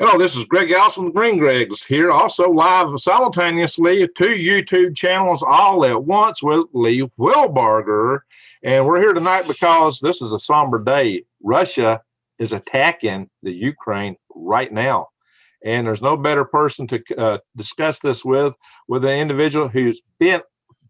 Hello, this is Greg Allison with Green Gregs here, also live simultaneously, 2 YouTube channels all at once with Lee Wheelbarger. And we're here tonight because this is a somber day. Russia is attacking the Ukraine right now. And there's no better person to discuss this with an individual who's been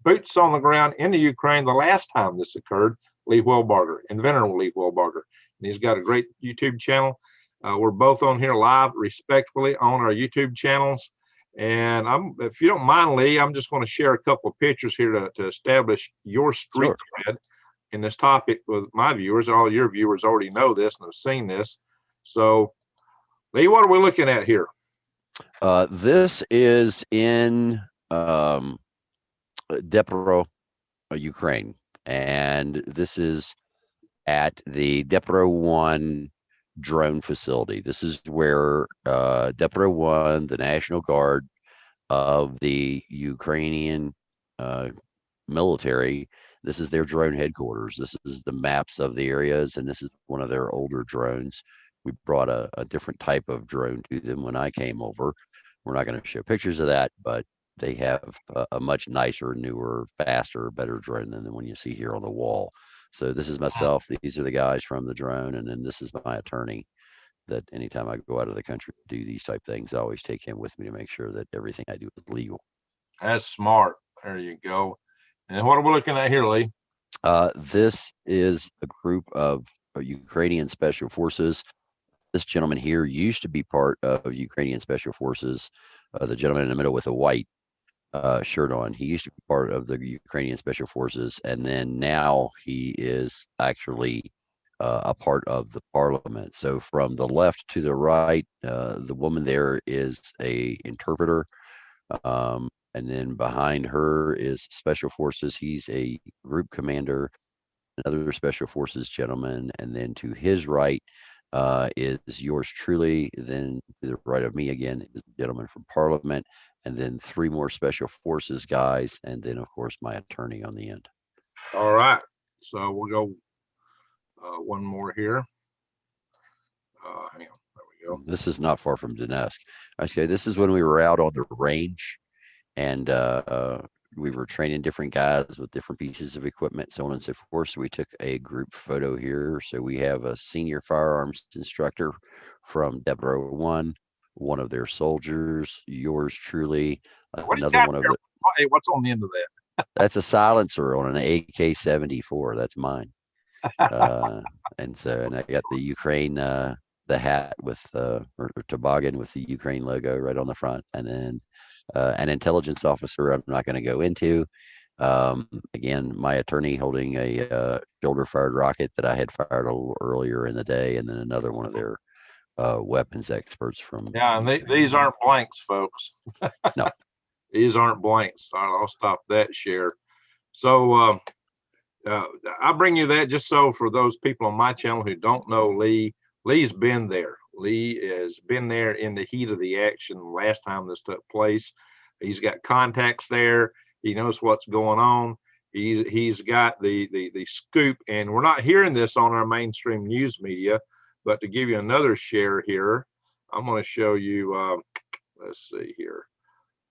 boots on the ground in the Ukraine the last time this occurred, Lee Wheelbarger, Inventor Lee Wheelbarger. And he's got a great YouTube channel. We're both on here live respectfully on our YouTube channels. And if you don't mind, Lee, I'm just going to share a couple of pictures here to establish your street cred in this topic with my viewers. All your viewers already know this and have seen this. So, Lee, what are we looking at here? This is in Dnipro, Ukraine. And this is at the WWIII drone facility. This is where WWIII, the National Guard of the Ukrainian military, this is their drone headquarters. This is the maps of the areas, and this is one of their older drones. We brought a different type of drone to them when I came over. We're not going to show pictures of that, but they have a much nicer, newer, faster, better drone than the one you see here on the wall. So this is myself. These are the guys from the drone, and then this is my attorney. That anytime I go out of the country to do these type things, I always take him with me to make sure that everything I do is legal. That's smart. There you go. And what are we looking at here, Lee? This is a group of Ukrainian special forces. This gentleman here used to be part of Ukrainian special forces. The gentleman in the middle with a white shirt on, he used to be part of the Ukrainian special forces, and then now he is actually a part of the parliament. So from the left to the right, the woman there is a interpreter, and then behind her is special forces. He's a group commander, another special forces gentleman, and then to his right is yours truly. Then to the right of me again is the gentleman from Parliament, and then 3 more special forces guys, and then of course my attorney on the end. All right, so we'll go one more here. Hang on, there we go. This is not far from Donetsk. Okay, this is when we were out on the range, and we were training different guys with different pieces of equipment, so on and so forth. So we took a group photo here. So we have a senior firearms instructor from WWIII, one of their soldiers, yours truly, another one of the. Hey, what's on the end of that? That's a silencer on an AK-74. That's mine. And I got the Ukraine, the hat with or toboggan with the Ukraine logo right on the front, and then an intelligence officer I'm not going to go into. Again, my attorney holding a shoulder-fired rocket that I had fired a little earlier in the day, and then another one of their weapons experts from. Yeah, and these aren't blanks, folks. No, these aren't blanks. I'll stop that share. So I bring you that just so for those people on my channel who don't know Lee. Lee's been there. Lee has been there in the heat of the action last time this took place. He's got contacts there. He knows what's going on. He's got the scoop, and we're not hearing this on our mainstream news media. But to give you another share here, I'm going to show you. Let's see here.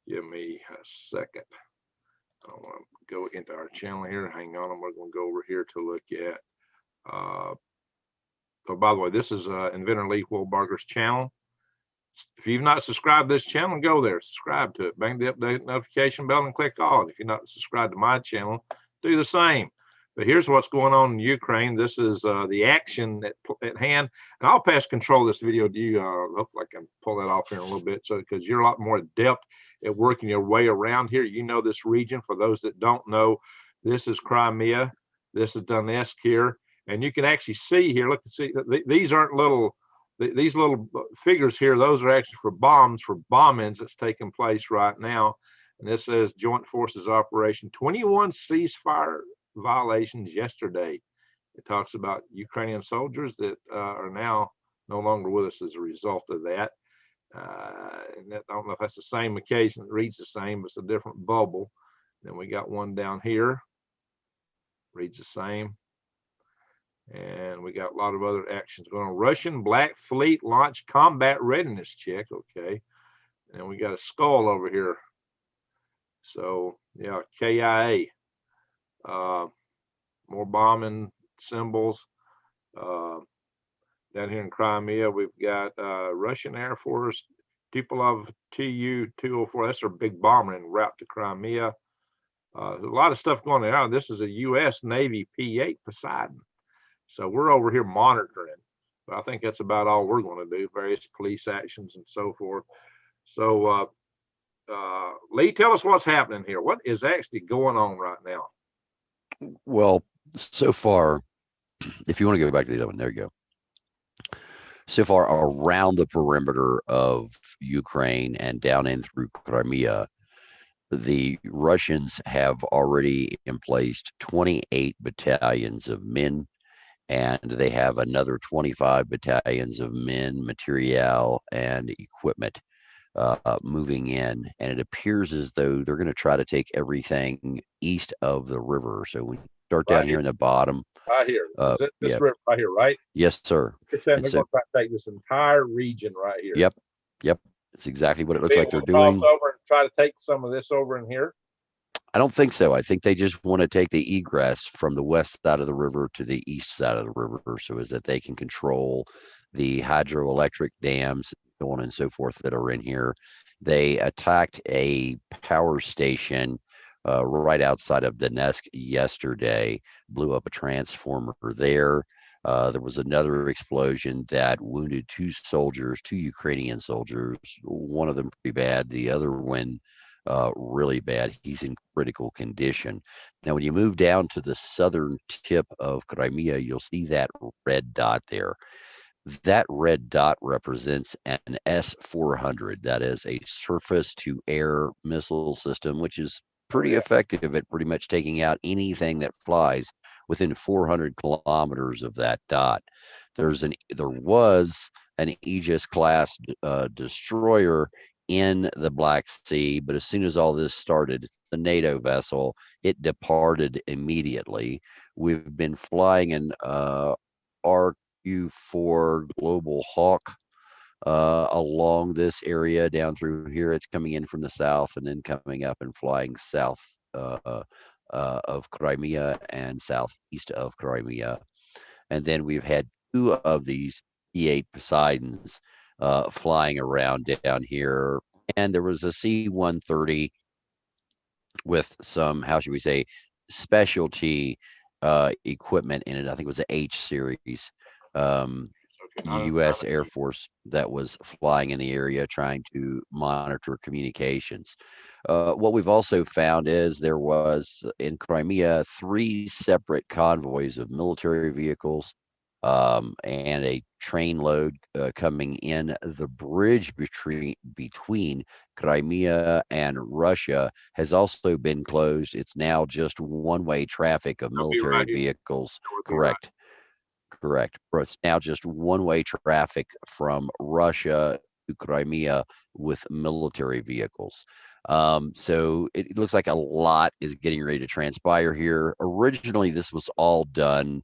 Give me a second. I want to go into our channel here. Hang on. We're going to go over here to look at. So by the way, this is Inventor Lee Wheelbarger's channel. If you've not subscribed to this channel, go there, subscribe to it, bang the update notification bell and click all. If you're not subscribed to my channel, do the same. But here's what's going on in Ukraine. This is the action at hand. And I'll pass control of this video to you. Hopefully I can pull that off here in a little bit, so because you're a lot more adept at working your way around here. You know this region. For those that don't know, this is Crimea. This is Donetsk here. And you can actually see here, look and see, these aren't little, these little figures here, those are actually for bombs, for bombings that's taking place right now. And this says Joint Forces Operation, 21 ceasefire violations yesterday. It talks about Ukrainian soldiers that are now no longer with us as a result of that. And that, I don't know if that's the same occasion, it reads the same, but it's a different bubble. Then we got one down here, reads the same. And we got a lot of other actions going on. Russian Black Fleet launched combat readiness check. Okay. And we got a skull over here. So, yeah, KIA. More bombing symbols. Down here in Crimea, we've got Russian Air Force, Tupolev Tu-204. That's their big bomber en route to Crimea. A lot of stuff going on. This is a U.S. Navy P-8 Poseidon. So we're over here monitoring. But I think that's about all we're going to do, various police actions and so forth. So, Lee, tell us what's happening here. What is actually going on right now? Well, so far, if you want to go back to the other one, there you go. So far, around the perimeter of Ukraine and down in through Crimea, the Russians have already emplaced 28 battalions of men, and they have another 25 battalions of men, material, and equipment moving in. And it appears as though they're going to try to take everything east of the river. So when you start down here in the bottom. Right here. Is it this river right here, right? Yes, sir. It's saying they're going to try to take this entire region right here. Yep. It's exactly what it looks like they're doing. Over and try to take some of this over in here. I don't think so. I think they just want to take the egress from the west side of the river to the east side of the river, so as that they can control the hydroelectric dams, so on and so forth, that are in here. They attacked a power station right outside of Donetsk yesterday, blew up a transformer there. There was another explosion that wounded two Ukrainian soldiers, one of them pretty bad, the other one really bad. He's in critical condition. Now, when you move down to the southern tip of Crimea, you'll see that red dot there. That red dot represents an S-400. That is a surface-to-air missile system, which is pretty effective at pretty much taking out anything that flies within 400 kilometers of that dot. There was an Aegis class destroyer in the Black Sea, but as soon as all this started, the NATO vessel, it departed immediately. We've been flying an RQ-4 Global Hawk along this area down through here. It's coming in from the south and then coming up and flying south of Crimea and southeast of Crimea. And then we've had two of these P-8 Poseidons flying around down here. And there was a C-130 with some, how should we say, specialty equipment in it. I think it was the H series. U.S. Air Force that was flying in the area trying to monitor communications. What we've also found is there was in Crimea 3 separate convoys of military vehicles and a train load coming in. The bridge between Crimea and Russia has also been closed. It's now just one-way traffic of military vehicles. Correct. But it's now just one-way traffic from Russia to Crimea with military vehicles. So it looks like a lot is getting ready to transpire here. Originally, this was all done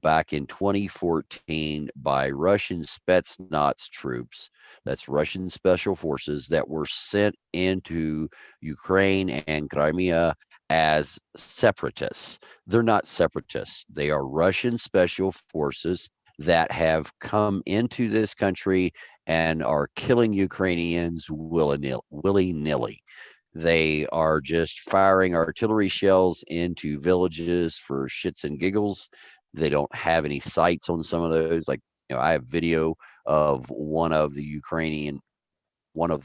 back in 2014 by Russian Spetsnaz troops. That's Russian special forces that were sent into Ukraine and Crimea as separatists. They're not separatists. They are Russian special forces that have come into this country and are killing Ukrainians willy-nilly. They are just firing artillery shells into villages for shits and giggles. They don't have any sights on some of those. Like, I have video of one of the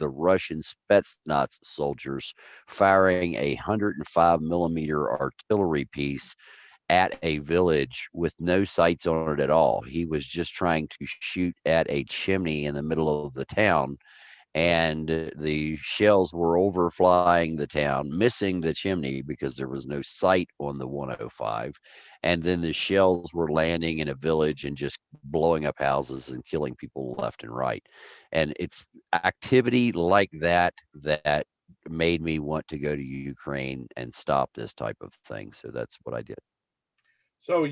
Russian Spetsnaz soldiers firing a 105 millimeter artillery piece at a village with no sights on it at all. He was just trying to shoot at a chimney in the middle of the town, and the shells were overflying the town, missing the chimney because there was no sight on the 105. And then the shells were landing in a village and just blowing up houses and killing people left and right. And it's activity like that that made me want to go to Ukraine and stop this type of thing. So that's what I did. So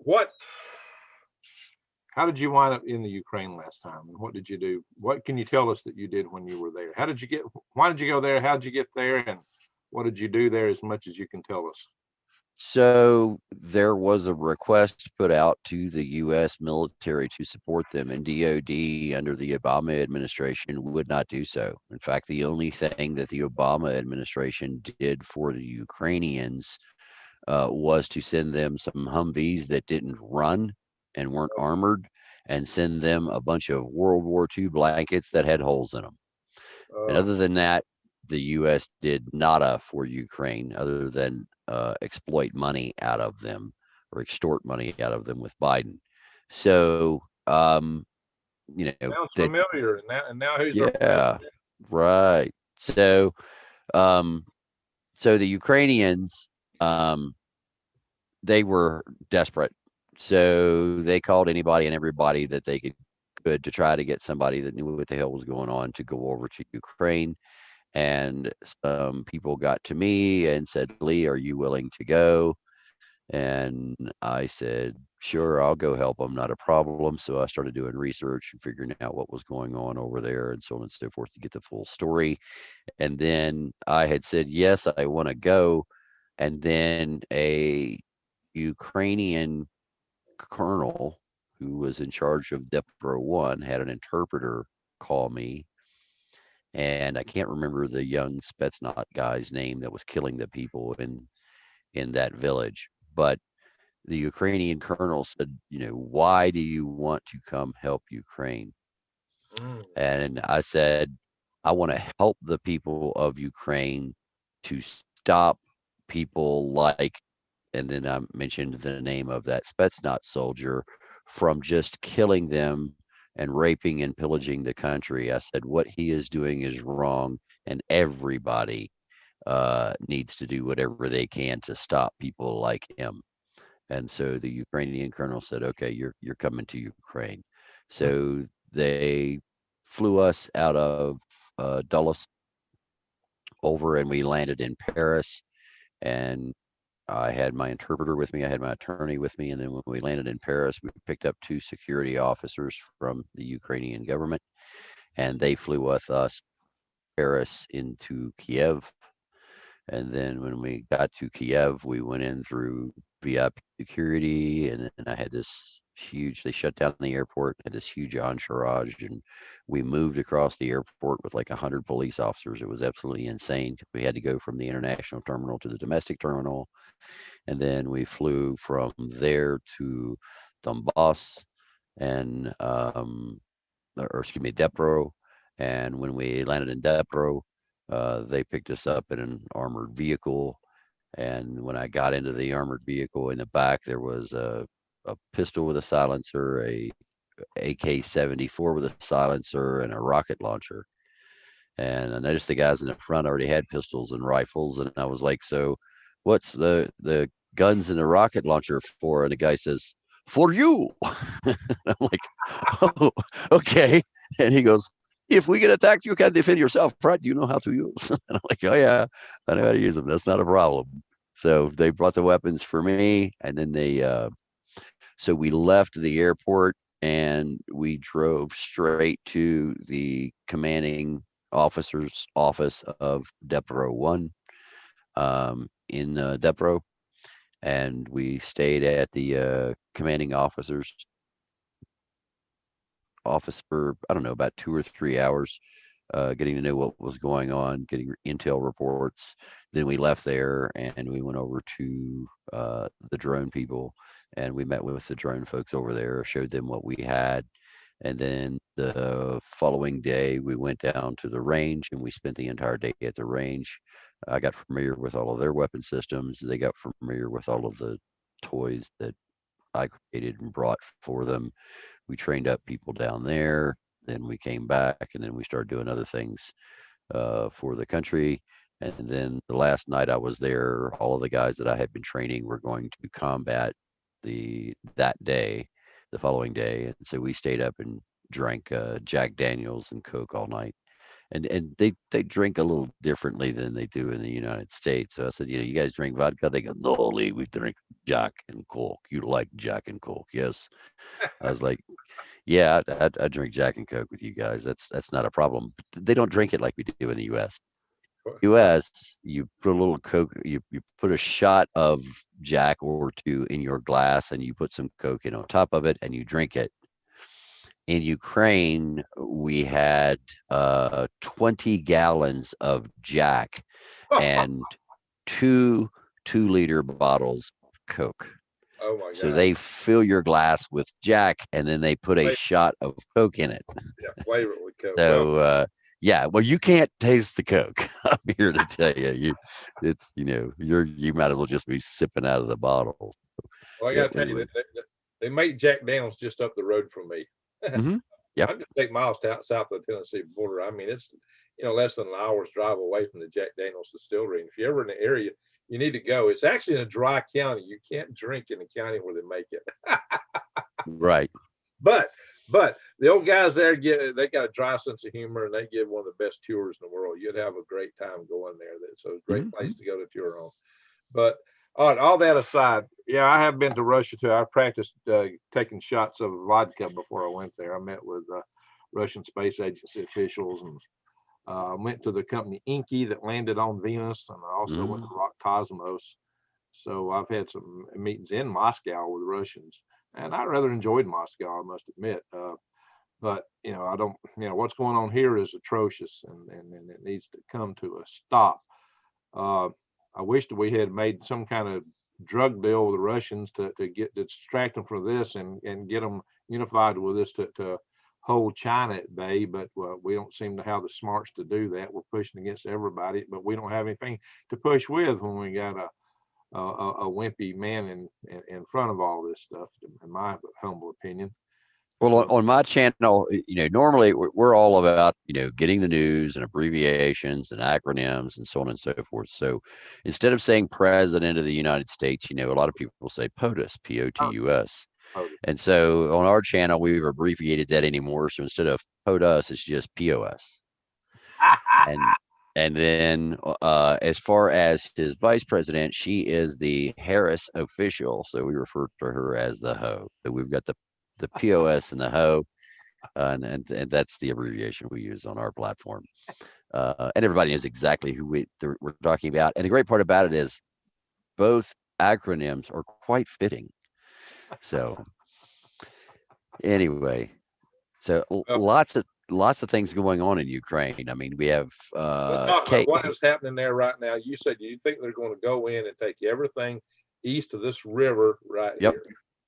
What? How did you wind up in the Ukraine last time, and what did you do? What can you tell us that you did when you were there? How did you get? Why did you go there? How did you get there? And what did you do there? As much as you can tell us. So there was a request put out to the U.S. military to support them, and DoD under the Obama administration would not do so. In fact, the only thing that the Obama administration did for the Ukrainians was to send them some Humvees that didn't run and weren't armored, and send them a bunch of World War II blankets that had holes in them. And other than that, the U.S. did nada for Ukraine other than exploit money out of them or extort money out of them with Biden. So, you know, Sounds that, familiar. And now who's our yeah, president? right. So, so the Ukrainians, they were desperate. So they called anybody and everybody that they could to try to get somebody that knew what the hell was going on to go over to Ukraine. And some people got to me and said, Lee, are you willing to go? And I said, sure, I'll go help them, not a problem. So I started doing research and figuring out what was going on over there and so on and so forth to get the full story. And then I had said, yes, I want to go. And then a Ukrainian colonel who was in charge of Debunking had an interpreter call me, and I can't remember the young Spetsnaz guy's name that was killing the people in that village. But the Ukrainian colonel said, why do you want to come help Ukraine? And I said, I want to help the people of Ukraine to stop people like, and then I mentioned the name of that Spetsnaz soldier, from just killing them and raping and pillaging the country. I said, what he is doing is wrong, and everybody needs to do whatever they can to stop people like him. And so the Ukrainian colonel said, okay, you're coming to Ukraine. So they flew us out of Dulles over, and we landed in Paris. And I had my interpreter with me. I had my attorney with me. And then when we landed in Paris, we picked up 2 security officers from the Ukrainian government, and they flew with us Paris into Kiev. And then when we got to Kiev, we went in through VIP security, and then I had this huge, they shut down the airport, had this huge entourage, and we moved across the airport with like 100 police officers. It was absolutely insane. We had to go from the international terminal to the domestic terminal. And then we flew from there to Donbass and, or excuse me, Dnipro. And when we landed in Dnipro, they picked us up in an armored vehicle. And when I got into the armored vehicle, in the back, there was a pistol with a silencer, a AK-74 with a silencer, and a rocket launcher. And I noticed the guys in the front already had pistols and rifles. And I was like, so what's the guns and the rocket launcher for? And the guy says, for you. I'm like, oh, okay. And he goes, if we get attacked, you can defend yourself, right? You know how to use. And I'm like, oh yeah, I know how to use them. That's not a problem. So they brought the weapons for me, and then so we left the airport and we drove straight to the commanding officer's office of WWIII in Dnipro, and we stayed at the commanding officer's office for, I don't know, about 2 or 3 hours, getting to know what was going on, getting intel reports. Then we left there and we went over to the drone people, and we met with the drone folks over there, showed them what we had. And then the following day, we went down to the range and we spent the entire day at the range. I got familiar with all of their weapon systems. They got familiar with all of the toys that I created and brought for them. We trained up people down there. Then we came back, and then we started doing other things for the country. And then the last night I was there, all of the guys that I had been training were going to combat that day, the following day. And so we stayed up and drank Jack Daniels and Coke all night. and they drink a little differently than they do in the United States. So I said, you guys drink vodka? They go, no, Lee, we drink Jack and Coke. You like Jack and Coke? Yes. I was like, yeah, I drink Jack and Coke with you guys. That's not a problem. But they don't drink it like we do in the U.S. U.S. You put a little Coke, you put a shot of Jack or two in your glass, and you put some Coke in on top of it, and you drink it. In Ukraine, we had 20 gallons of Jack and two 2-liter bottles of Coke. Oh my So God. they fill your glass with Jack, and then they put a shot of Coke in it. Yeah, flavor it with Coke. So yeah, well, you can't taste the Coke. I'm here to tell you, it's you might as well just be sipping out of the bottle. Well, I got to tell you that they make Jack Daniels just up the road from me. Mm-hmm. Yep. I'm just 8 miles south of the Tennessee border. I mean, it's less than an hour's drive away from the Jack Daniels distillery. And if you're ever in the area, you need to go. It's actually in a dry county. You can't drink in the county where they make it. Right. But the old guys there they got a dry sense of humor, and they give one of the best tours in the world. You'd have a great time going there. So it's a great place to go to tour on. But all that aside, yeah, I have been to Russia too. I practiced taking shots of vodka before I went there. I met with Russian space agency officials, and went to the company Inky that landed on Venus, and I also went to Roscosmos. So I've had some meetings in Moscow with Russians, and I rather enjoyed Moscow, I must admit. But I don't. What's going on here is atrocious, and it needs to come to a stop. I wish that we had made some kind of drug deal with the Russians to distract them from this and get them unified with us to hold China at bay. But we don't seem to have the smarts to do that. We're pushing against everybody, but we don't have anything to push with when we got a wimpy man in front of all this stuff, in my humble opinion. Well, on my channel, normally we're all about, getting the news and abbreviations and acronyms and so on and so forth. So instead of saying President of the United States, a lot of people say POTUS, POTUS. And so on our channel, we've abbreviated that anymore. So instead of POTUS, it's just POS. And then as far as his vice president, she is the Harris official. So we refer to her as the HO. So we've got the POS and the HO, and that's the abbreviation we use on our platform. And everybody knows exactly who we're talking about. And the great part about it is both acronyms are quite fitting. So anyway, so lots of things going on in Ukraine. I mean, we have what is happening there right now. You said you think they're going to go in and take everything east of this river right here.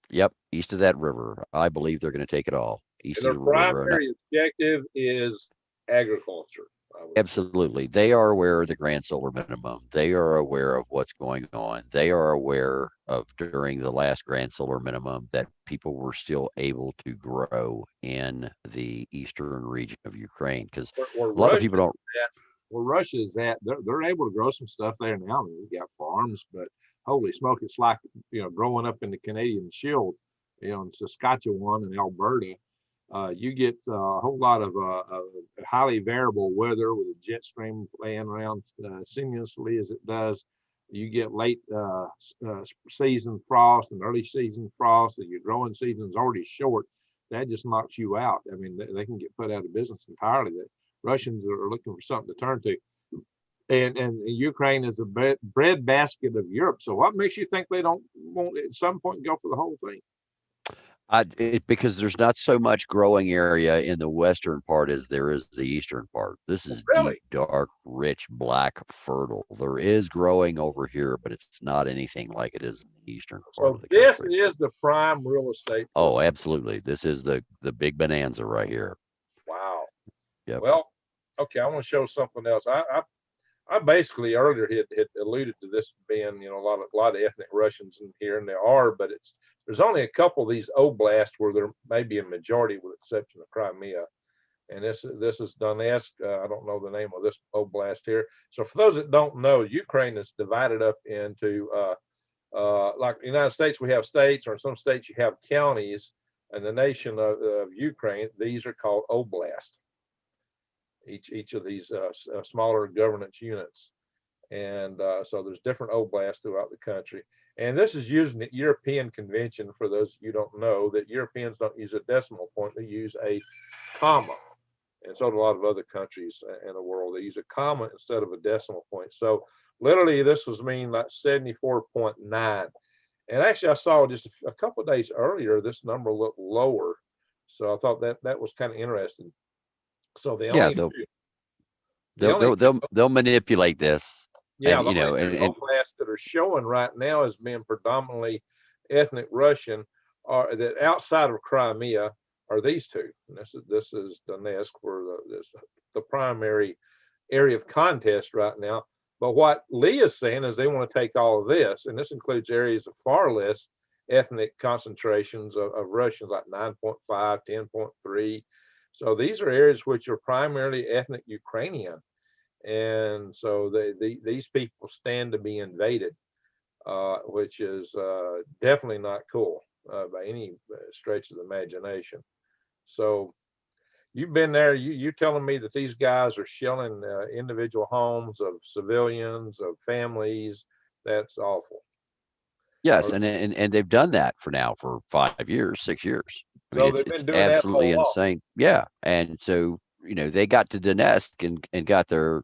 Yep, east of that river. I believe they're going to take it all. East and of the their river. primary objective is agriculture. Absolutely. They are aware of the grand solar minimum. They are aware of what's going on. They are aware of during the last grand solar minimum that people were still able to grow in the eastern region of Ukraine. Because a lot of people don't. Where Russia is at, they're able to grow some stuff there now. I mean, we got farms, but holy smoke, it's like growing up in the Canadian Shield, in Saskatchewan and Alberta. You get a whole lot of highly variable weather with a jet stream playing around sinuously as it does. You get late season frost and early season frost, and your growing season's already short. That just knocks you out. I mean, they can get put out of business entirely. The Russians are looking for something to turn to. And Ukraine is a bread basket of Europe. So what makes you think they don't want at some point go for the whole thing? Because there's not so much growing area in the western part as there is the eastern part. This is deep, dark, rich, black, fertile. There is growing over here, but it's not anything like it is in the eastern part of the country. So this is the prime real estate. Oh, absolutely. This is the big bonanza right here. Wow. Yep. Well, okay, I want to show something else. I basically earlier had alluded to this being, a lot of ethnic Russians in here, and there are, but there's only a couple of these oblasts where there may be a majority, with the exception of Crimea. And this is Donetsk. I don't know the name of this oblast here. So for those that don't know, Ukraine is divided up into like the United States, we have states, or in some states you have counties. And the nation of Ukraine, these are called oblasts. each of these smaller governance units. And so there's different oblasts throughout the country. And this is using the European convention. For those of you who don't know, that Europeans don't use a decimal point, they use a comma. And so do a lot of other countries in the world. They use a comma instead of a decimal point. So literally this was mean like 74.9. And actually I saw just a couple of days earlier, this number looked lower. So I thought that was kind of interesting. So the Yeah, they'll manipulate this. Yeah, and, the only two oblasts that are showing right now as being predominantly ethnic Russian are that outside of Crimea are these two. And this is Donetsk, where the primary area of contest right now. But what Lee is saying is they want to take all of this, and this includes areas of far less ethnic concentrations of Russians, like 9.5, 10.3. So these are areas which are primarily ethnic Ukrainian. And so these people stand to be invaded, which is definitely not cool by any stretch of the imagination. So you've been there. You're telling me that these guys are shelling individual homes of civilians, of families. That's awful. Yes, and they've done that for 5 years, 6 years. I mean, it's absolutely insane. Yeah, and so they got to Donetsk and got their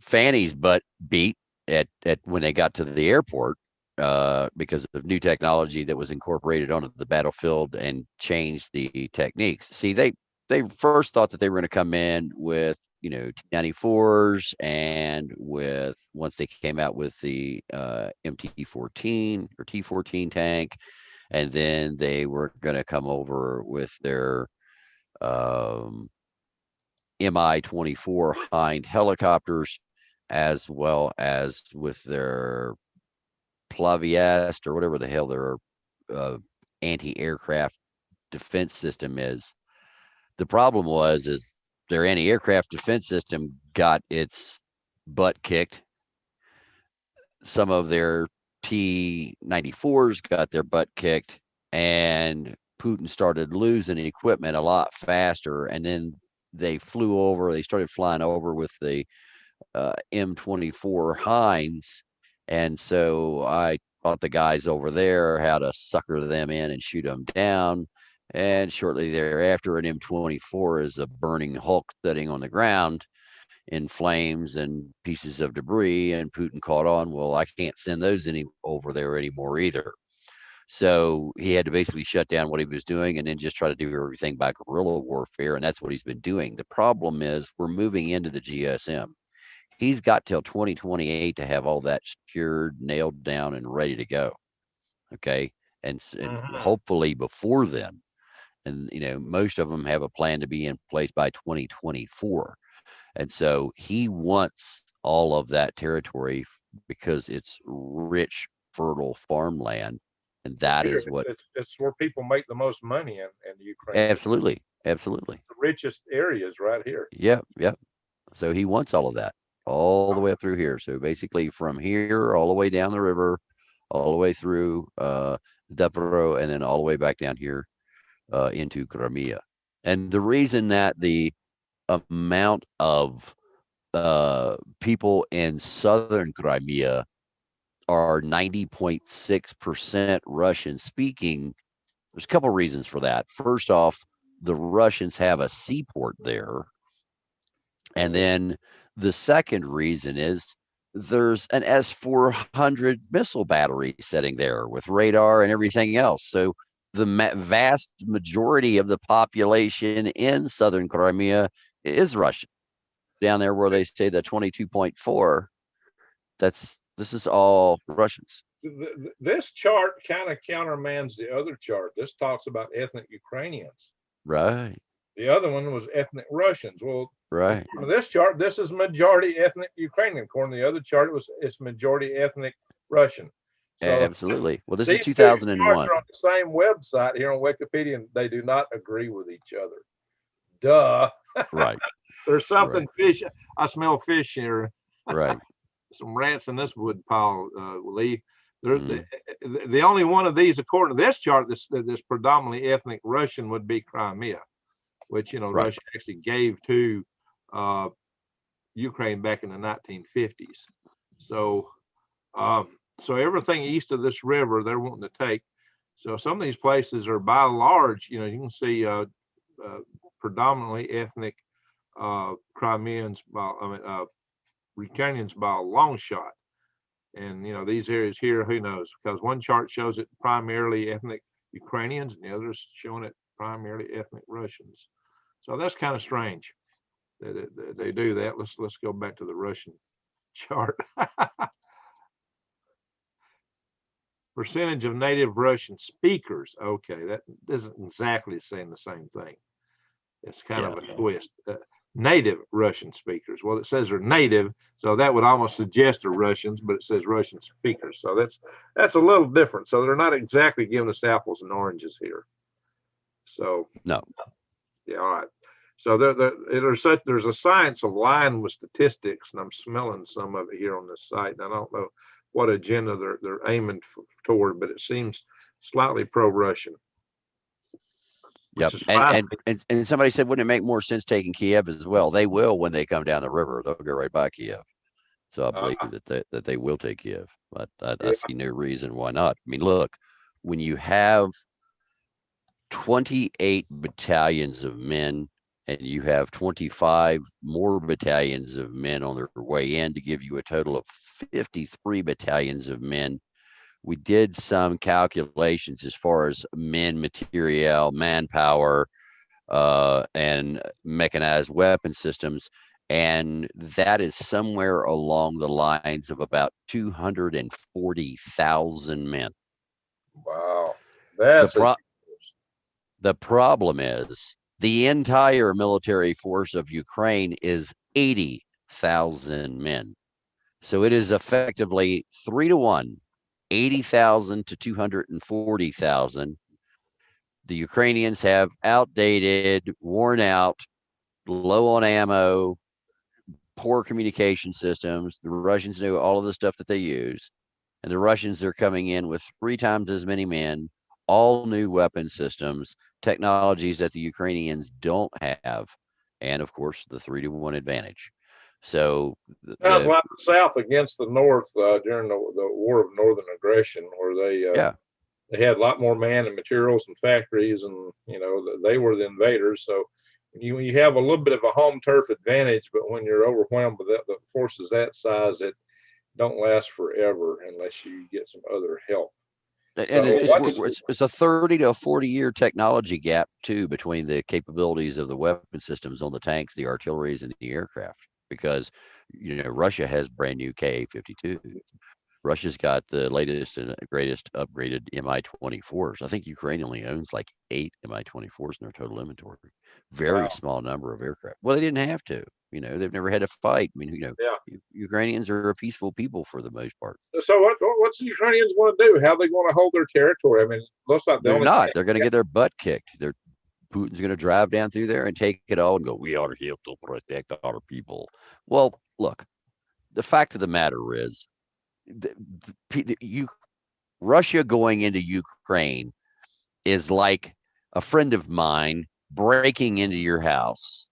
fannies butt beat at when they got to the airport because of new technology that was incorporated onto the battlefield and changed the techniques. See, they first thought that they were going to come in with T-94s, and once they came out with the MT-14 or T-14 tank, and then they were going to come over with their Mi-24 Hind helicopters, as well as with their Plaviast or whatever the hell their anti-aircraft defense system is. The problem is their anti-aircraft defense system got its butt kicked. Some of their T-94s got their butt kicked, and Putin started losing equipment a lot faster. And then they started flying over with the M24 Hinds. And so I taught the guys over there how to sucker them in and shoot them down. And shortly thereafter, an M24 is a burning hulk sitting on the ground in flames and pieces of debris. And Putin caught on, well, I can't send those over there anymore either. So he had to basically shut down what he was doing and then just try to do everything by guerrilla warfare. And that's what he's been doing. The problem is we're moving into the GSM. He's got till 2028 to have all that secured, nailed down, and ready to go. Okay. And hopefully before then. And, most of them have a plan to be in place by 2024. And so he wants all of that territory because it's rich, fertile farmland. And that is what it's where people make the most money in Ukraine. Absolutely. The richest areas right here. Yep. So he wants all of that all the way up through here. So basically from here all the way down the river, all the way through Dnipro, and then all the way back down here into Crimea. And the reason that the amount of people in southern Crimea are 90.6% Russian speaking, there's a couple of reasons for that. First off, the Russians have a seaport there. And then the second reason is there's an S-400 missile battery sitting there with radar and everything else. So the vast majority of the population in southern Crimea is Russian. Down there where they say the 22.4, this is all Russians. This chart kind of countermands the other chart. This talks about ethnic Ukrainians. Right. The other one was ethnic Russians. Well, right. For this chart, this is majority ethnic Ukrainian. According to the other chart, it's majority ethnic Russian. So absolutely. Well, this is 2001. Charts are on the same website here on Wikipedia, and they do not agree with each other. Duh. Right. There's something fish. I smell fish here. Right. Some rats in this wood pile, Lee. The only one of these, according to this chart, this predominantly ethnic Russian would be Crimea. which, you know, Right. Russia actually gave to Ukraine back in the 1950s. So, so everything east of this river, they're wanting to take. So some of these places are by and large, you know, you can see predominantly ethnic Crimeans, Ukrainians by a long shot. And, you know, these areas here, who knows? Because one chart shows it primarily ethnic Ukrainians and the other's showing it primarily ethnic Russians. So that's kind of strange that they do that. Let's go back to the Russian chart. Percentage of native Russian speakers. Okay, that isn't exactly saying the same thing. It's kind of a twist. Native Russian speakers. Well, it says they're native, so that would almost suggest they're Russians, but it says Russian speakers. So that's a little different. So they're not exactly giving us apples and oranges here. So no. Yeah, all right. So there's a science of lying with statistics, and I'm smelling some of it here on this site. And I don't know what agenda they're aiming toward, but it seems slightly pro-Russian. Yep. And somebody said, wouldn't it make more sense taking Kiev as well? They will when they come down the river. They'll go right by Kiev. So I believe that they will take Kiev. But I see no reason why not. I mean, look, when you have 28 battalions of men and you have 25 more battalions of men on their way in to give you a total of 53 battalions of men. We did some calculations as far as men, material, manpower, and mechanized weapon systems. And that is somewhere along the lines of about 240,000 men. Wow. The problem is the entire military force of Ukraine is 80,000 men. So it is effectively 3-to-1, 80,000 to 240,000. The Ukrainians have outdated, worn out, low on ammo, poor communication systems. The Russians know all of the stuff that they use. And the Russians are coming in with 3 times as many men, all new weapon systems, technologies that the Ukrainians don't have, and of course the 3-to-1 advantage. So sounds like the South against the North during the War of Northern Aggression, where they had a lot more man and materials and factories, and you know they were the invaders. So you have a little bit of a home turf advantage, but when you're overwhelmed with the forces that size, it don't last forever unless you get some other help. And it's a 30 to 40-year technology gap too between the capabilities of the weapon systems on the tanks, the artilleries, and the aircraft. Because you know Russia has brand new Ka-52. Russia's got the latest and greatest upgraded Mi-24s. I think Ukraine only owns like 8 Mi-24s in their total inventory. Very small number of aircraft. Well, they didn't have to. You know, they've never had to fight. I mean, you know, Ukrainians are a peaceful people for the most part. So what's the Ukrainians want to do? How are they going to hold their territory? I mean, they're not. They're going to get their butt kicked. Putin's going to drive down through there and take it all and go, we are here to protect our people. Well, look, the fact of the matter is, Russia going into Ukraine is like a friend of mine breaking into your house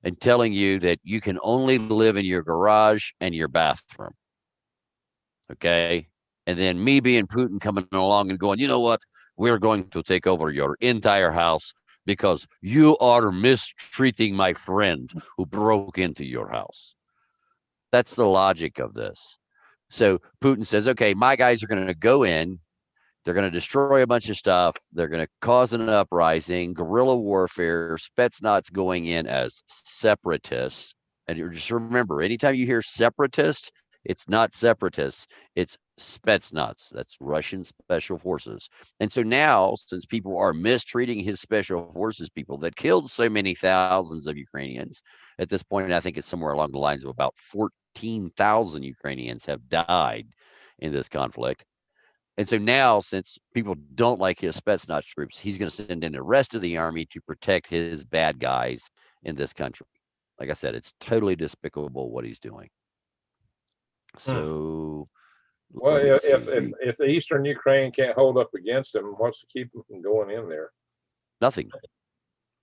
and telling you that you can only live in your garage and your bathroom. Okay. And then me being Putin coming along and going, you know what? We're going to take over your entire house because you are mistreating my friend who broke into your house. That's the logic of this. So Putin says, okay, my guys are going to go in. They're going to destroy a bunch of stuff. They're going to cause an uprising, guerrilla warfare, Spetsnaz going in as separatists. And just remember, anytime you hear separatist, it's not separatists, it's Spetsnaz. That's Russian special forces. And so now, since people are mistreating his special forces people that killed so many thousands of Ukrainians, at this point, I think it's somewhere along the lines of about 14,000 Ukrainians have died in this conflict. And so now, since people don't like his Spetsnaz troops, he's going to send in the rest of the army to protect his bad guys in this country. Like I said, it's totally despicable what he's doing. So, well, if the Eastern Ukraine can't hold up against him, what's to keep him from going in there? Nothing.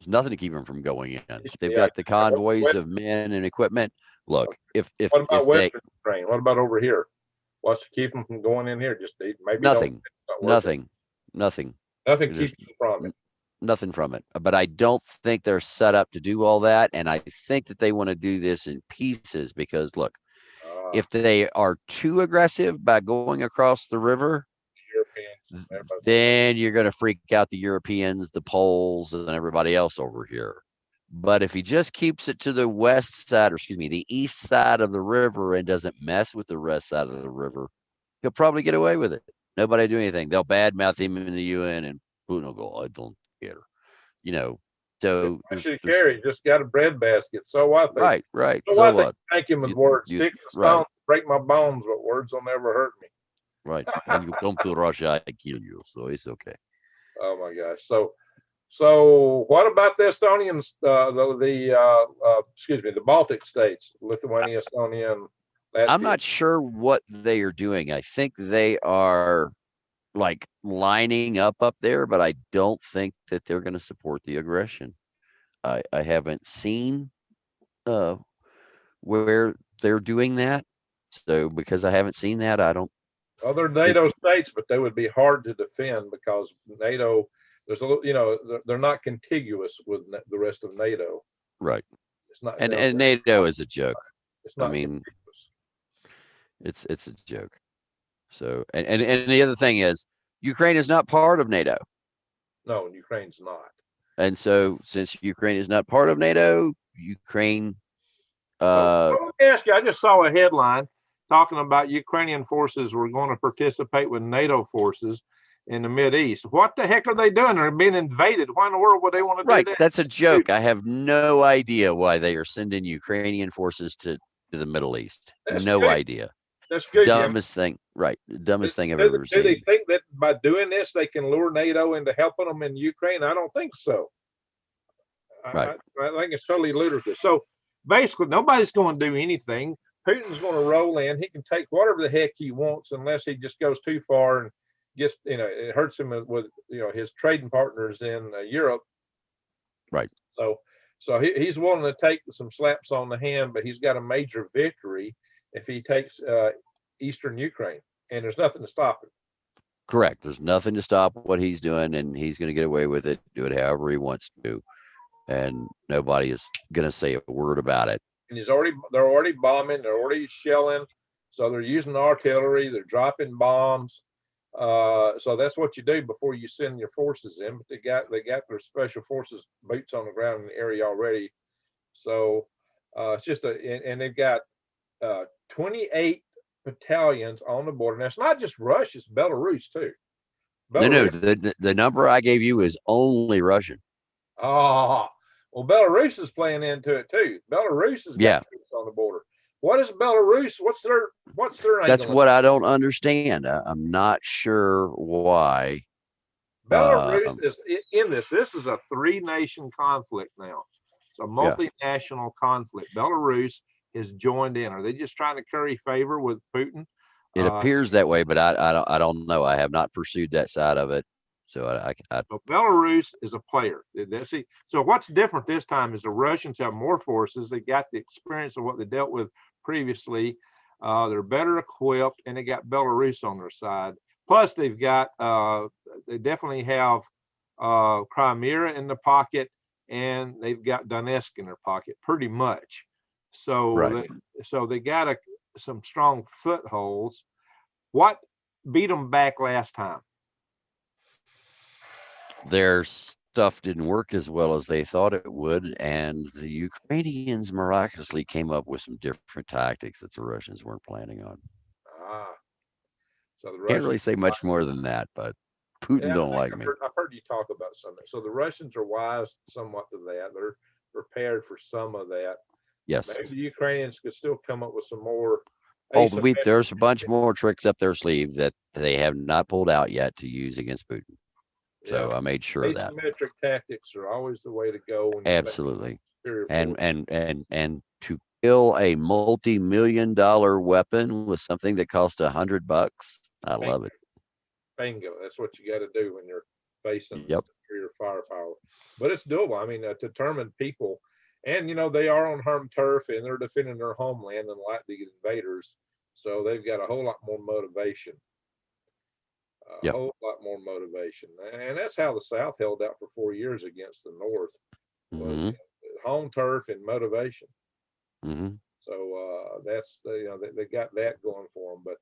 There's nothing to keep them from going in. They've Yeah. got the convoys of men and equipment. Look, if What about they Western Ukraine? What about over here? What's to keep them from going in here? Just maybe nothing, don't working. nothing. Nothing There's keeps them from it. nothing from it. But I don't think they're set up to do all that. And I think that they want to do this in pieces because look, if they are too aggressive by going across the river, then you're going to freak out the Europeans, the Poles, and everybody else over here. But if he just keeps it to the west side, or excuse me, the east side of the river and doesn't mess with the rest side of the river, he'll probably get away with it. Nobody do anything. They'll badmouth him in the UN, and Putin will go, I don't care. You know, so carry just got a bread basket. So what? Right. So what? Thank him with words. Sticks and stones break my bones, but words will never hurt me. Right. When you come to Russia, I kill you. So it's okay. Oh my gosh. So what about the Estonians? The Baltic states, Lithuania, Estonia, and Latvia? I'm not sure what they are doing. I think they are like lining up there, but I don't think that they're going to support the aggression. I haven't seen where they're doing that. So because I haven't seen that, I don't. Well, they're NATO states, but they would be hard to defend because NATO. There's a little, they're not contiguous with the rest of NATO. Right. It's not. And NATO is a joke. It's not. I mean, it's a joke. So and the other thing is, Ukraine is not part of NATO. No, Ukraine's not. And so, since Ukraine is not part of NATO, Ukraine. Let me ask you. I just saw a headline talking about Ukrainian forces were going to participate with NATO forces in the Mideast. What the heck are they doing? They're being invaded. Why in the world would they want to do that? Right, that's a joke. I have no idea why they are sending Ukrainian forces to the Middle East. No idea. That's good. Dumbest thing. Right. Dumbest thing I've ever seen. Do they think that by doing this, they can lure NATO into helping them in Ukraine? I don't think so. Right. I think it's totally ludicrous. So basically, nobody's going to do anything. Putin's going to roll in. He can take whatever the heck he wants unless he just goes too far and gets, it hurts him with his trading partners in Europe. Right. So he's willing to take some slaps on the hand, but he's got a major victory if he takes eastern Ukraine, and there's nothing to stop him. Correct. There's nothing to stop what he's doing, and he's going to get away with it, do it however he wants to, and nobody is going to say a word about it. And they're already bombing, they're already shelling, so they're using artillery, they're dropping bombs. So that's what you do before you send your forces in. But they got their special forces boots on the ground in the area already. So it's just and they've got 28 battalions on the border. Now it's not just Russia; it's Belarus too. Belarus. No, the number I gave you is only Russian. Well, Belarus is playing into it too. Belarus has got troops on the border. What is Belarus? What's their That's what I don't understand. I'm not sure why. Belarus is in this. This is a 3-nation conflict now. It's a multinational conflict. Belarus has joined in. Are they just trying to curry favor with Putin? It appears that way, but I don't know. I have not pursued that side of it. So So Belarus is a player. See, so what's different this time is the Russians have more forces. They got the experience of what they dealt with previously. They're better equipped, and they got Belarus on their side. Plus, they've got they definitely have Crimea in the pocket, and they've got Donetsk in their pocket, pretty much. So they got some strong footholds. What beat them back last time? Their stuff didn't work as well as they thought it would, and the Ukrainians miraculously came up with some different tactics that the Russians weren't planning on. So the Russians can't really say much more than that, but Putin don't like me. I've heard you talk about some. So the Russians are wise somewhat to that. They're prepared for some of that. Yes. Maybe the Ukrainians could still come up with some more. There's a bunch more tricks up their sleeve that they have not pulled out yet to use against Putin. So I made sure of that. Asymmetric tactics are always the way to go. Absolutely. And to kill a multi-million-dollar weapon with something that costs $100, I love it. Bingo. That's what you got to do when you're facing superior firepower. But it's doable. I mean, determined people, and they are on home turf and they're defending their homeland, unlike the invaders. So they've got a whole lot more motivation. A whole lot more motivation, and that's how the South held out for 4 years against the North. Was home turf and motivation. So that's they got that going for them. But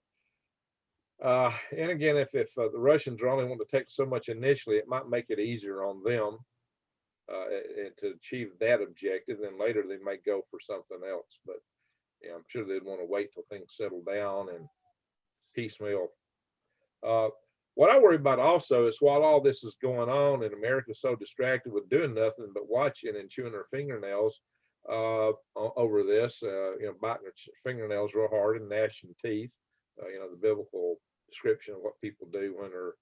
and again, if the Russians are only wanting to take so much initially, it might make it easier on them to achieve that objective. Then later they may go for something else. But I'm sure they'd want to wait till things settle down and piecemeal. What I worry about also is while all this is going on and America's so distracted with doing nothing but watching and chewing their fingernails over this, biting their fingernails real hard and gnashing teeth, the biblical description of what people do when they're,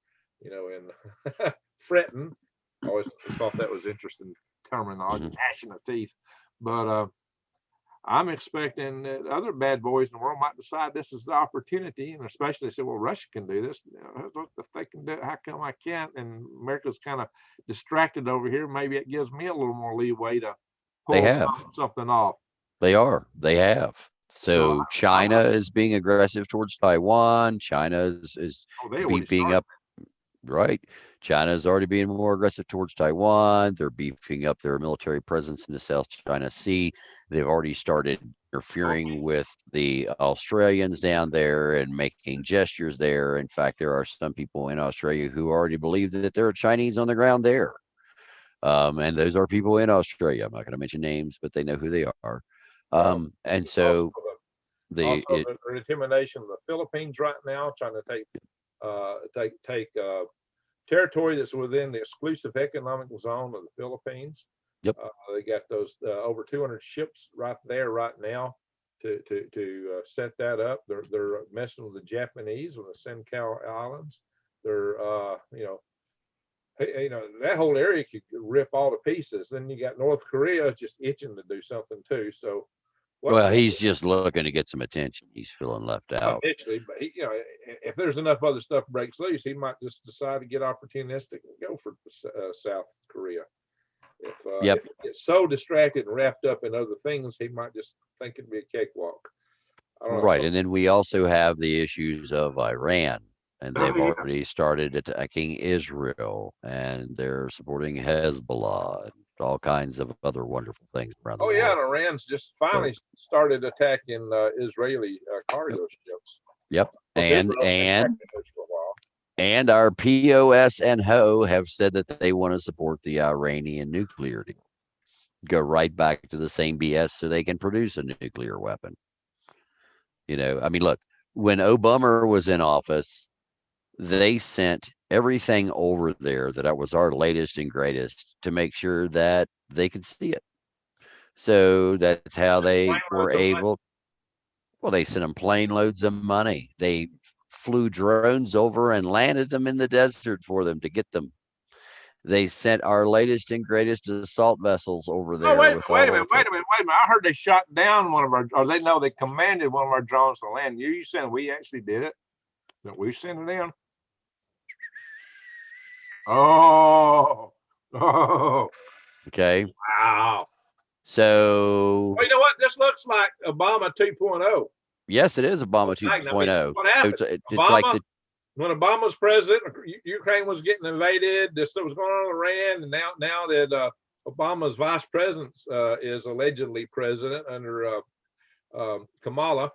in fretting. I always thought that was interesting terminology, gnashing of teeth. But I'm expecting that other bad boys in the world might decide this is the opportunity, and especially say, well, Russia can do this. If they can do it, how come I can't? And America's kind of distracted over here. Maybe it gives me a little more leeway to pull something off. They have. So China is being aggressive towards Taiwan. China is beefing up. Right. China is already being more aggressive towards Taiwan. They're beefing up their military presence in the South China Sea. They've already started interfering with the Australians down there and making gestures there. In fact, there are some people in Australia who already believe that there are Chinese on the ground there. And those are people in Australia. I'm not going to mention names, but they know who they are. And so the intimidation of the Philippines right now, trying to take territory that's within the exclusive economic zone of the Philippines. Yep. They got those over 200 ships right there right now to set that up. They're messing with the Japanese on the Senkaku Islands. They're that whole area could rip all to pieces. Then you got North Korea just itching to do something too. So. Well, he's just looking to get some attention. He's feeling left out. Initially, but if there's enough other stuff breaks loose, he might just decide to get opportunistic and go for South Korea. If he gets so distracted and wrapped up in other things, he might just think it'd be a cakewalk. Right, and then we also have the issues of Iran, and they've already started attacking Israel, and they're supporting Hezbollah and all kinds of other wonderful things around the world. And Iran's just finally started attacking Israeli cargo ships. Yep, and our POS and HO have said that they want to support the Iranian nuclear deal. Go right back to the same BS so they can produce a nuclear weapon. I mean, look, when Obama was in office, they sent everything over there that was our latest and greatest to make sure that they could see it. So that's how they were able. Well, they sent them plane loads of money. They flew drones over and landed them in the desert for them to get them. They sent our latest and greatest assault vessels over there. Wait a minute. I heard they shot down one of our, or they commanded one of our drones to land. You saying we actually did it? That we sent it in? Oh. Okay. Wow. So. Well, you know what? This looks like Obama 2.0. Yes, it is Obama 2.0. What happened? When Obama was president, Ukraine was getting invaded. This was going on in Iran, and now that Obama's vice president is allegedly president under Kamala.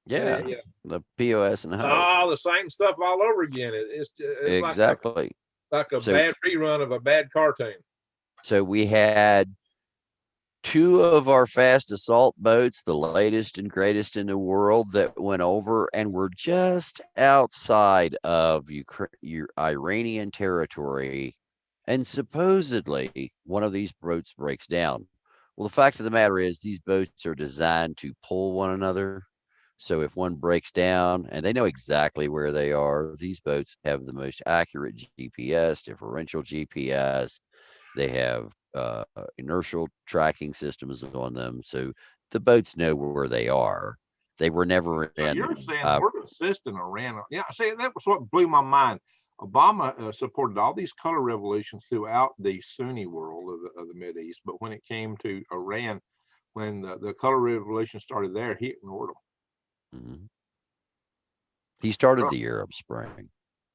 The POS and the same stuff all over again. It's exactly like a bad rerun of a bad cartoon. So we had 2 of our fast assault boats, the latest and greatest in the world, that went over and were just outside of Iranian territory. And supposedly one of these boats breaks down. Well, the fact of the matter is these boats are designed to pull one another. So if one breaks down, and they know exactly where they are, these boats have the most accurate GPS, differential GPS. They have inertial tracking systems on them, so the boats know where they are. They were never in. You're saying we're assisting Iran? Yeah, see, that was what blew my mind. Obama supported all these color revolutions throughout the Sunni world of the Mideast, but when it came to Iran, when the color revolution started there, he ignored them. Mm-hmm. He started the Arab Spring.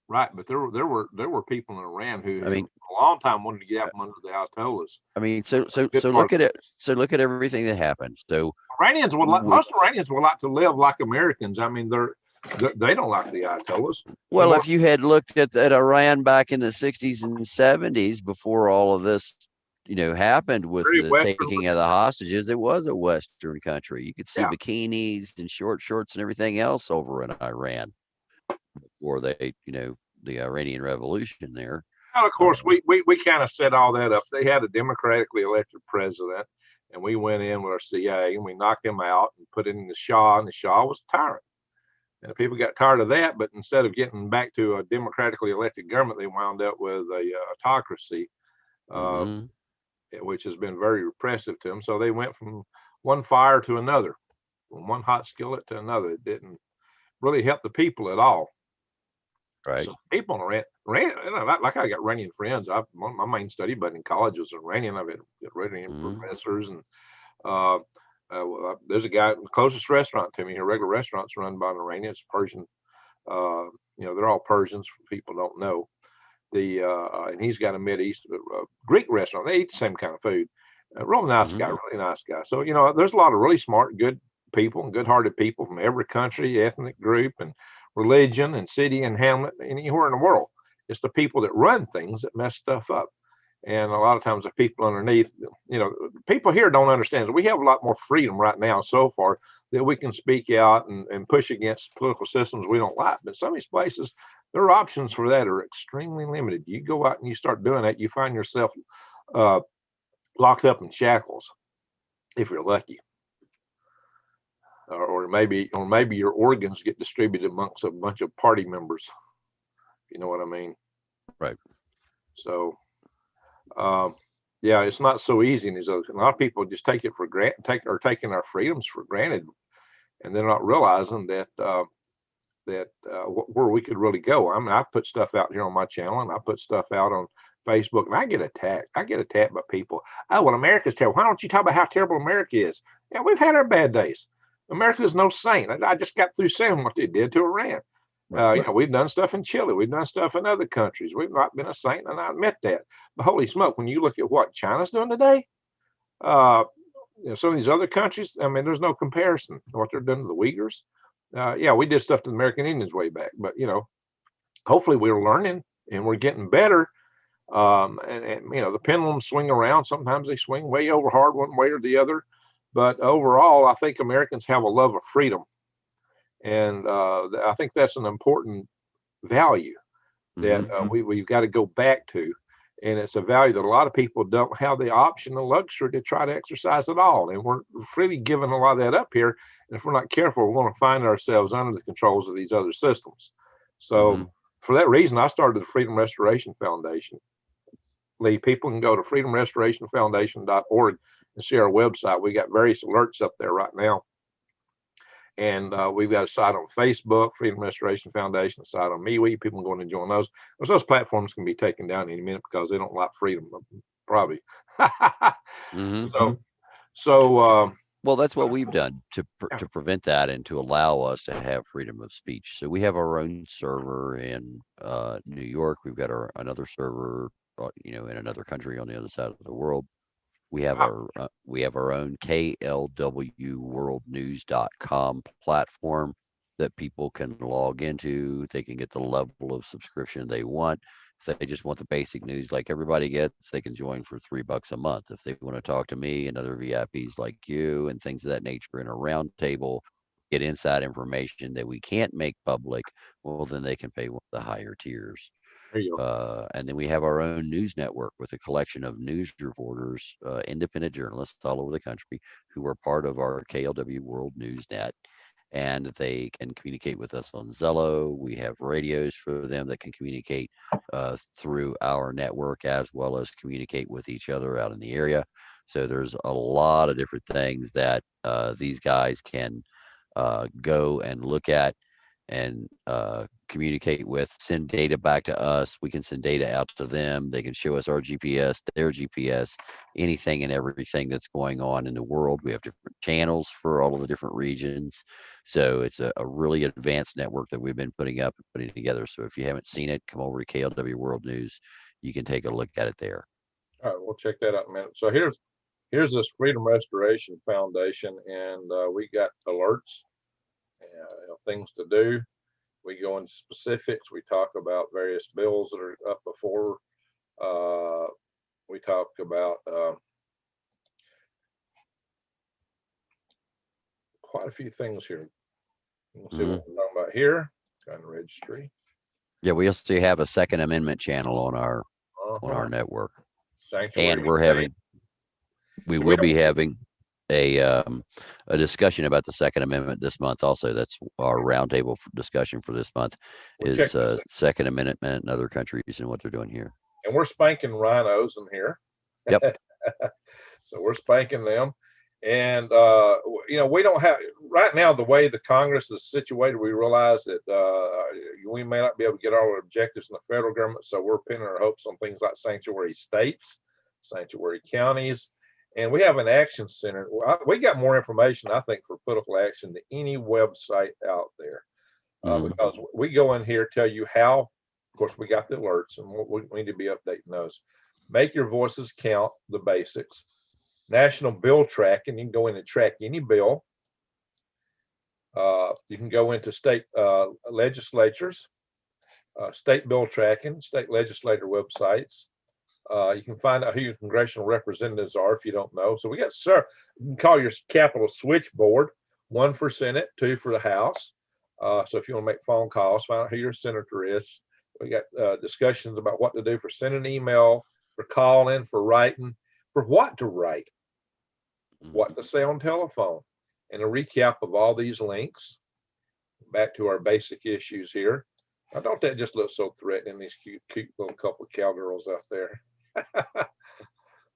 Right, but there were people in Iran who, I mean, a long time wanted to get out from under the Ayatollahs. I mean, so look at it. So look at everything that happened. So Iranians would most Iranians would like to live like Americans. I mean, they don't like the Ayatollahs. Well, if you had looked at Iran back in the 60s and 70s before all of this, happened with the taking of the hostages, it was a Western country. You could see bikinis and short shorts and everything else over in Iran before they, the Iranian Revolution there. Well, of course, we kind of set all that up. They had a democratically elected president, and we went in with our CIA and we knocked him out and put in the Shah, and the Shah was a tyrant. And people got tired of that, but instead of getting back to a democratically elected government, they wound up with a autocracy, which has been very repressive to them. So they went from one fire to another, from one hot skillet to another. It didn't really help the people at all. Right. So people in Iran, like I got Iranian friends. My main study buddy in college was Iranian. I've had Iranian professors, and there's a guy, the closest restaurant to me here, regular restaurant's run by an Iranian. It's Persian. They're all Persians. People don't know and he's got a Mideast Greek restaurant. They eat the same kind of food. Real nice guy, really nice guy. So there's a lot of really smart, good people and good-hearted people from every country, ethnic group, and religion, and city and hamlet, anywhere in the world. It's the people that run things that mess stuff up. And a lot of times the people underneath, people here don't understand. We have a lot more freedom right now so far that we can speak out and push against political systems we don't like. But some of these places, their options for that are extremely limited. You go out and you start doing that, you find yourself locked up in shackles, if you're lucky. Or maybe your organs get distributed amongst a bunch of party members. You know what I mean? Right. So, it's not so easy in these other. A lot of people just take it for granted, taking our freedoms for granted, and they're not realizing that where we could really go. I mean, I put stuff out here on my channel, and I put stuff out on Facebook, and I get attacked. I get attacked by people. Oh, well, America's terrible. Why don't you talk about how terrible America is? Yeah, we've had our bad days. America is no saint. I just got through saying what they did to Iran. We've done stuff in Chile. We've done stuff in other countries. We've not been a saint, and I admit that. But holy smoke, when you look at what China's doing today, some of these other countries, I mean, there's no comparison to what they're doing to the Uyghurs. We did stuff to the American Indians way back, but hopefully we're learning and we're getting better. And the pendulums swing around. Sometimes they swing way over hard one way or the other. But overall, I think Americans have a love of freedom. And I think that's an important value that we've got to go back to. And it's a value that a lot of people don't have the option, the luxury to try to exercise at all. And we're freely giving a lot of that up here. And if we're not careful, we're going to find ourselves under the controls of these other systems. So for that reason, I started the Freedom Restoration Foundation. People can go to freedomrestorationfoundation.org and see our website. We got various alerts up there right now. And we've got a site on Facebook, Freedom Restoration Foundation, a site on MeWe. People can go in and join those. Those platforms can be taken down any minute because they don't like freedom, probably. Well, that's what we've done to prevent that and to allow us to have freedom of speech. So we have our own server in New York. We've got another server, in another country on the other side of the world. We have our own KLWWorldNews.com platform that people can log into. They can get the level of subscription they want. If they just want the basic news like everybody gets, they can join for $3 a month. If they want to talk to me and other VIPs like you and things of that nature in a round table, get inside information that we can't make public, well, then they can pay one of the higher tiers. And then we have our own news network with a collection of news reporters, independent journalists all over the country who are part of our KLW World News Net. And they can communicate with us on Zello. We have radios for them that can communicate through our network as well as communicate with each other out in the area. So there's a lot of different things that these guys can go and look at. and communicate with, send data back to us. We can send data out to them. They can show us our GPS, their GPS, anything and everything that's going on in the world. We have different channels for all of the different regions. So it's a really advanced network that we've been putting up and putting together. So if you haven't seen it, come over to KLW World News. You can take a look at it there. All right, we'll check that out in a minute. So here's this Freedom Restoration Foundation, and we got alerts, things to do. We go into specifics. We talk about various bills that are up before. We talk about quite a few things here. We'll see what we're talking about here. Kind of registry. Yeah, we also have a Second Amendment channel on our network, Sanctuary and we will be having a discussion about the Second Amendment this month. Also, that's our roundtable discussion for this month is Second Amendment in other countries and what they're doing here. And we're spanking rhinos in here. Yep. So we're spanking them. And, we don't have, right now, the way the Congress is situated, we realize that we may not be able to get all our objectives in the federal government. So we're pinning our hopes on things like sanctuary states, sanctuary counties. And we have an action center. We got more information, I think, for political action than any website out there. Because we go in here, tell you how, of course, we got the alerts, and we need to be updating those. Make your voices count, the basics. National bill tracking, you can go in and track any bill. You can go into state legislatures, state bill tracking, state legislator websites. You can find out who your congressional representatives are if you don't know. So we got, you can call your Capitol switchboard, 1 for Senate, 2 for the House. So if you want to make phone calls, find out who your senator is. We got discussions about what to do for sending an email, for calling, for writing, for what to write, what to say on telephone, and a recap of all these links. Back to our basic issues here. Now, don't that just look so threatening, these cute little couple of cowgirls out there?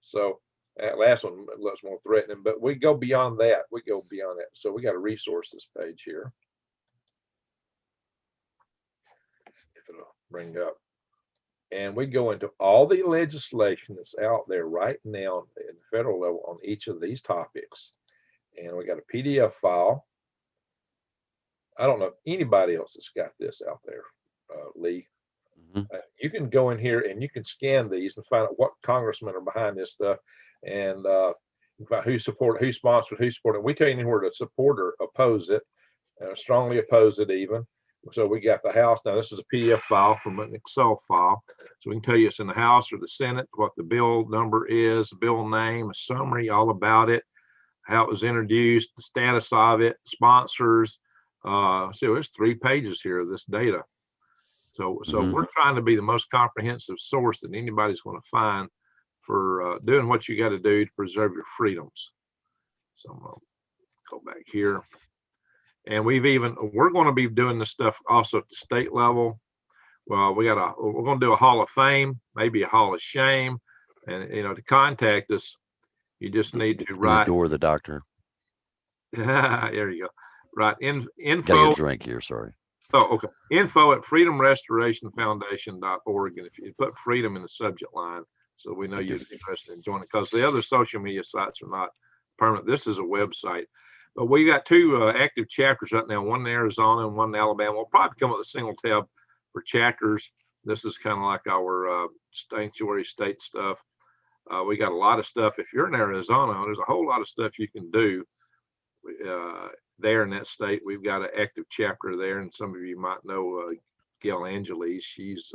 So that last one looks more threatening, but we go beyond that. We go beyond that. So we got a resources page here. If it'll bring up. And we go into all the legislation that's out there right now in the federal level on each of these topics. And we got a PDF file. I don't know if anybody else has got this out there, Lee. You can go in here and you can scan these and find out what congressmen are behind this stuff, and who supported, who sponsored, who supported. We tell you anywhere to support or oppose it, strongly oppose it even. So we got the House. Now this is a PDF file from an Excel file. So we can tell you it's in the House or the Senate, what the bill number is, the bill name, a summary all about it, how it was introduced, the status of it, sponsors. So there's 3 pages here of this data. So we're trying to be the most comprehensive source that anybody's going to find for doing what you got to do to preserve your freedoms. So I'm going to go back here. And we're going to be doing this stuff also at the state level. Well, we're going to do a Hall of Fame, maybe a Hall of Shame. And, to contact us, you just need to write. Door the doctor. There you go. Right. Info. Gotta get a drink here. Sorry. Oh, okay. Info at freedomrestorationfoundation.org. And if you put freedom in the subject line, so we know you're interested in joining, because the other social media sites are not permanent. This is a website. But we got 2 active chapters right now, one in Arizona and one in Alabama. We'll probably come up with a single tab for chapters. This is kind of like our sanctuary state stuff. We got a lot of stuff. If you're in Arizona, there's a whole lot of stuff you can do there in that state. We've got an active chapter there, and some of you might know Gail Angeles. She's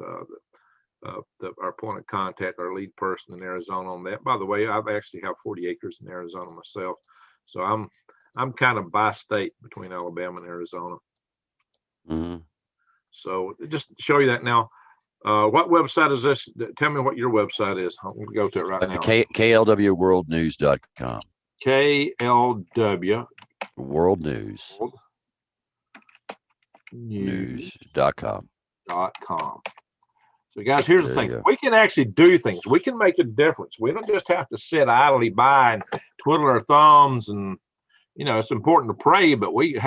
our point of contact, our lead person in Arizona on that. By the way, I've actually have 40 acres in Arizona myself, so I'm kind of bi-state between Alabama and Arizona. So just to show you that now. What website is this? Tell me what your website is. I'm going to go to it right now. KLWWorldNews.com. KLW World News. News.com. So guys, here's the thing. We can actually do things. We can make a difference. We don't just have to sit idly by and twiddle our thumbs and you know, it's important to pray, but we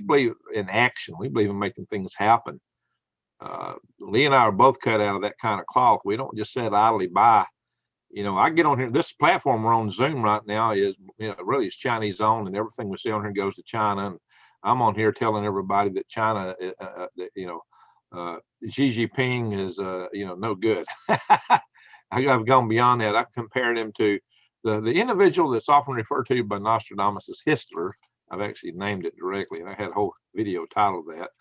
believe in action. We believe in making things happen. Lee and I are both cut out of that kind of cloth. We don't just sit idly by. You know, I get on here. This platform we're on Zoom right now is, you know, really is Chinese owned, and everything we say on here goes to China. And I'm on here telling everybody that China, Xi Jinping is, you know, no good. I've gone beyond that. I've compared him to the individual that's often referred to by Nostradamus as Hitler. I've actually named it directly, and I had a whole video titled that.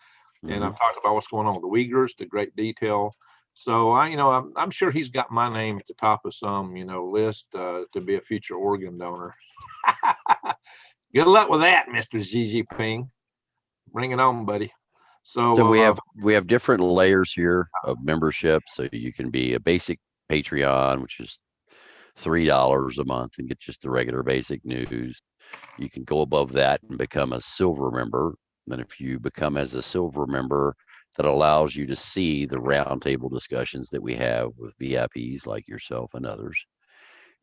And I've talked about what's going on with the Uyghurs to great detail. So I'm sure he's got my name at the top of some, you know, list to be a future organ donor. Good luck with that, Mr. Xi Jinping. Bring it on, buddy. So we have different layers here of membership. So you can be a basic Patreon, which is $3 a month, and get just the regular basic news. You can go above that and become a silver member. Then if you become as a silver member, that allows you to see the roundtable discussions that we have with VIPs like yourself and others.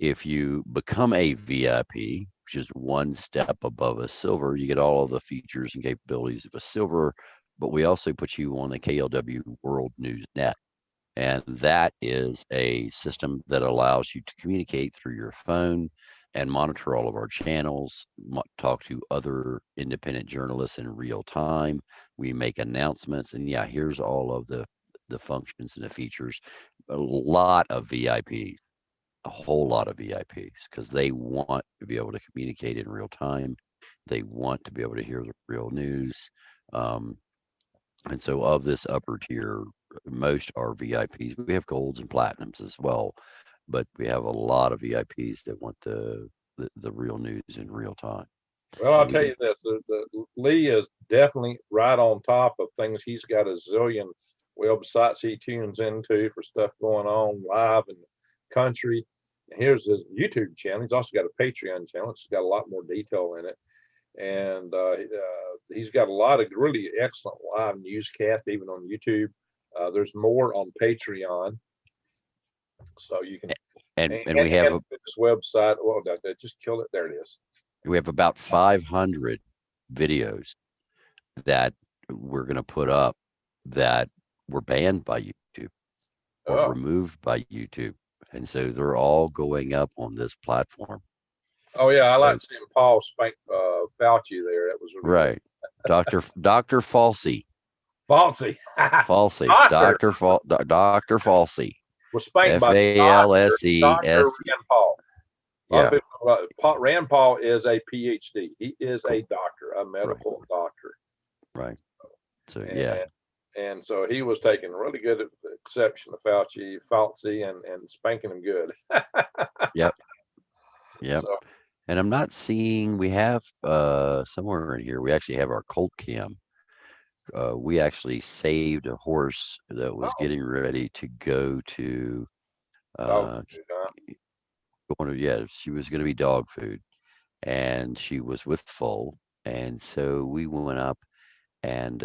If you become a VIP, which is one step above a silver, you get all of the features and capabilities of a silver, but we also put you on the KLW World News Net. And that is a system that allows you to communicate through your phone and monitor all of our channels, talk to other independent journalists in real time. We make announcements, and yeah, here's all of the functions and the features. A lot of VIPs, a whole lot of VIPs, because they want to be able to communicate in real time. They want to be able to hear the real news. And so of this upper tier, most are VIPs. We have golds and platinums as well, but we have a lot of VIPs that want the real news in real time. Well, I'll tell you this, the Lee is definitely right on top of things. He's got a zillion websites he tunes into for stuff going on live in the country. And here's his YouTube channel. He's also got a Patreon channel. It's got a lot more detail in it. And he's got a lot of really excellent live newscasts, even on YouTube. There's more on Patreon, so you can. And we have this website. Well, just kill it. There it is. We have about 500 videos that we're going to put up that were banned by YouTube or removed by YouTube, and so they're all going up on this platform. Oh yeah, I like seeing Paul spank Fauci there. That was really right, Dr. Falsey. Falsey. Dr. Falsey. Was spanked by Falsey. Dr. Rand Paul. Yeah. Rand Paul is a PhD. He is a doctor, a medical doctor. Right. So and so he was taking really good exception to Fauci and spanking him good. Yep. So, and I'm not seeing, we have somewhere in here, we actually have our colt cam. We actually saved a horse that was getting ready to go to she was going to be dog food, and she was with foal, and so we went up and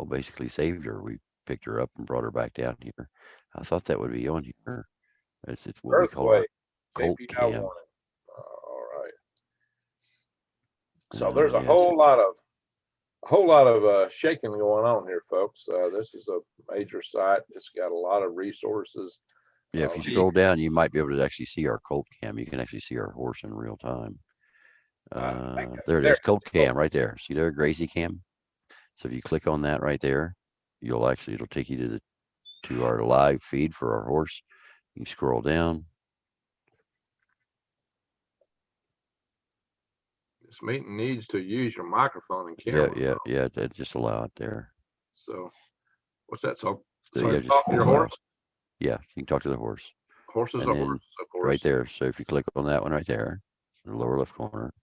basically saved her. We picked her up and brought her back down here. I thought that would be on here. It's what we call our colt cam. All right. So there's a whole lot of shaking going on here, folks. This is a major site. It's got a lot of resources. Yeah, if you scroll down, you might be able to actually see our colt cam. You can actually see our horse in real time. There it is, colt cam right there. See there, Gracie cam. So if you click on that right there, it'll take you to our live feed for our horse. You scroll down. This meeting needs to use your microphone and camera. Yeah. Just allow it there. So, what's that? So just talk to your horse. Yeah, you can talk to the horse. Horses are horses, of course. Right there. So if you click on that one right there, in the lower left corner,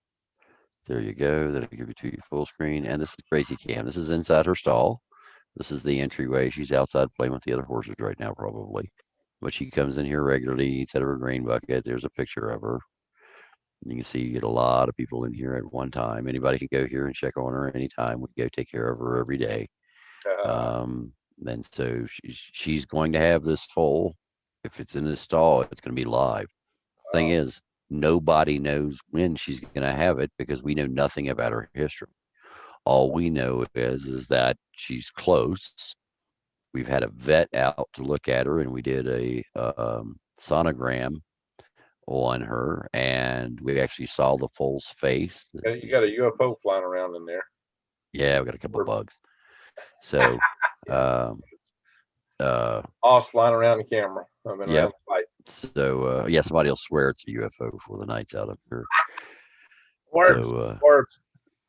there you go. That'll give you to your full screen. And this is Gracie Cam. This is inside her stall. This is the entryway. She's outside playing with the other horses right now, probably. But she comes in here regularly, eats out of her grain bucket. There's a picture of her. You can see you get a lot of people in here at one time. Anybody can go here and check on her anytime. We go take care of her every day. And so she's going to have this foal. If it's in this stall, it's going to be live. Thing is, Nobody knows when she's going to have it because we know nothing about her history. All we know is that she's close. We've had a vet out to look at her, and we did a sonogram on her, and we actually saw the foal's face. You got a UFO flying around in there. Yeah, we got a couple of bugs. So, Oz flying around the camera. Yep. So, yeah, somebody will swear it's a UFO before the night's out up here. Words.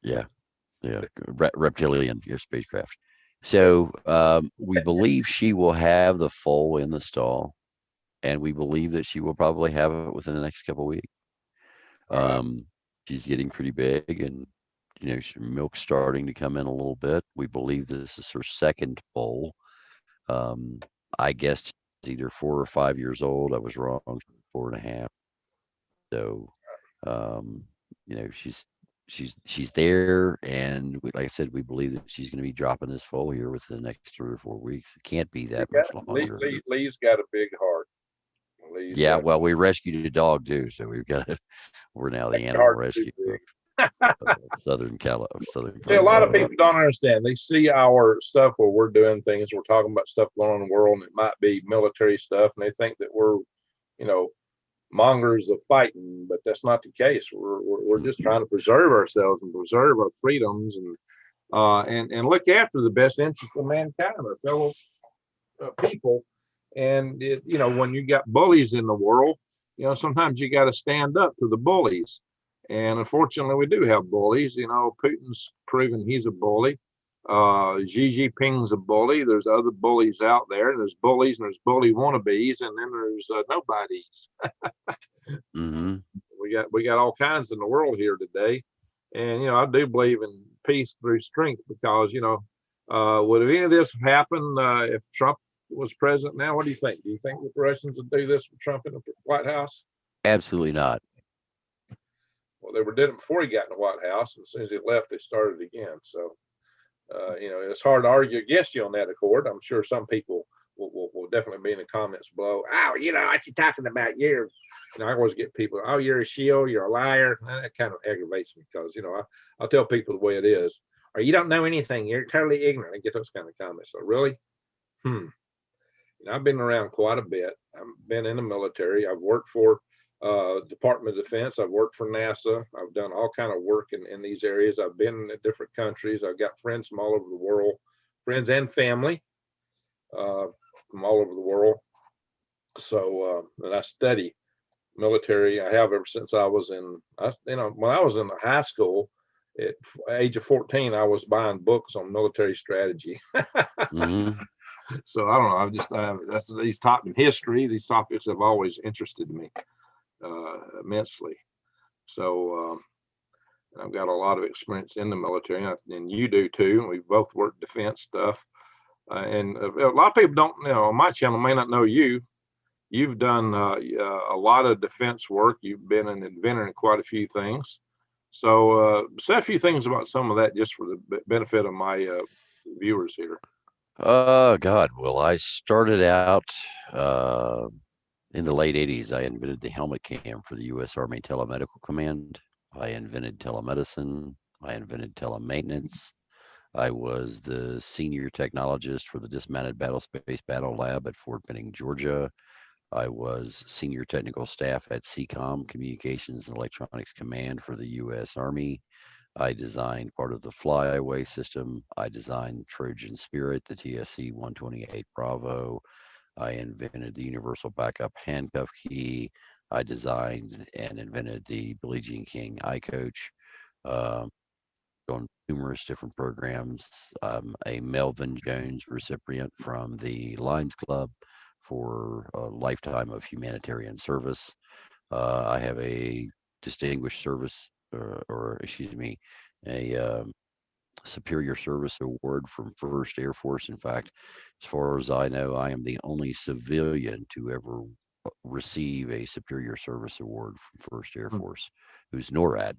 Yeah, reptilian spacecraft. So, we believe she will have the foal in the stall, and we believe that she will probably have it within the next couple of weeks. She's getting pretty big, and milk's starting to come in a little bit. We believe this is her second foal. I guessed either 4 or 5 years old. I was wrong, 4.5. So, she's there, and like I said, we believe that she's going to be dropping this foal here within the next 3 or 4 weeks. It can't be that much longer. Lee's got a big heart. Yeah, well, we rescued a dog too, so we're now the animal rescue of Southern California. See, a lot of people don't understand. They see our stuff where we're doing things, we're talking about stuff going on in the world, and it might be military stuff, and they think that we're, mongers of fighting, but that's not the case. We're just trying to preserve ourselves and preserve our freedoms and look after the best interest of mankind, our fellow people. And when you got bullies in the world, sometimes you got to stand up to the bullies. And unfortunately, we do have bullies. Putin's proven he's a bully. Xi Jinping's a bully. There's other bullies out there. There's bullies and there's bully wannabes, and then there's nobodies. Mm-hmm. We got all kinds in the world here today, and I do believe in peace through strength, because would any of this happen if Trump was president now? What do you think? Do you think the Russians would do this with Trump in the White House? Absolutely not. Well, they did it before he got in the White House, and as soon as he left, they started again. So, it's hard to argue against you on that, Accord. I'm sure some people will definitely be in the comments below. Oh, what you talking about? I always get people, oh, you're a shield, you're a liar. That kind of aggravates me, because, I'll tell people the way it is. Or you don't know anything, you're totally ignorant. I get those kind of comments. So really? I've been around quite a bit. I've been in the military. I've worked for Department of Defense. I've worked for NASA. I've done all kind of work in these areas. I've been in different countries. I've got friends from all over the world, friends and family from all over the world. So, and I study military. I have ever since I was when I was in high school. At age of 14, I was buying books on military strategy. Mm-hmm. So I don't know. I've just these topics in history. These topics have always interested me immensely. So I've got a lot of experience in the military, and you do too. We both work defense stuff, and a lot of people don't on my channel may not know you. You've done a lot of defense work. You've been an inventor in quite a few things. So say a few things about some of that, just for the benefit of my viewers here. God. Well, I started out in the late 80s. I invented the helmet cam for the U.S. Army Telemedical Command. I invented telemedicine. I invented telemaintenance. I was the senior technologist for the Dismounted Battle Space Battle Lab at Fort Benning, Georgia. I was senior technical staff at CCOM, Communications and Electronics Command for the U.S. Army. I designed part of the flyaway system. I designed Trojan Spirit, the TSC-128 Bravo. I invented the universal backup handcuff key. I designed and invented the Billie Jean King iCoach. On numerous different programs. A Melvin Jones recipient from the Lions Club for a lifetime of humanitarian service. I have a distinguished service, a Superior Service Award from 1st Air Force. In fact, as far as I know, I am the only civilian to ever receive a Superior Service Award from 1st Air Force, who's NORAD.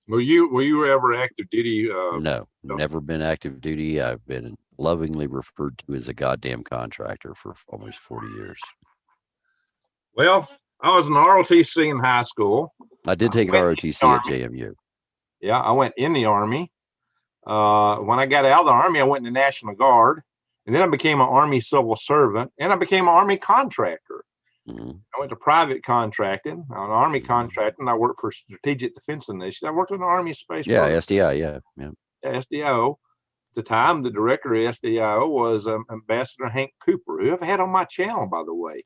Were you ever active duty? No, never been active duty. I've been lovingly referred to as a goddamn contractor for almost 40 years. Well, I was an ROTC in high school, I did take went in the ROTC at Army. JMU. Yeah, I went in the Army. When I got out of the Army, I went in the National Guard, and then I became an Army civil servant, and I became an Army contractor. Mhm. I went to private contracting, an Army contracting. I worked for Strategic Defense Initiative. I worked in the Army Space Yeah, Program. SDI. Yeah, yeah. SDIO. At the time, the director of SDIO was Ambassador Hank Cooper, who I've had on my channel, by the way.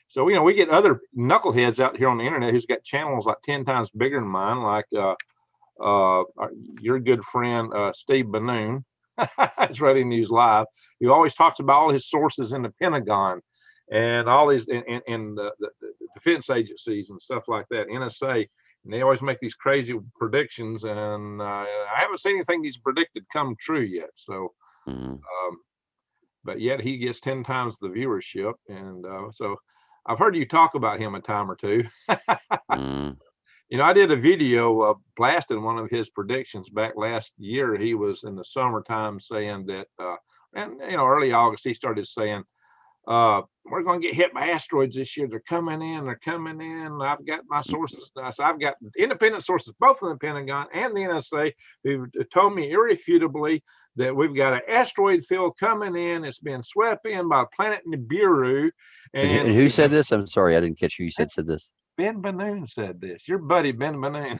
So, we get other knuckleheads out here on the internet who's got channels like 10 times bigger than mine, like your good friend, Steve Banoon. It's Ready News Live. He always talks about all his sources in the Pentagon and all these in the defense agencies and stuff like that, NSA. And they always make these crazy predictions, and I haven't seen anything he's predicted come true yet. So, but yet he gets 10 times the viewership, and so I've heard you talk about him a time or two. I did a video blasting one of his predictions back last year. He was in the summertime saying that, and early August, he started saying, we're going to get hit by asteroids this year. They're coming in. I've got my sources. So I've got independent sources, both in the Pentagon and the NSA, who told me irrefutably that we've got an asteroid field coming in. It's been swept in by planet Nibiru. And who said this? I'm sorry, I didn't catch who you said this. Ben Banoon said this. Your buddy Ben Banoon.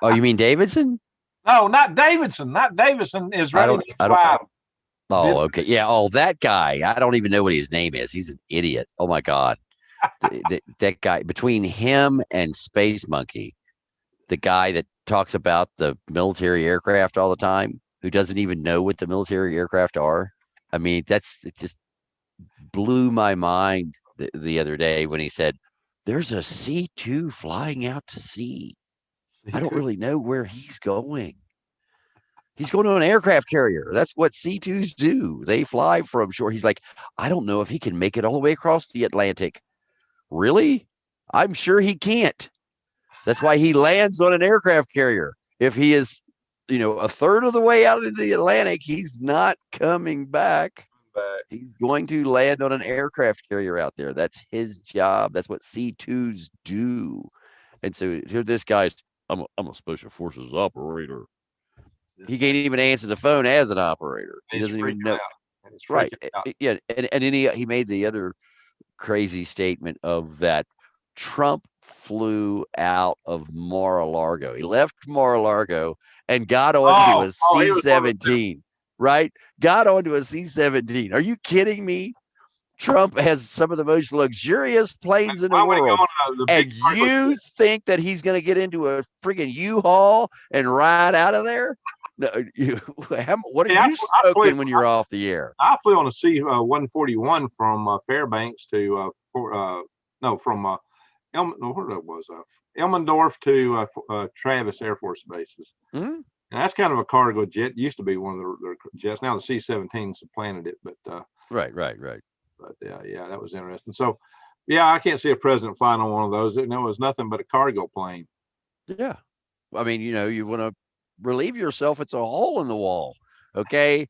Oh, you mean Davidson? No, not Davidson. Not Davidson is Ready News Live. Oh, okay. Yeah. Oh, that guy. I don't even know what his name is. He's an idiot. Oh my God. That guy, between him and Space Monkey, the guy that talks about the military aircraft all the time, who doesn't even know what the military aircraft are. I mean, it just blew my mind the other day when he said, there's a C-2 flying out to sea. I don't really know where he's going. He's going on an aircraft carrier. That's what C-2s do. They fly from shore. He's like, I don't know if he can make it all the way across the Atlantic. Really? I'm sure he can't. That's why he lands on an aircraft carrier. If he is, a third of the way out into the Atlantic, he's not coming back. He's going to land on an aircraft carrier out there. That's his job. That's what C-2s do. And so here this guy's, I'm a special forces operator. He can't even answer the phone as an operator. He doesn't even know. Right. Yeah. And then he made the other crazy statement of that Trump flew out of Mar-a-Lago. He left Mar-a-Lago and got onto a C-17, right? Got onto a C-17. Are you kidding me? Trump has some of the most luxurious planes in the world. And you think that he's going to get into a freaking U-Haul and ride out of there? No, what are you smoking when you're off the air? I flew on a C-141 from Fairbanks to from Elmendorf to Travis Air Force bases. And that's kind of a cargo jet. It used to be one of the jets. Now the C-17 supplanted it, but right. But yeah, that was interesting. So, yeah, I can't see a president flying on one of those. It was nothing but a cargo plane. Yeah, I mean, you want to relieve yourself. It's a hole in the wall. Okay,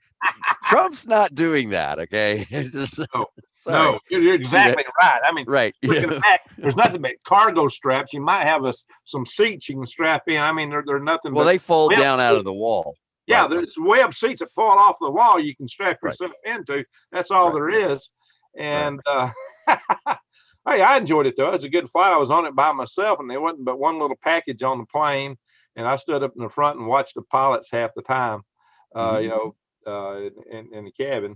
Trump's not doing that. Okay, no, you're exactly right. I mean, right. Back, there's nothing but cargo straps. You might have some seats you can strap in. I mean, they're nothing. Well, they fold down out of the wall. Yeah, there's web seats that fall off the wall. You can strap yourself into. That's all there is. And hey, I enjoyed it though. It was a good flight. I was on it by myself, and there wasn't but one little package on the plane, and I stood up in the front and watched the pilots half the time, in the cabin.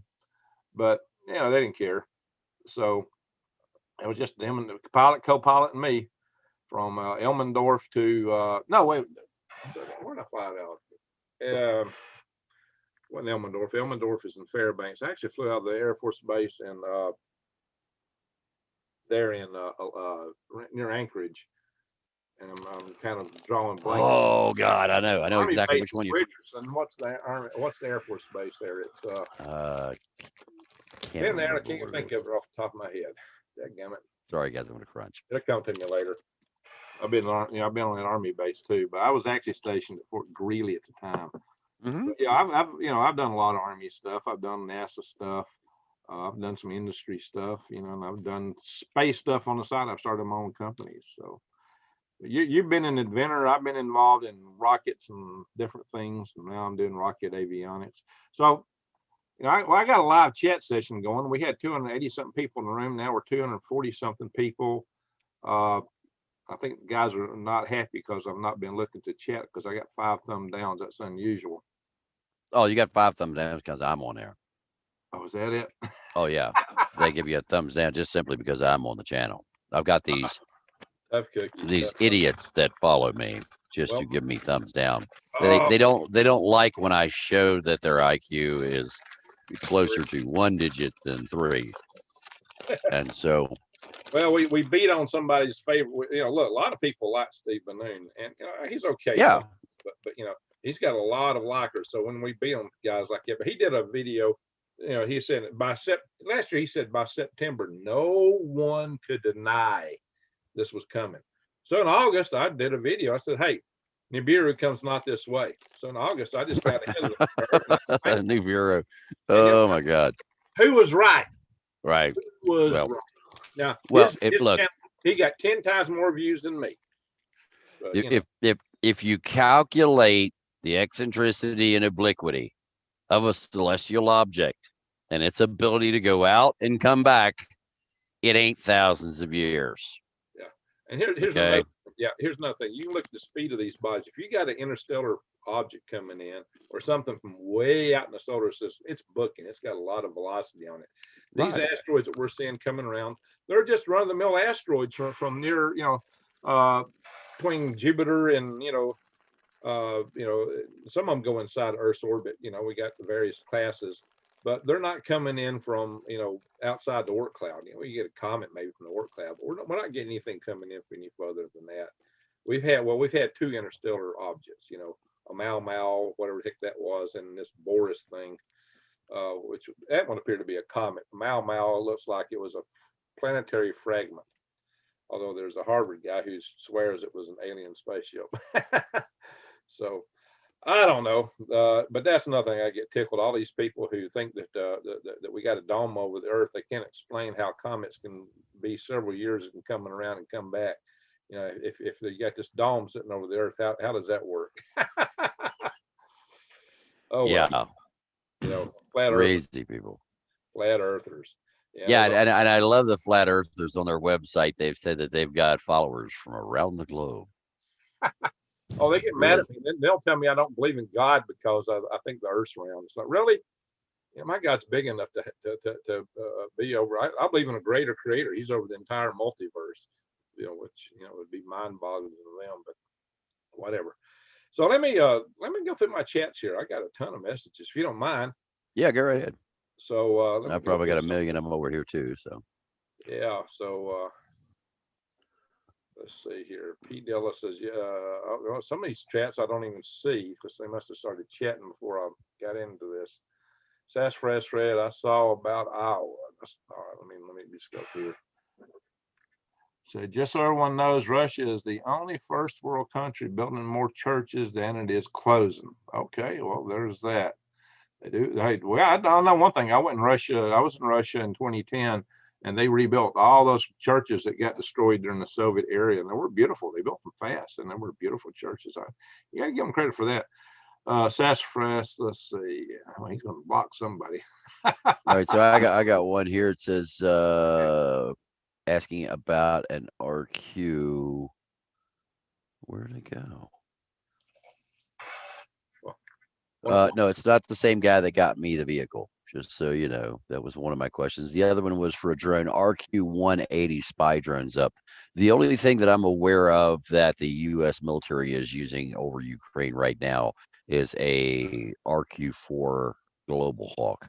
But they didn't care. So it was just them and the pilot, co-pilot, and me from Elmendorf to where did I fly out? Wasn't Elmendorf. Elmendorf is in Fairbanks. I actually flew out of the Air Force Base and there in near Anchorage, and I'm kind of drawing blank. Oh God, I know Army exactly which one you. Richardson. What's the Air Force Base there? It's I can't think of it off the top of my head. Dadgummit. Sorry, guys, I'm gonna crunch. It'll come to me later. I've been on an Army base too, but I was actually stationed at Fort Greeley at the time. But yeah, I've done a lot of Army stuff. I've done NASA stuff. I've done some industry stuff, and I've done space stuff on the side. I've started my own companies. So, You've been an inventor. I've been involved in rockets and different things. And now I'm doing rocket avionics. So, I got a live chat session going. We had 280 something people in the room. Now we're 240 something people. I think the guys are not happy because I've not been looking to chat because I got 5 thumb downs. That's unusual. Oh, you got 5 thumbs down because I'm on there. Oh, is that it? Oh yeah, they give you a thumbs down just simply because I'm on the channel. I've got these idiots that follow me just to give me thumbs down. They don't like when I show that their IQ is closer to 1 digit than 3, and so. Well, we beat on somebody's favorite. Look, a lot of people like Steve Bannoon, and he's okay. Yeah. But he's got a lot of likers. So when we beat on guys like that, but he did a video. He said last year he said by September no one could deny this was coming. So in August I did a video. I said, hey, Nibiru comes not this way. So in August I just got ahead of the curve. Nibiru. Oh my God. Who was right? Right. Who was right? Now, look, he got 10 times more views than me. But, if you calculate the eccentricity and obliquity of a celestial object and its ability to go out and come back, it ain't thousands of years. Yeah, and here's another. Yeah, here's another thing. You can look at the speed of these bodies. If you got an interstellar object coming in or something from way out in the solar system, it's booking. It's got a lot of velocity on it. These asteroids that we're seeing coming around, they're just run-of-the-mill asteroids from near, between Jupiter and some of them go inside Earth's orbit. We got the various classes, but they're not coming in from outside the Oort cloud. You get a comet maybe from the Oort cloud, but we're not getting anything coming in any further than that. We've had 2 interstellar objects. A Mau, whatever the heck that was, and this Boris thing. Which that one appeared to be a comet. Mau looks like it was a planetary fragment, although there's a Harvard guy who swears it was an alien spaceship. So I don't know, but that's another thing I get tickled. All these people who think that that we got a dome over the Earth, they can't explain how comets can be several years and coming around and come back. If they got this dome sitting over the Earth, how does that work? Oh yeah. Well. Flat crazy people, flat earthers. Yeah, and I love the flat earthers on their website. They've said that they've got followers from around the globe. Oh, they get mad at me. They'll tell me I don't believe in God because I think the Earth's round. It's like, really? My God's big enough to be over. I believe in a greater creator. He's over the entire multiverse, which would be mind-boggling to them, but whatever. So let me go through my chats here. I got a ton of messages, if you don't mind. Yeah, go right ahead. So I probably got a million of them over here too. So yeah. So let's see here. P. Della says, yeah. Some of these chats I don't even see because they must have started chatting before I got into this. Sassafras Red, I saw about Iowa. All right, let me just go here. So just so everyone knows, Russia is the only first world country building more churches than it is closing. Okay, well, there's that. They do. Well, I don't know one thing. I was in Russia in 2010, and they rebuilt all those churches that got destroyed during the Soviet era, and they were beautiful. They built them fast, and they were beautiful churches. You got to give them credit for that. Sassafras, let's see. Well, he's going to block somebody. All right, so I got one here. It says asking about an RQ. Where did it go? No, it's not the same guy that got me the vehicle. Just so you know, that was one of my questions. The other one was for a drone, RQ-180 spy drones up. The only thing that I'm aware of that the U.S. military is using over Ukraine right now is a RQ-4 Global Hawk.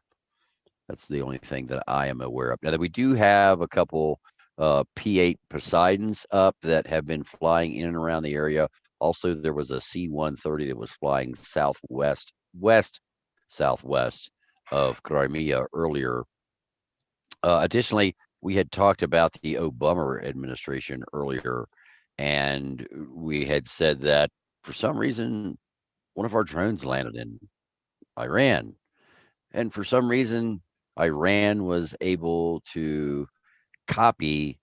That's the only thing that I am aware of. Now, that we do have a couple P-8 Poseidons up that have been flying in and around the area. Also, there was a C-130 that was flying southwest of Crimea earlier. Additionally, we had talked about the Obama administration earlier, and we had said that for some reason, one of our drones landed in Iran. And for some reason, Iran was able to copy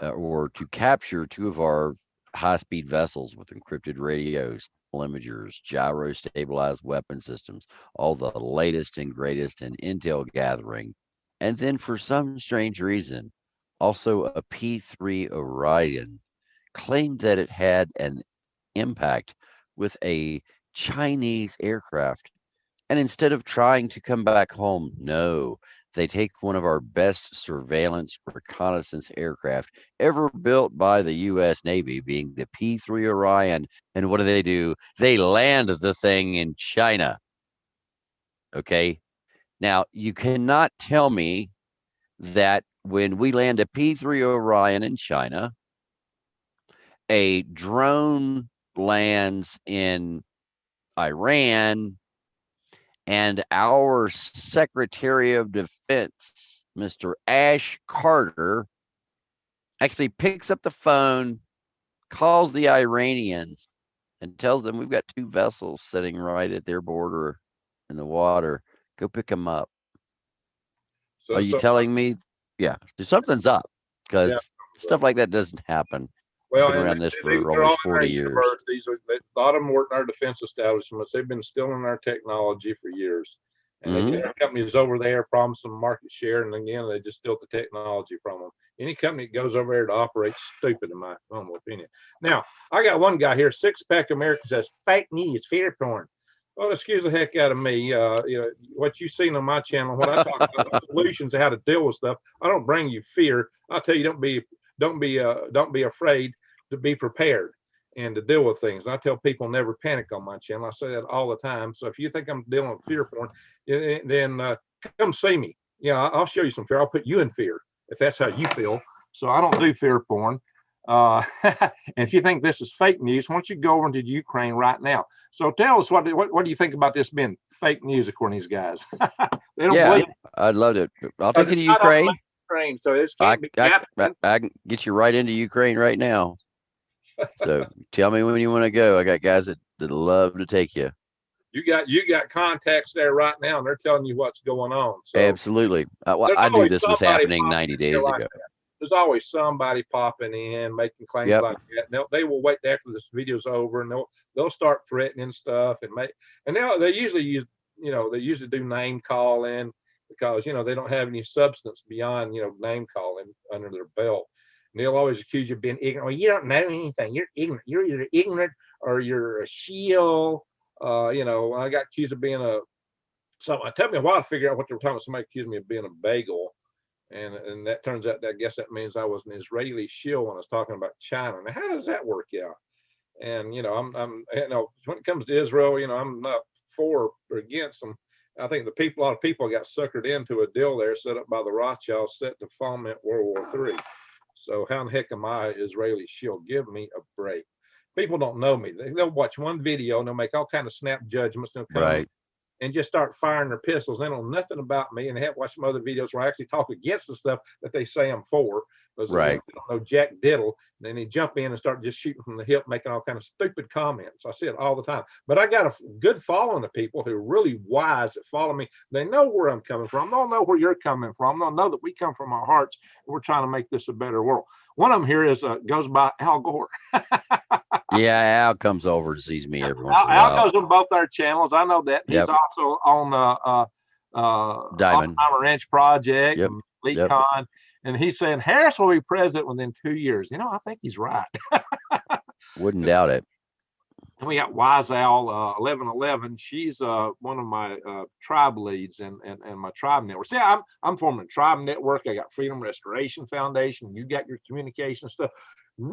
or to capture 2 of our high-speed vessels with encrypted radios, imagers, gyro-stabilized weapon systems, all the latest and greatest in intel gathering. And then for some strange reason, also a P-3 Orion claimed that it had an impact with a Chinese aircraft. And instead of trying to come back home, no, they take one of our best surveillance reconnaissance aircraft ever built by the U.S. Navy, being the P-3 Orion. And what do? They land the thing in China. Okay. Now, you cannot tell me that when we land a P-3 Orion in China, a drone lands in Iran, and our Secretary of Defense, Mr. Ash Carter, actually picks up the phone, calls the Iranians, and tells them we've got 2 vessels sitting right at their border in the water. Go pick them up. So, Are you telling me? Yeah, something's up, because yeah, stuff like that doesn't happen. well, Been and around this for they're all almost in our 40 years. universities. A lot of them work in our defense establishments. They've been stealing our technology for years. And they get our companies over there, promise them market share, and again, they just steal the technology from them. Any company that goes over there to operate stupid, in my humble opinion. Now, I got one guy here, Six Pack America, says fake news, fear porn. Well, excuse the heck out of me. You know what you've seen on my channel. When I talk about solutions of how to deal with stuff, I don't bring you fear. I'll tell you, don't be afraid to be prepared and to deal with things. And I tell people never panic on my channel. I say that all the time. So if you think I'm dealing with fear porn, then come see me. Yeah, I'll show you some fear. I'll put you in fear if that's how you feel. So I don't do fear porn. And if you think this is fake news, why don't you go over into Ukraine right now? So tell us what do you think about this being fake news according to these guys? They don't believe. I'd love to. I'll take you to Ukraine. So this can't be happening. I can get you right into Ukraine right now. So tell me when you want to go. I got guys that love to take you. You got contacts there right now, and they're telling you what's going on. So absolutely. I knew this was happening 90 days ago. Like there's always somebody popping in making claims like that. And they will wait after this video's over, and they'll start threatening stuff and they usually do name calling because they don't have any substance beyond name calling under their belt. And they'll always accuse you of being ignorant. Well, you don't know anything. You're ignorant. You're either ignorant or you're a shill. I got accused of being something. It took me a while to figure out what they were talking about. Somebody accused me of being a bagel. And that turns out, I guess that means I was an Israeli shill when I was talking about China. Now, how does that work out? And, I'm when it comes to Israel, I'm not for or against them. I think a lot of people got suckered into a deal there set up by the Rothschilds set to foment World War III. So how in the heck am I Israeli shill? Give me a break. People don't know me. They'll watch one video and they'll make all kind of snap judgments. They'll come and just start firing their pistols. They know nothing about me, and they have watched some other videos where I actually talk against the stuff that they say I'm for. Because they don't know jack diddle. And then they jump in and start just shooting from the hip, making all kind of stupid comments. I see it all the time. But I got a good following of people who are really wise that follow me. They know where I'm coming from. They don't know where you're coming from. They know that we come from our hearts. And we're trying to make this a better world. One of them here goes by Al Gore. Yeah, Al comes over and sees me every once in a while. Al goes on both our channels. I know that. He's also on the Oppenheimer Ranch Project, and LeakCon, and he's saying Harris will be president within 2 years. I think he's right. Wouldn't doubt it. And we got Wise Al 1111. She's one of my tribe leads and my tribe network. See, I'm forming a tribe network. I got Freedom Restoration Foundation. You got your communication stuff.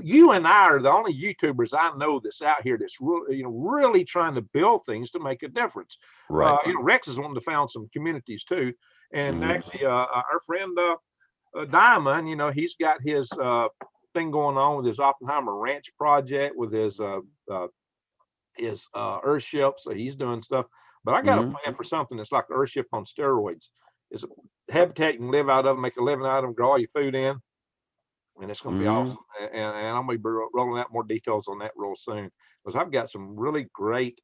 You and I are the only YouTubers I know that's out here that's really trying to build things to make a difference. Right. Rex is wanting to found some communities too. And actually, our friend Diamond, he's got his thing going on with his Oppenheimer Ranch project with his Earthship. So he's doing stuff. But I got a plan for something that's like Earthship on steroids. It's a habitat you can live out of, make a living out of them, grow all your food in. And it's going to be awesome. And I'm going to be rolling out more details on that real soon because I've got some really great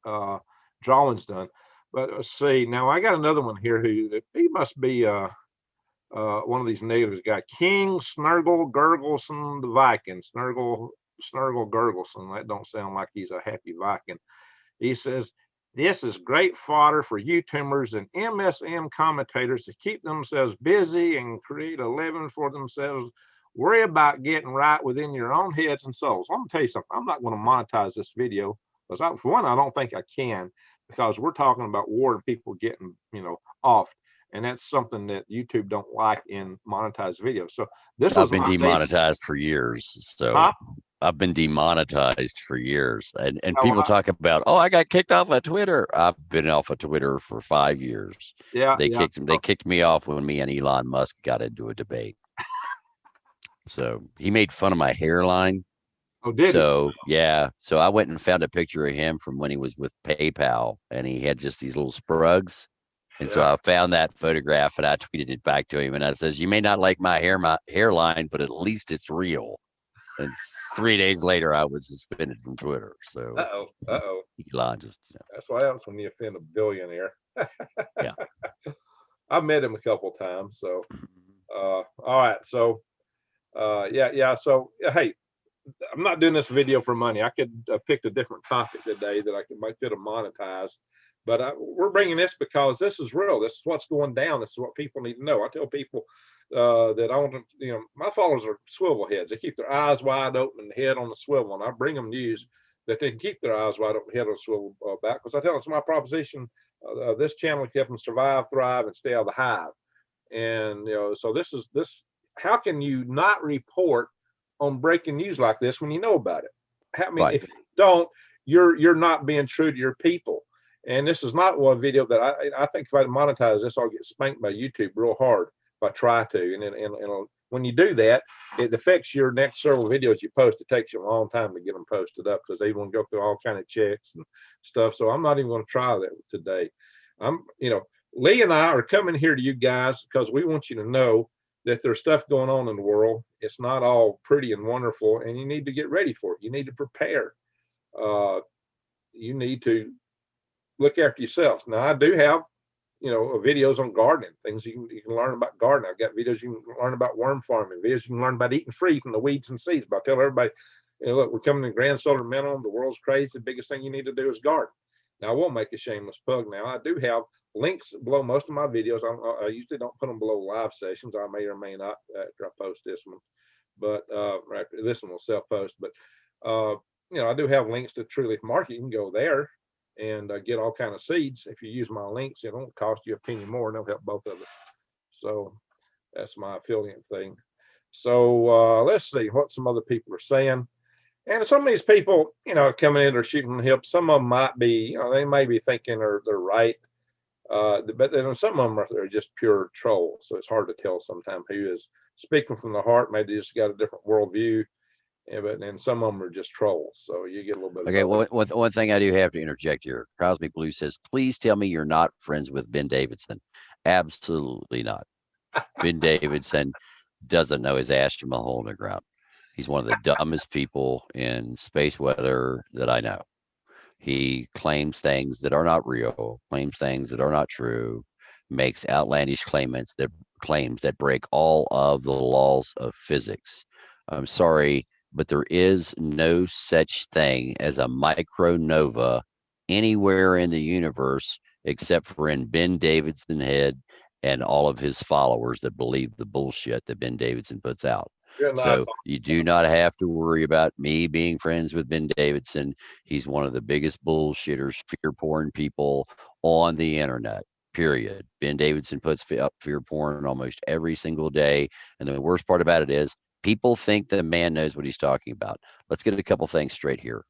drawings done. But let's see. Now, I got another one here he must be one of these natives guy, King Snurgle Gurgleson the Viking. Snurgle Snurgle Gurgleson. That don't sound like he's a happy Viking. He says, this is great fodder for YouTubers and MSM commentators to keep themselves busy and create a living for themselves. Worry about getting right within your own heads and souls. I'm gonna tell you something. I'm not going to monetize this video because, for one, I don't think I can, because we're talking about war and people getting, off, and that's something that YouTube don't like in monetized videos. So this I've was been my demonetized for years. So huh? I've been demonetized for years. And Oh, people talk about, oh, I got kicked off of Twitter. I've been off of Twitter for 5 years. yeah, They yeah. kicked me off when me and Elon Musk got into a debate. So he made fun of my hairline. Oh, did he? So yeah. So I went and found a picture of him from when he was with PayPal, and he had just these little sprugs. And so Yeah. I found that photograph and I tweeted it back to him, and I says, you may not like my hairline, but at least it's real. And 3 days later, I was suspended from Twitter. So Uh-oh. Elon just, That's what happens when you offend a billionaire. yeah. I've met him a couple times. So, all right. So, yeah. So, hey, I'm not doing this video for money. I could have picked a different topic today that I could have monetized, but we're bringing this because this is real. This is what's going down. This is what people need to know. I tell people that I want to, my followers are swivel heads. They keep their eyes wide open and head on the swivel, and I bring them news that they can keep their eyes wide open, head on the swivel back, because I tell them it's my proposition. This channel kept them survive, thrive, and stay out of the hive. And so this. How can you not report on breaking news like this when you know about it? I mean, Right. if you don't, you're not being true to your people. And this is not one video that I think if I monetize this, I'll get spanked by YouTube real hard if I try to. And when you do that, it affects your next several videos you post. It takes you a long time to get them posted up because they want to go through all kind of checks and stuff. So I'm not even going to try that today. Lee and I are coming here to you guys because we want you to know that there's stuff going on in the world. It's not all pretty and wonderful, and you need to get ready for it. You need to prepare. You need to look after yourself. Now, I do have, videos on gardening, things you can learn about gardening. I've got videos you can learn about worm farming, videos you can learn about eating free from the weeds and seeds. But I tell everybody, look, we're coming to grand solar minimum. The world's crazy. The biggest thing you need to do is garden. Now, I won't make a shameless plug now. I do have links below most of my videos. I usually don't put them below live sessions. I may or may not after I post this one, but this one will self-post. But I do have links to True Leaf Market. You can go there and get all kind of seeds. If you use my links, it won't cost you a penny more, and it'll help both of us. So that's my affiliate thing. So let's see what some other people are saying. And some of these people, coming in, they're shooting from the hip. Some of them might be, they may be thinking they're right. But then some of them are just pure trolls. So it's hard to tell sometimes who is speaking from the heart. Maybe they just got a different worldview. But then some of them are just trolls. So you get a little bit of okay. One thing I do have to interject here. Crosby Blue says, please tell me you're not friends with Ben Davidson. Absolutely not. Ben Davidson doesn't know his ass from a hole in the ground. He's one of the dumbest people in space weather that I know. He claims things that are not real, claims things that are not true, makes outlandish claims that break all of the laws of physics. I'm sorry, but there is no such thing as a micronova anywhere in the universe except for in Ben Davidson's head and all of his followers that believe the bullshit that Ben Davidson puts out. So you do not have to worry about me being friends with Ben Davidson. He's one of the biggest bullshitters, fear porn people on the internet, period. Ben Davidson puts up fear porn almost every single day. And the worst part about it is people think the man knows what he's talking about. Let's get a couple things straight here.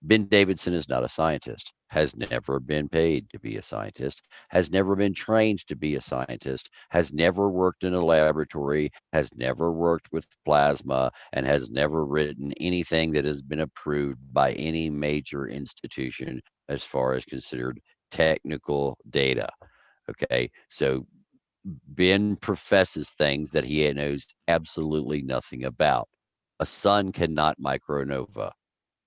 Ben Davidson is not a scientist, has never been paid to be a scientist, has never been trained to be a scientist, has never worked in a laboratory, has never worked with plasma, and has never written anything that has been approved by any major institution as far as considered technical data. Okay, so Ben professes things that he knows absolutely nothing about. A sun cannot micronova.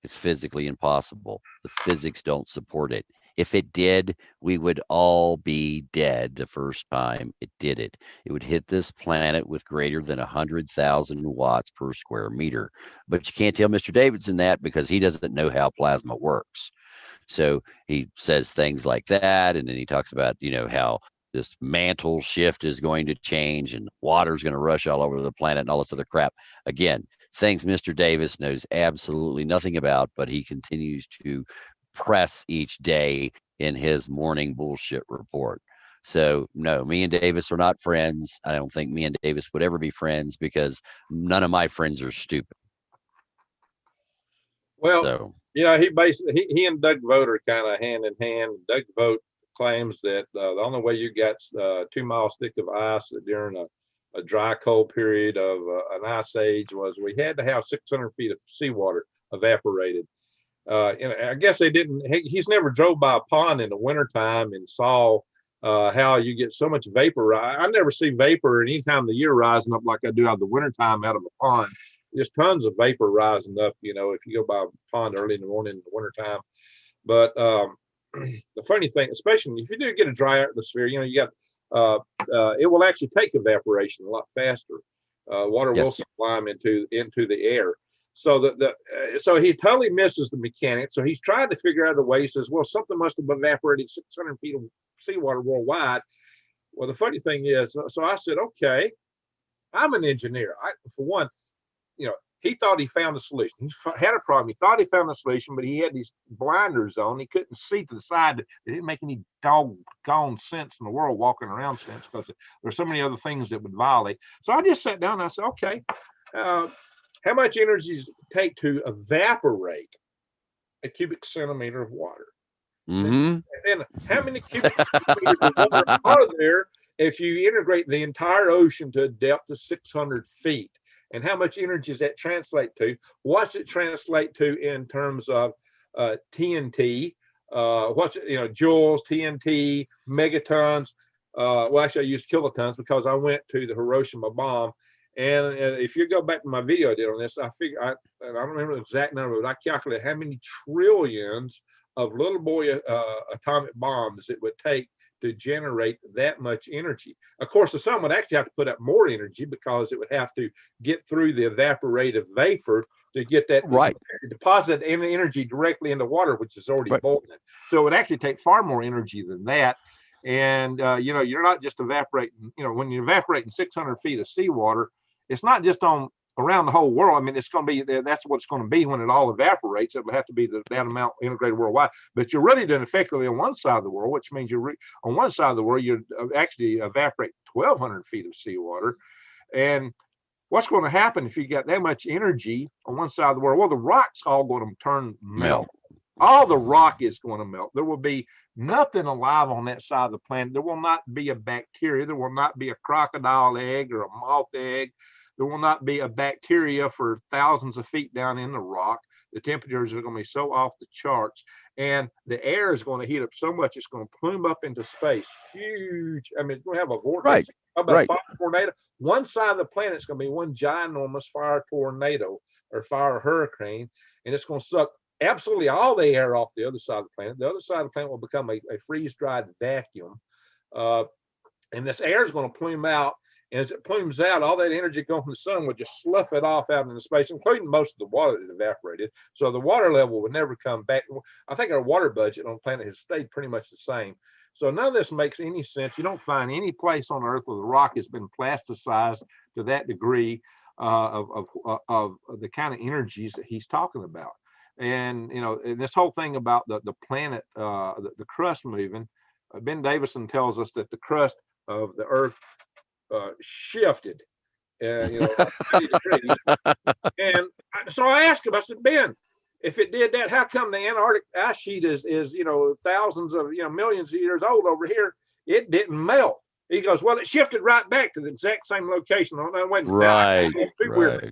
It's physically impossible. The physics don't support it. If it did, we would all be dead the first time it did it. It would hit this planet with greater than 100,000 watts per square meter. But you can't tell Mr. Davidson that because he doesn't know how plasma works. So he says things like that. And then he talks about, how this mantle shift is going to change and water's going to rush all over the planet and all this other crap. Again, things Mr. Davis knows absolutely nothing about, but he continues to press each day in his morning bullshit report. So no, me and Davis are not friends. I don't think me and Davis would ever be friends because none of my friends are stupid. Well, so he basically he and Doug Vogt are kind of hand in hand. Doug Vogt claims that the only way you got 2 miles thick of ice during a dry cold period of an ice age was we had to have 600 feet of seawater evaporated. I guess they didn't. He's never drove by a pond in the wintertime and saw how you get so much vapor. I never see vapor at any time of the year rising up like I do out of the wintertime out of a pond. There's tons of vapor rising up, if you go by a pond early in the morning in the wintertime. But the funny thing, especially if you do get a dry atmosphere, you got it will actually take evaporation a lot faster. Water will sublime into the air. So so he totally misses the mechanics. So he's trying to figure out a way. He says, well, something must have evaporated 600 feet of seawater worldwide. Well, the funny thing is, so I said, okay, I'm an engineer. For one, he thought he found a solution. He had a problem. He thought he found a solution, but he had these blinders on. He couldn't see to the side. It didn't make any doggone sense in the world walking around sense because there's so many other things that would violate. So I just sat down and I said, okay, how much energy does it take to evaporate a cubic centimeter of water? Mm-hmm. And how many cubic centimeters of water are there if you integrate the entire ocean to a depth of 600 feet? And how much energy does that translate to? What's it translate to in terms of TNT? What's it, joules, TNT, megatons? Well, actually, I used kilotons because I went to the Hiroshima bomb. And if you go back to my video I did on this, I don't remember the exact number, but I calculated how many trillions of little boy atomic bombs it would take to generate that much energy. Of course, the sun would actually have to put up more energy because it would have to get through the evaporative vapor to get that deposit energy directly into water, which is already boiling. So it would actually take far more energy than that. And, you're not just evaporating, when you're evaporating 600 feet of seawater, it's not just around the whole world. I mean, it's going to be, that's what it's going to be when it all evaporates. It will have to be that amount integrated worldwide. But you're really doing effectively on one side of the world, which means on one side of the world, you're actually evaporating 1,200 feet of seawater. And what's going to happen if you got that much energy on one side of the world? Well, the rock's all going to melt. All the rock is going to melt. There will be nothing alive on that side of the planet. There will not be a bacteria. There will not be a crocodile egg or a moth egg. There will not be a bacteria for thousands of feet down in the rock. The temperatures are going to be so off the charts, and the air is going to heat up so much it's going to plume up into space. Huge. I mean, it's going to have a vortex. How about a fire tornado? One side of the planet is going to be one ginormous fire tornado or fire hurricane, and it's going to suck absolutely all the air off the other side of the planet. The other side of the planet will become a freeze-dried vacuum, and this air is going to plume out. And as it plumes out, all that energy going from the sun would just slough it off out into space, including most of the water that evaporated. So the water level would never come back. I think our water budget on the planet has stayed pretty much the same. So none of this makes any sense. You don't find any place on Earth where the rock has been plasticized to that degree of the kind of energies that he's talking about. And, and this whole thing about the planet, the crust moving, Ben Davison tells us that the crust of the Earth shifted, 90 degrees. And so I asked him, I said, Ben, if it did that, how come the Antarctic ice sheet is thousands of, millions of years old over here? It didn't melt. He goes, well, it shifted right back to the exact same location. Weird.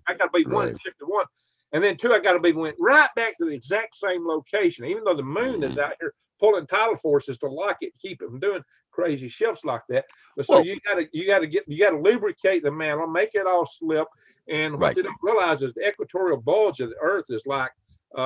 I got to be one that shifted one. And then two, I got to be went right back to the exact same location, even though the moon is out here pulling tidal forces to lock it, keep it from doing crazy shifts like that. But so you gotta lubricate the mantle, make it all slip. And what they don't realize is the equatorial bulge of the Earth is like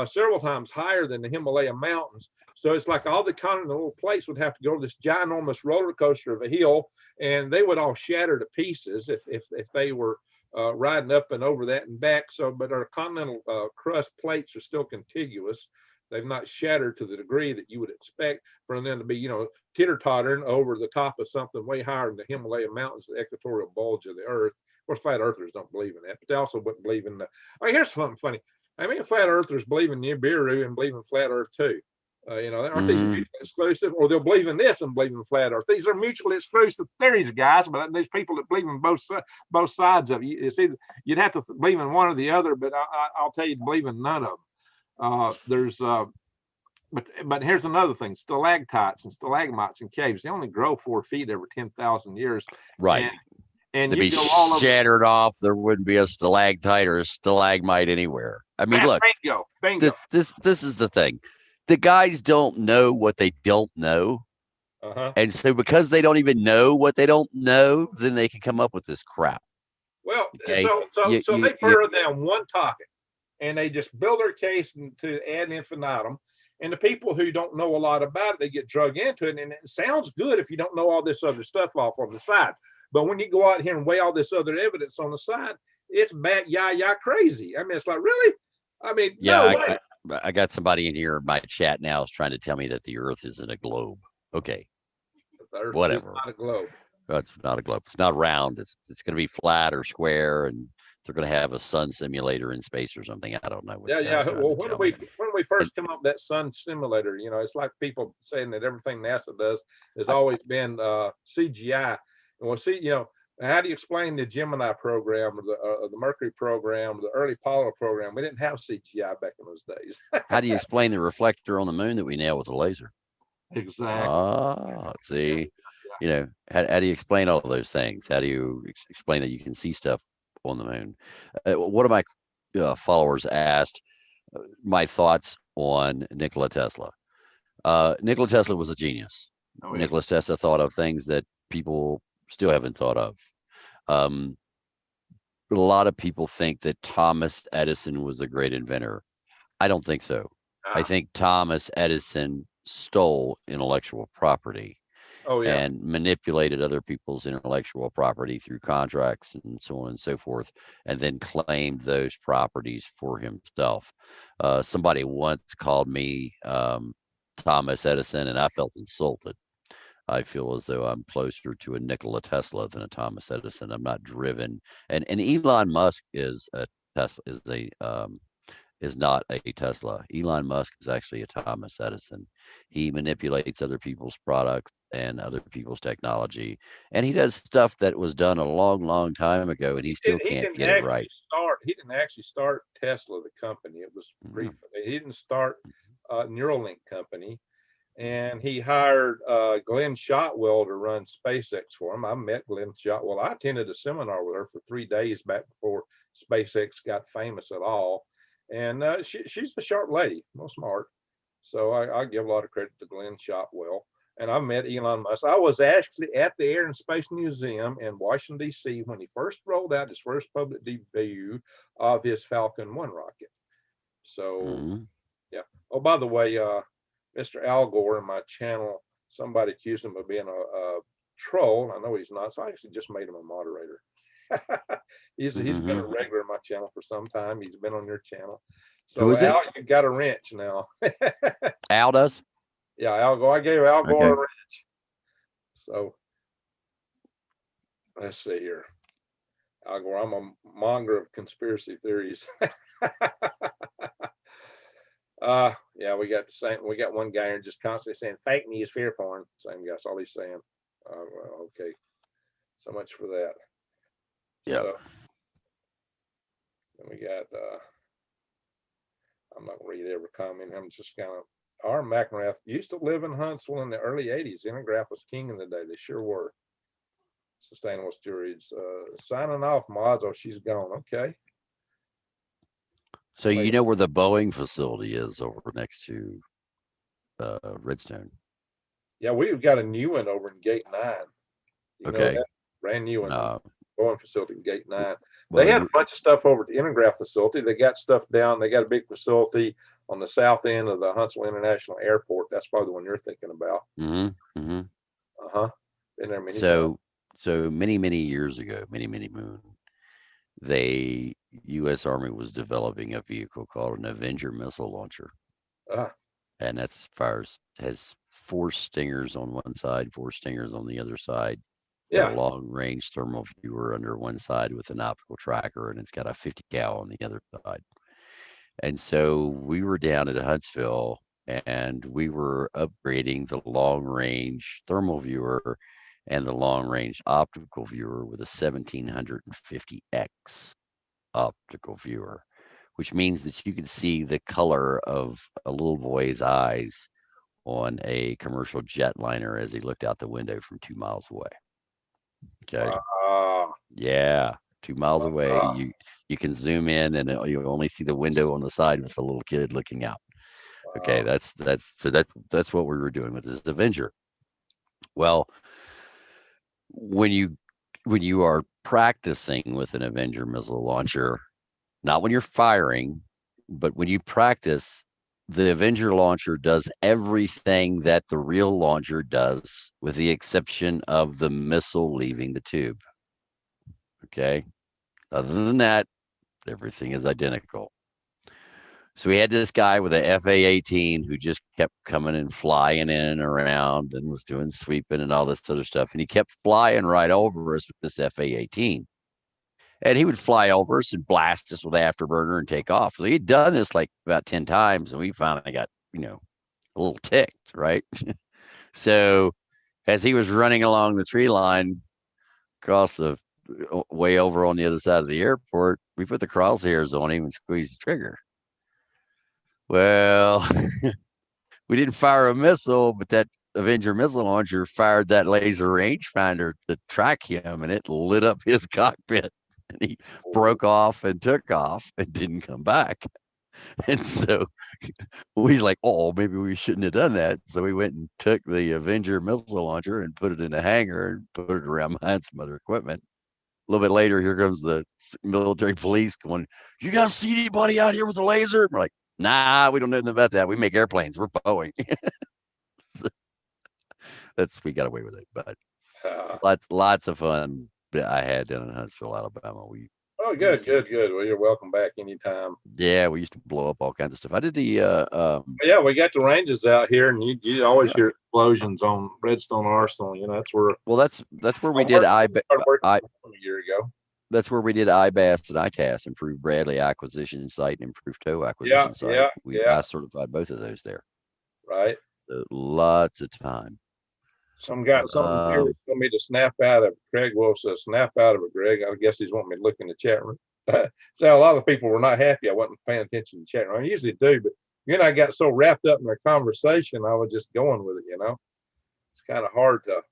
several times higher than the Himalaya mountains. So it's like all the continental plates would have to go to this ginormous roller coaster of a hill, and they would all shatter to pieces if they were riding up and over that and back. So, but our continental crust plates are still contiguous. They've not shattered to the degree that you would expect for them to be, you know, teeter-tottering over the top of something way higher than the Himalaya mountains, the equatorial bulge of the Earth. Of course, flat earthers don't believe in that, but they also wouldn't believe in the. Oh, here's something funny. I mean, flat earthers believe in Nibiru and believe in flat Earth too. You know, aren't these mutually exclusive? Or they'll believe in this and believe in flat Earth. These are mutually exclusive theories, guys. But there's people that believe in both sides of it. It's either, you'd have to believe in one or the other, but I'll tell you to believe in none of them. But here's another thing: stalactites and stalagmites in caves, they only grow 4 feet every 10,000 years. Right. And to you be go all shattered off, there wouldn't be a stalactite or a stalagmite anywhere. I mean, look, bingo. This is the thing. The guys don't know what they don't know. And so because they don't even know what they don't know, then they can come up with this crap. Well, okay? so they burrow down one topic and they just build their case to ad infinitum. And the people who don't know a lot about it, they get drug into it. And it sounds good if you don't know all this other stuff off on the side. But when you go out here and weigh all this other evidence on the side, it's bat crazy. I mean, it's like, really? I mean, yeah, no way. I got somebody in here in my chat now is trying to tell me that the Earth isn't a globe. Okay, the Earth whatever. Is not a globe. It's not a globe. It's not round. It's going to be flat or square, and they're going to have a sun simulator in space or something. I don't know. Well, when we first come up with that sun simulator, you know, it's like people saying that everything NASA does has always been CGI. And we'll see, you know, how do you explain the Gemini program or the Mercury program or the early Apollo program? We didn't have CGI back in those days. How do you explain the reflector on the moon that we nail with a laser? Exactly. See, you know, how do you explain all of those things? How do you explain that you can see stuff on the moon? One of my followers asked my thoughts on Nikola Tesla. Nikola Tesla was a genius. Nikola Tesla thought of things that people still haven't thought of. But a lot of people think that Thomas Edison was a great inventor. I don't think so. I think Thomas Edison stole intellectual property and manipulated other people's intellectual property through contracts and so on and so forth, and then claimed those properties for himself. Somebody once called me Thomas Edison, and I felt insulted. I feel as though I'm closer to a Nikola Tesla than a Thomas Edison. I'm not driven, and Elon Musk is a Tesla, is not a Tesla. Elon Musk is actually a Thomas Edison. He manipulates other people's products and other people's technology, and he does stuff that was done a long time ago, and he still can't get it right. He didn't actually start Tesla, the company. It was brief. He didn't start Neuralink company. And he hired Glenn Shotwell to run SpaceX for him. I met Glenn Shotwell. I attended a seminar with her for 3 days back before SpaceX got famous at all. And she's a sharp lady, real smart. So I give a lot of credit to Glenn Shotwell. And I met Elon Musk. I was actually at the Air and Space Museum in Washington, D.C. when he first rolled out his first public debut of his Falcon 1 rocket. So, yeah. Oh, by the way, Mr. Al Gore in my channel, somebody accused him of being a troll. I know he's not, so I actually just made him a moderator. He's been a regular in my channel for some time. He's been on your channel. So who is Al, it? you got a wrench now. Al does? Yeah, Al Gore. I gave Al Gore a wrench. So let's see here. Al Gore, I'm a monger of conspiracy theories. Yeah, we got the same. We got one guy here just constantly saying fake news, fear porn. Same guy. That's all he's saying. Well, okay. So much for that. Yeah. So, then we got. I'm not gonna read every comment. I'm just gonna. R. McNrath used to live in Huntsville in the early '80s. Intergraph was king in the day. They sure were. Sustainable storage. Signing off, mods. Oh, she's gone. Okay. So you know where the Boeing facility is over next to Redstone? Yeah, we've got a new one over in Gate 9. You know that? Brand new one. Boeing facility in Gate 9. They had a bunch of stuff over at the Intergraph facility. They got stuff down. They got a big facility on the south end of the Huntsville International Airport. That's probably the one you're thinking about. Mm-hmm. Mm-hmm. Uh-huh. Been there many times. So many years ago, many moon, the U.S. Army was developing a vehicle called an Avenger missile launcher, Ah, and has 4 stingers on one side, 4 stingers on the other side. Got a yeah. long range thermal viewer under one side with an optical tracker, and it's got a 50 cal on the other side. And so we were down at Huntsville, and we were upgrading the long range thermal viewer and the long range optical viewer with a 1750X optical viewer, which means that you could see the color of a little boy's eyes on a commercial jetliner as he looked out the window from 2 miles away. Okay. Wow. Yeah. 2 miles away, Wow. you can zoom in, and you only see the window on the side with a little kid looking out. Okay, Wow. that's what we were doing with this Avenger. Well, when you are practicing with an Avenger missile launcher, not when you're firing, but when you practice, the Avenger launcher does everything that the real launcher does, with the exception of the missile leaving the tube. Okay. Other than that, everything is identical. So we had this guy with a FA-18 who just kept coming and flying in and around and was doing sweeping and all this other stuff. And he kept flying right over us with this FA-18. And he would fly over us and blast us with afterburner and take off. So he'd done this like about 10 times, and we finally got, a little ticked, right? So as he was running along the tree line across the way over on the other side of the airport, we put the crosshairs on him and squeezed the trigger. Well, we didn't fire a missile, but that Avenger missile launcher fired that laser rangefinder to track him, and it lit up his cockpit. And he broke off and took off and didn't come back. And so we like, oh, maybe we shouldn't have done that. So we went and took the Avenger missile launcher and put it in a hangar and put it around behind some other equipment. A little bit later, here comes the military police going, "You guys see anybody out here with a laser?" We're like, "Nah, we don't know nothing about that. We make airplanes. We're Boeing." So we got away with it, but lots of fun that I had down in Huntsville, Alabama. Oh, good. Well, you're welcome back anytime. Yeah, we used to blow up all kinds of stuff. I did the Yeah, we got the ranges out here, and you always hear explosions on Redstone Arsenal. That's where. Well, that's where we did a year ago. That's where we did IBAS and ITAS, improved Bradley acquisition site and improved tow acquisition site. I certified both of those there. Right. Lots of time. Some got something here for me to snap out of. Craig Wolf says, "Snap out of it, Greg." I guess he's wanting me to look in the chat room. So a lot of people were not happy. I wasn't paying attention to the chat room. I usually do, but I got so wrapped up in their conversation, I was just going with it. It's kind of hard to.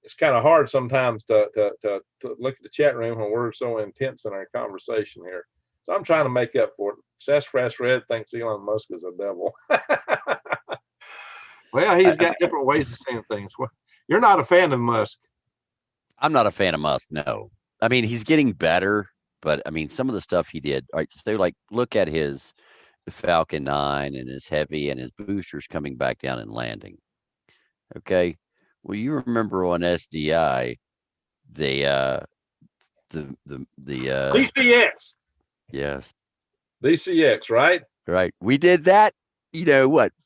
It's kind of hard sometimes to look at the chat room when we're so intense in our conversation here. So I'm trying to make up for it. Sassafras Red thinks Elon Musk is a devil. Well, he's got different ways of saying things. You're not a fan of Musk. I'm not a fan of Musk, no. I mean, he's getting better, but I mean, some of the stuff he did, right? So like, look at his Falcon 9 and his Heavy and his boosters coming back down and landing. Okay. Well, you remember on SDI, the DCX. Yes. DCX, right? Right. We did that,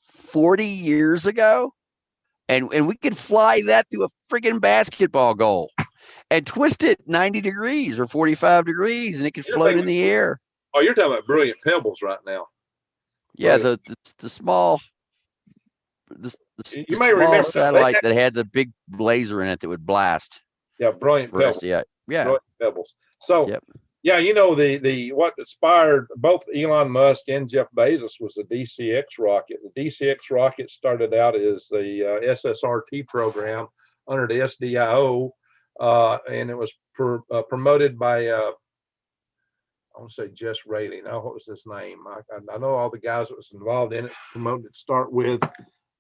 40 years ago? And we could fly that through a friggin' basketball goal and twist it 90 degrees or 45 degrees, and it could float in the air. Oh, you're talking about Brilliant Pebbles right now. Yeah, the small you may remember satellite that had the big laser in it that would blast. Yeah, Brilliant Pebbles. SDI. Yeah. Brilliant Pebbles. So yeah, the what inspired both Elon Musk and Jeff Bezos was the DCX rocket. The DCX rocket started out as the SSRT program under the SDIO, and it was promoted by I want to say Jess Rayleigh. Now, what was his name? I know all the guys that was involved in it. Promoted to start with.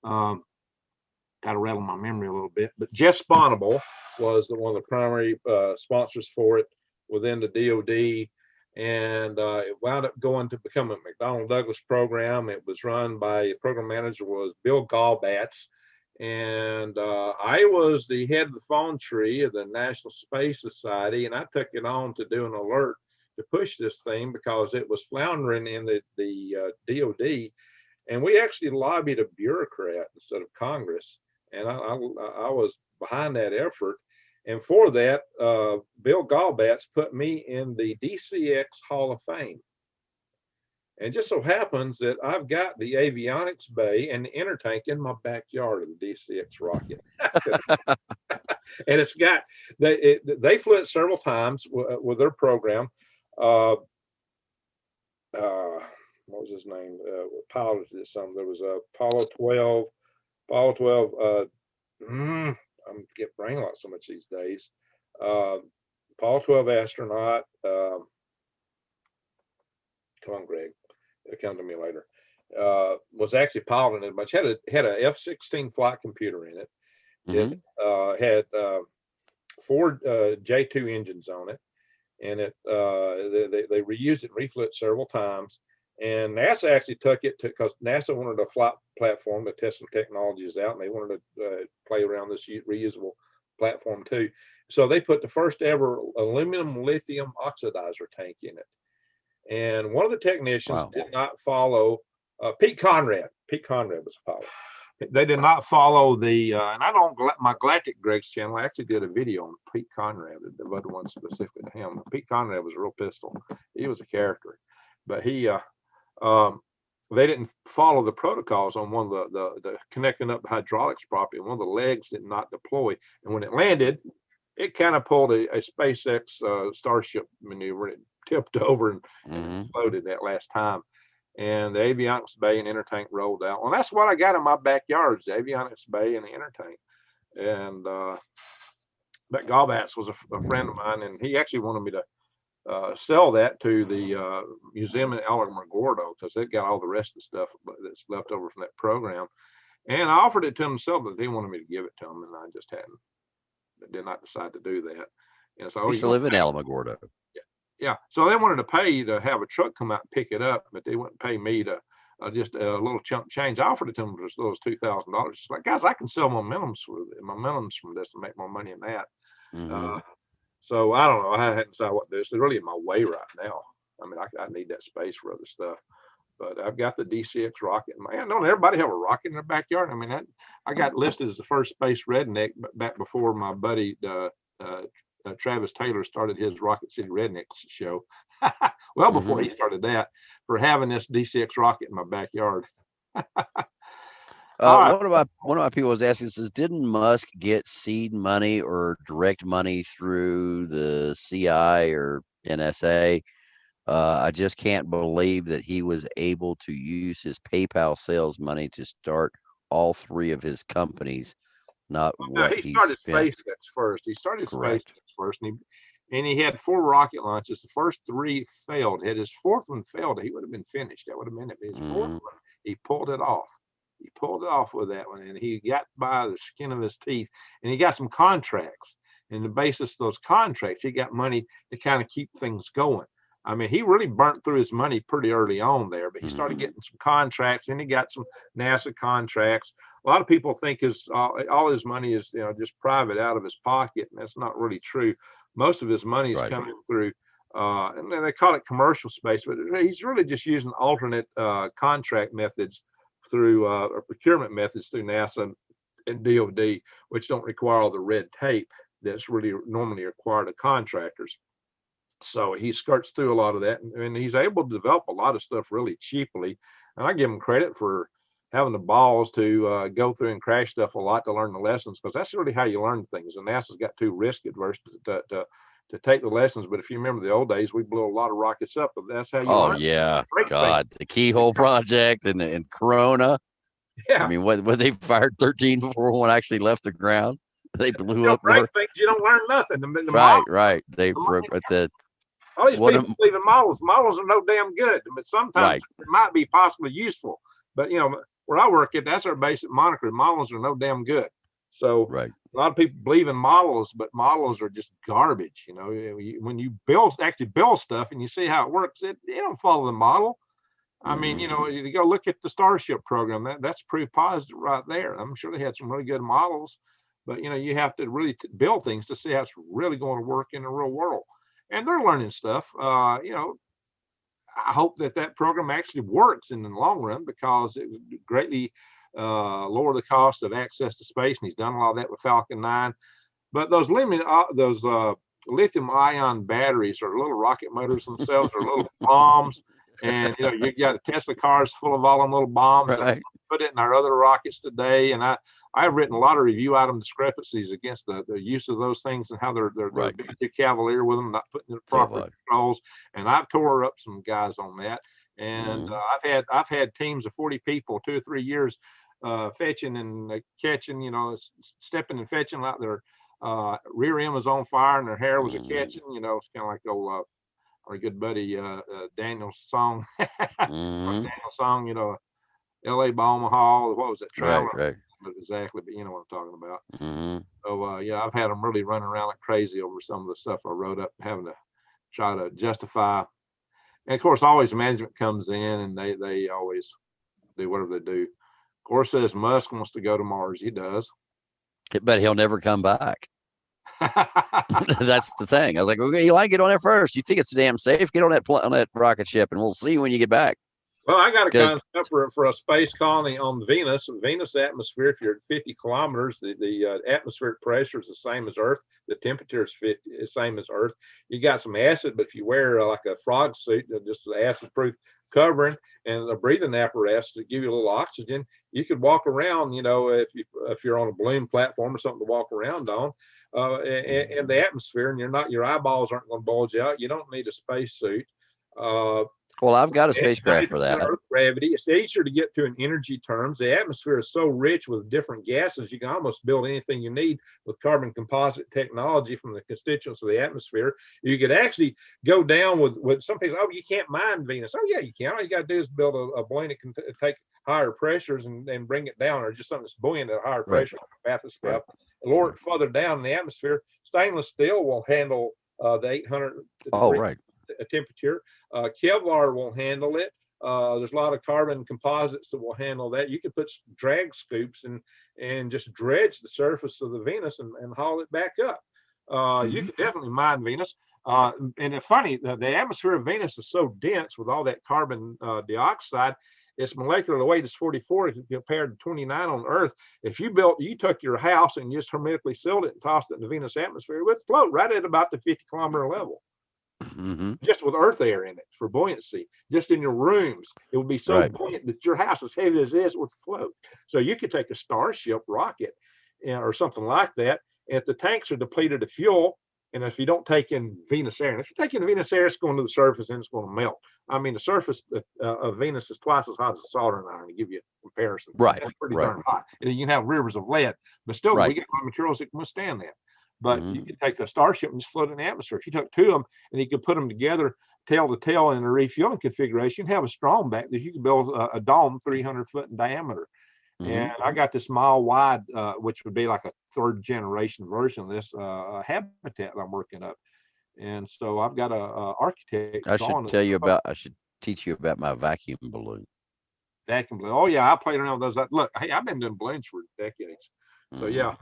Got to rattle my memory a little bit, but Jess Sponable was one of the primary sponsors for it within the DoD. And it wound up going to become a McDonnell Douglas program. It was run by, program manager was Bill Gallbatz. And I was the head of the phone tree of the National Space Society, and I took it on to do an alert to push this thing because it was floundering in the DOD. And we actually lobbied a bureaucrat instead of Congress. And I was behind that effort. And for that, Bill Gallbatz put me in the DCX Hall of Fame. And just so happens that I've got the avionics bay and the intertank in my backyard of the DCX rocket. And it's got, they flew it several times with their program. What was his name? Piloted some. There was a Apollo 12. I'm get brain lock so much these days. Apollo 12 astronaut. Come on, Greg. It'll come to me later. Was actually piloting it, but had a F-16 flight computer in it. It had 4 J2 engines on it, and they reused it and reflew it several times. And NASA actually took it because NASA wanted a flight platform to test some technologies out, and they wanted to play around this reusable platform too. So they put the first ever aluminum lithium oxidizer tank in it. And one of the technicians did not follow Pete Conrad. Pete Conrad was a pilot. They did not follow the, and I don't, my Galactic Greg's channel, I actually did a video on Pete Conrad, devoted one specifically to him. Pete Conrad was a real pistol. He was a character, but they didn't follow the protocols on one of the connecting up the hydraulics properly. One of the legs did not deploy. And when it landed, it kind of pulled a SpaceX Starship maneuver. And it tipped over and exploded that last time. And the avionics bay and intertank rolled out. Well, that's what I got in my backyard, the avionics bay and the intertank. And but Gallbatz was a friend of mine, and he actually wanted me to sell that to the museum in Alamogordo because they got all the rest of the stuff that's left over from that program. And I offered it to him himself, but he wanted me to give it to him, and I just did not decide to do that. And so I used to live in Alamogordo. Yeah. So they wanted to pay you to have a truck come out and pick it up, but they wouldn't pay me to just a little chunk change. I offered it to them for as little as $2,000. It's like, guys, I can sell momentums from this and make more money than that. So I don't know. I hadn't decided what to do. It's really in my way right now. I mean, I need that space for other stuff. But I've got the DCX rocket. Man, don't everybody have a rocket in their backyard? I mean, I got listed as the first space redneck back before my buddy Travis Taylor started his Rocket City Rednecks show. Well, before he started that, for having this DCX rocket in my backyard. One of my people was asking, says, didn't Musk get seed money or direct money through the CI or NSA? I just can't believe that he was able to use his PayPal sales money to start all 3 of his companies. Not what he started spent. SpaceX first. He started SpaceX first, and he had 4 rocket launches. The first 3 failed. Had his 4th one failed, he would have been finished. That would have been it. His 4th one, he pulled it off. He pulled it off with that one, and he got by the skin of his teeth, and he got some contracts. And the basis of those contracts, he got money to kind of keep things going. I mean, he really burnt through his money pretty early on there, but he started getting some contracts, and he got some NASA contracts. A lot of people think all his money is just private out of his pocket, and that's not really true. Most of his money is coming through, and they call it commercial space, but he's really just using alternate contract methods through or procurement methods through NASA and DOD, which don't require all the red tape that's really normally required of contractors. So he skirts through a lot of that, and he's able to develop a lot of stuff really cheaply. And I give him credit for having the balls to go through and crash stuff a lot to learn the lessons, because that's really how you learn things. And NASA's got too risk adverse to take the lessons. But if you remember the old days, we blew a lot of rockets up, but that's how you learn. Yeah. God, the Keyhole Project and Corona. Yeah. I mean, what they fired 13 before one actually left the ground. They blew up more. Things, you don't learn nothing. Right. They broke all these people believe in models. Models are no damn good, but sometimes it might be possibly useful. But where I work at, that's our basic moniker. Models are no damn good. So a lot of people believe in models, but models are just garbage. You know, when you actually build stuff and you see how it works, it don't follow the model. I mean, you know, you go look at the Starship program. That's proof positive right there. I'm sure they had some really good models, but you know, you have to really build things to see how it's really going to work in the real world. And they're learning stuff. You know, I hope that program actually works in the long run, because it would greatly lower the cost of access to space. And he's done a lot of that with Falcon 9. But those lithium ion batteries are little rocket motors themselves, or little bombs. And you know, you got Tesla cars full of all them little bombs. Right. Put it in our other rockets today. And I've written a lot of review item discrepancies against the use of those things and how they're Right. being too cavalier with them, not putting the proper controls. And I've tore up some guys on that. And I've had teams of 40 people, 2 or 3 years, fetching and catching, you know, stepping and fetching like their rear end was on fire and their hair was a catching. You know, it's kind of like old our good buddy Daniel's song. Daniel's song, you know, L.A. by Omaha. What was that? Right. Exactly, but you know what I'm talking about. So yeah, I've had them really running around like crazy over some of the stuff I wrote up, having to try to justify. And of course, always management comes in and they always do whatever they do. Of course, says Musk wants to go to Mars. He does, but he'll never come back. That's the thing. I was like, well, you like get on there first. You think it's damn safe? Get on that rocket ship, and we'll see when you get back. Well, I got a concept for a space colony on Venus. Venus atmosphere, if you're at 50 kilometers, the atmospheric pressure is the same as Earth. The temperature is the same as Earth. You got some acid, but if you wear like a frog suit, just an acid-proof covering and a breathing apparatus to give you a little oxygen, you could walk around. You know, if you're on a balloon platform or something to walk around on, in the atmosphere, and your eyeballs aren't going to bulge out. You don't need a space suit. Well, I've got a spacecraft for that. Earth gravity. It's easier to get to in energy terms. The atmosphere is so rich with different gases, you can almost build anything you need with carbon composite technology from the constituents of the atmosphere. You could actually go down with some people. Oh, you can't mine Venus. Oh, yeah, you can. All you got to do is build a balloon that can take higher pressures and bring it down, or just something that's buoyant at a higher pressure, like a bathysphere. Lower it further down in the atmosphere. Stainless steel will handle the 800 temperature. Kevlar will handle it. There's a lot of carbon composites that will handle that. You can put drag scoops and just dredge the surface of the Venus and haul it back up. You can definitely mine Venus. And it's funny, the atmosphere of Venus is so dense with all that carbon dioxide. Its molecular weight is 44 compared to 29 on Earth. If you took your house and just hermetically sealed it and tossed it in the Venus atmosphere, it would float right at about the 50-kilometer level. Just with Earth air in it for buoyancy. Just in your rooms, it would be so buoyant that your house, as heavy as it is, would float. So you could take a Starship rocket or something like that. And if the tanks are depleted of fuel, and if you don't take in Venus air, and if you take in Venus air, it's going to the surface and it's going to melt. I mean, the surface of Venus is twice as hot as a soldering iron, to give you a comparison. Right. That's pretty darn hot. And you can have rivers of lead, but still, we get materials that can withstand that. But you can take a Starship and just float in the atmosphere. If you took two of them and you could put them together, tail to tail, in a refueling configuration, have a strong back that you could build a dome 300 foot in diameter. And I got this mile wide, which would be like a third generation version of this habitat that I'm working up. And so I've got a architect. I should teach you about my vacuum balloon. Vacuum balloon. Oh yeah, I played around with those. Look, hey, I've been doing balloons for decades. So yeah,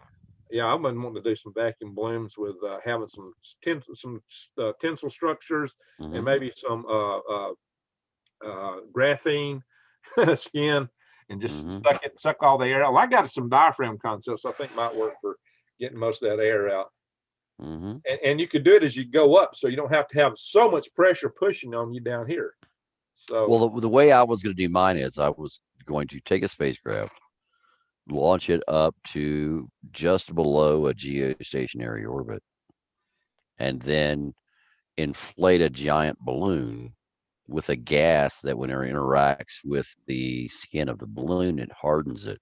I've been wanting to do some vacuum balloons with having some tensile structures and maybe some graphene skin, and just suck all the air out. Well, I got some diaphragm concepts I think might work for getting most of that air out. And you could do it as you go up, so you don't have to have so much pressure pushing on you down here. So, well, the way I was going to do mine is I was going to take a spacecraft, launch it up to just below a geostationary orbit, and then inflate a giant balloon with a gas that when it interacts with the skin of the balloon, it hardens it.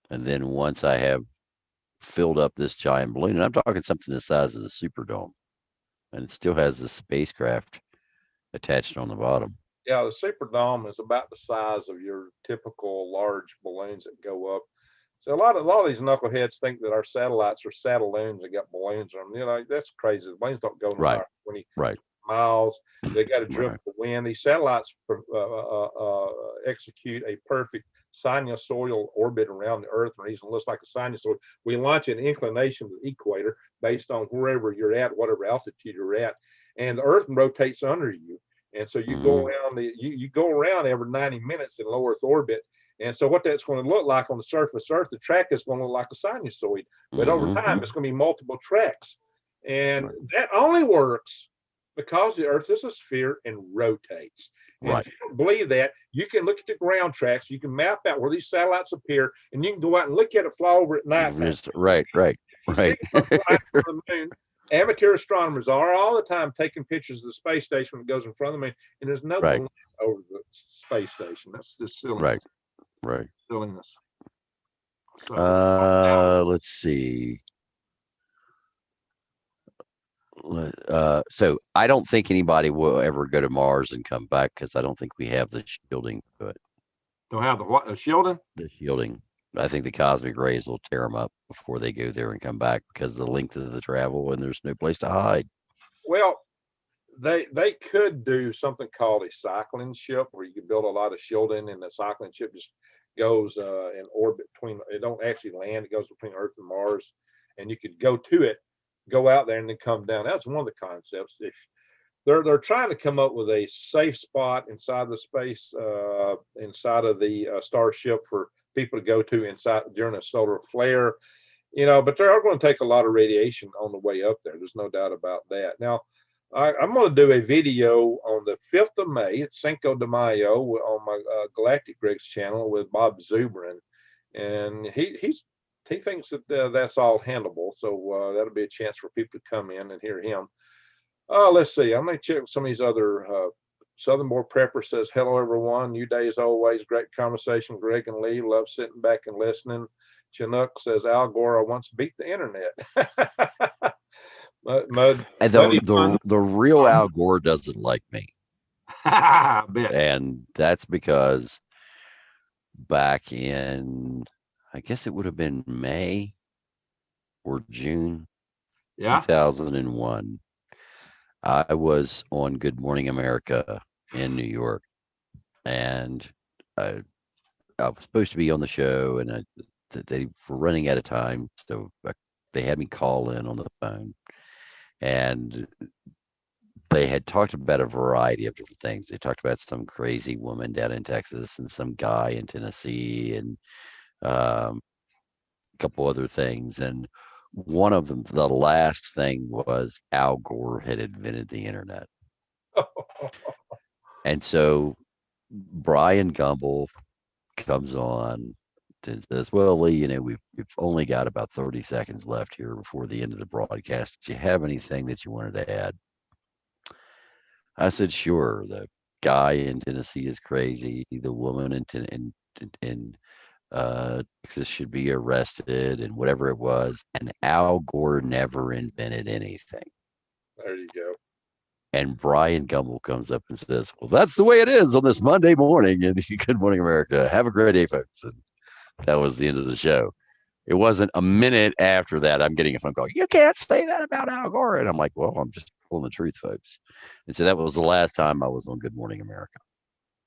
And then once I have filled up this giant balloon, and I'm talking something the size of the Superdome, and it still has the spacecraft attached on the bottom. Yeah, the Superdome is about the size of your typical large balloons that go up. So a lot of these knuckleheads think that our satellites are satelloons that got balloons on them. You know, that's crazy. The balloons don't go no Right. higher than 20 Right. miles. They got to drift Right. the wind. These satellites execute a perfect sinusoidal orbit around the Earth. The reason it looks like a sinusoid, we launch an inclination to the equator based on wherever you're at, whatever altitude you're at, and the Earth rotates under you. And so you go around you go around every 90 minutes in low Earth orbit. And so what that's going to look like on the surface Earth, the track is going to look like a sinusoid, but over time it's going to be multiple tracks. And that only works because the Earth is a sphere and rotates. And if you don't believe that, you can look at the ground tracks, you can map out where these satellites appear, and you can go out and look at it fly over at night. Right. The moon, amateur astronomers are all the time taking pictures of the space station when it goes in front of the moon, and there's no balloon over the space station. That's just silly. Right. Silliness. So, let's see. So I don't think anybody will ever go to Mars and come back because I don't think we have the shielding to it. Don't have the what? The shielding? The shielding. I think the cosmic rays will tear them up before they go there and come back because of the length of the travel and there's no place to hide. Well, they could do something called a cycling ship where you can build a lot of shielding, and the cycling ship just goes in orbit between. It don't actually land; it goes between Earth and Mars, and you could go to it, go out there, and then come down. That's one of the concepts. If they're trying to come up with a safe spot inside the space, inside of the starship for people to go to inside during a solar flare, you know. But they are going to take a lot of radiation on the way up there. There's no doubt about that. Now, I'm going to do a video on the 5th of May. It's Cinco de Mayo on my Galactic Griggs channel with Bob Zubrin, and he thinks that that's all handleable. So that'll be a chance for people to come in and hear him. Let's see. I'm going to check some of these other. Southernmore Prepper says, hello, everyone. New day as always. Great conversation. Greg and Lee. Love sitting back and listening. Chinook says, Al Gore once beat the internet. The real Al Gore doesn't like me. And that's because back in, I guess it would have been May or June 2001, I was on Good Morning America in New York, and I was supposed to be on the show, and they were running out of time, so they had me call in on the phone, and they had talked about a variety of different things. They talked about some crazy woman down in Texas and some guy in Tennessee, and a couple other things. And one of them, the last thing, was Al Gore had invented the internet. And so Brian Gumbel comes on and says, well, Lee, you know, we've only got about 30 seconds left here before the end of the broadcast. Do you have anything that you wanted to add? I said, sure. The guy in Tennessee is crazy. The woman in Texas should be arrested, and whatever it was. And Al Gore never invented anything. There you go. And Brian Gumbel comes up and says, well, that's the way it is on this Monday morning. And Good Morning America. Have a great day, folks. And that was the end of the show. It wasn't a minute after that, I'm getting a phone call. You can't say that about Al Gore. And I'm like, well, I'm just telling the truth, folks. And so that was the last time I was on Good Morning America.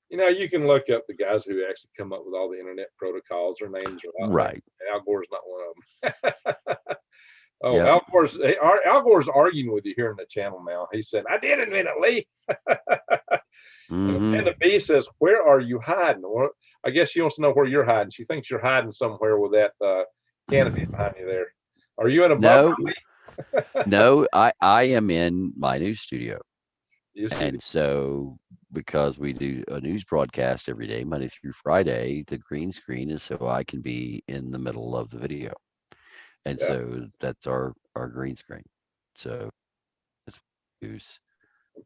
You know, you can look up the guys who actually come up with all the internet protocols. Their names are out right. There. Al Gore's not one of them. Yep. Al Gore's arguing with you here in the channel now. He said, I did invent it, Lee. And Amanda B says, where are you hiding? Well, I guess she wants to know where you're hiding. She thinks you're hiding somewhere with that canopy behind you there. Are you in a bunker? No, I am in my news studio. And so, because we do a news broadcast every day, Monday through Friday, the green screen is so I can be in the middle of the video. And so that's our green screen. So that's news.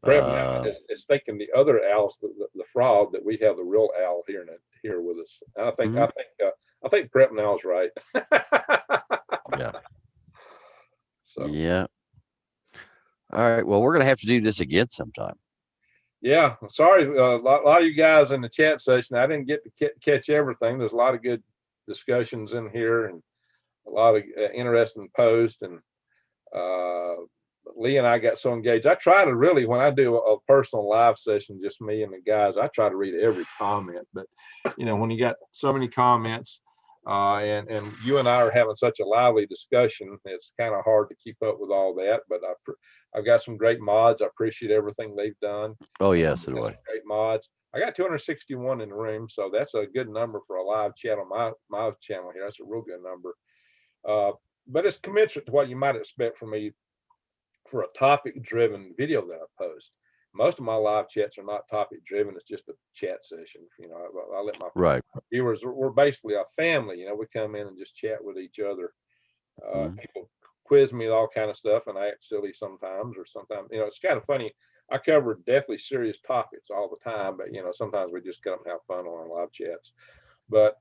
It's thinking the other Al's, the fraud, that we have the real Al here with us. I think Prep Now's right. Yeah. So. Yeah. All right. Well, we're going to have to do this again sometime. Yeah. Sorry. A lot of you guys in the chat session, I didn't get to catch everything. There's a lot of good discussions in here and a lot of interesting posts. And Lee and I got so engaged. I try to really, when I do a personal live session, just me and the guys, I try to read every comment. But when you got so many comments, and you and I are having such a lively discussion, it's kind of hard to keep up with all that. But I've got some great mods. I appreciate everything they've done. Oh yes, so do I. Great mods. I got 261 in the room, so that's a good number for a live chat on my channel here. That's a real good number. But it's commensurate to what you might expect from me for a topic-driven video that I post. Most of my live chats are not topic-driven. It's just a chat session. I let my viewers, we're basically a family. We come in and just chat with each other. People quiz me with all kind of stuff, and I act silly sometimes, or sometimes, it's kind of funny. I cover deathly serious topics all the time, but sometimes we just come and have fun on our live chats. But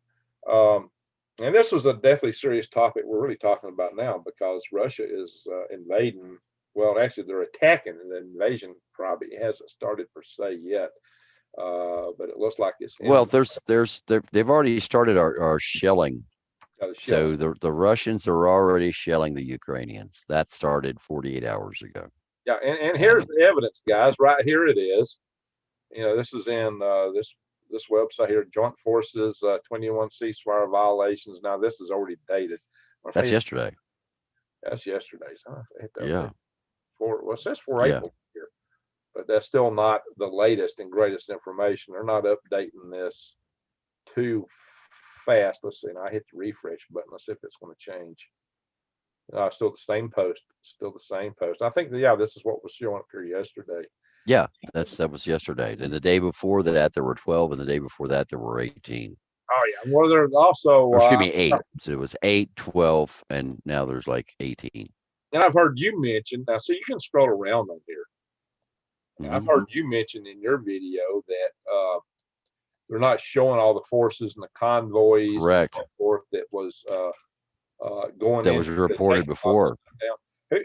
and this was a deathly serious topic we're really talking about now, because Russia is invading. Well, actually, they're attacking, and the invasion probably hasn't started per se yet. But it looks like it's. Well, they've already started our shelling. So the Russians are already shelling the Ukrainians. That started 48 hours ago. Yeah, and here's the evidence, guys. Right here it is. This is in this website here, Joint Forces 21 ceasefire violations. Now this is already dated. That's yesterday. That's yesterday's. Huh? Yeah. It says for April here, but that's still not the latest and greatest information. They're not updating this too fast. Let's see. Now I hit the refresh button. Let's see if it's going to change. Still the same post. Still the same post. I think this is what was showing up here yesterday. Yeah, that was yesterday. And the day before that there were 12, and the day before that there were 18. Oh yeah. Well, there's also excuse me, 8. So it was 8, 12, and now there's like 18. And I've heard you mention, now, so you can scroll around on here. I've heard you mention in your video that they're not showing all the forces and the convoys and so forth that was going. That was reported before.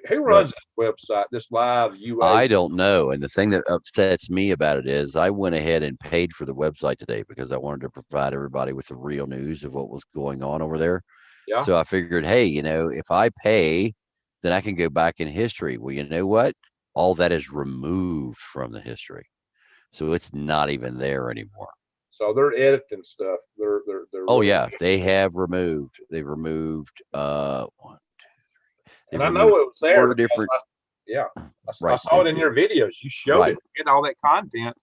Who runs this website, this live UA? I don't know. And the thing that upsets me about it is I went ahead and paid for the website today because I wanted to provide everybody with the real news of what was going on over there. Yeah. So I figured, hey, if I pay, then I can go back in history. Well, you know what? All that is removed from the history. So it's not even there anymore. So they're editing stuff. They're oh yeah, they have removed. They've removed and I know it was there. 4 different. I saw it in your videos. You showed it, and all that content.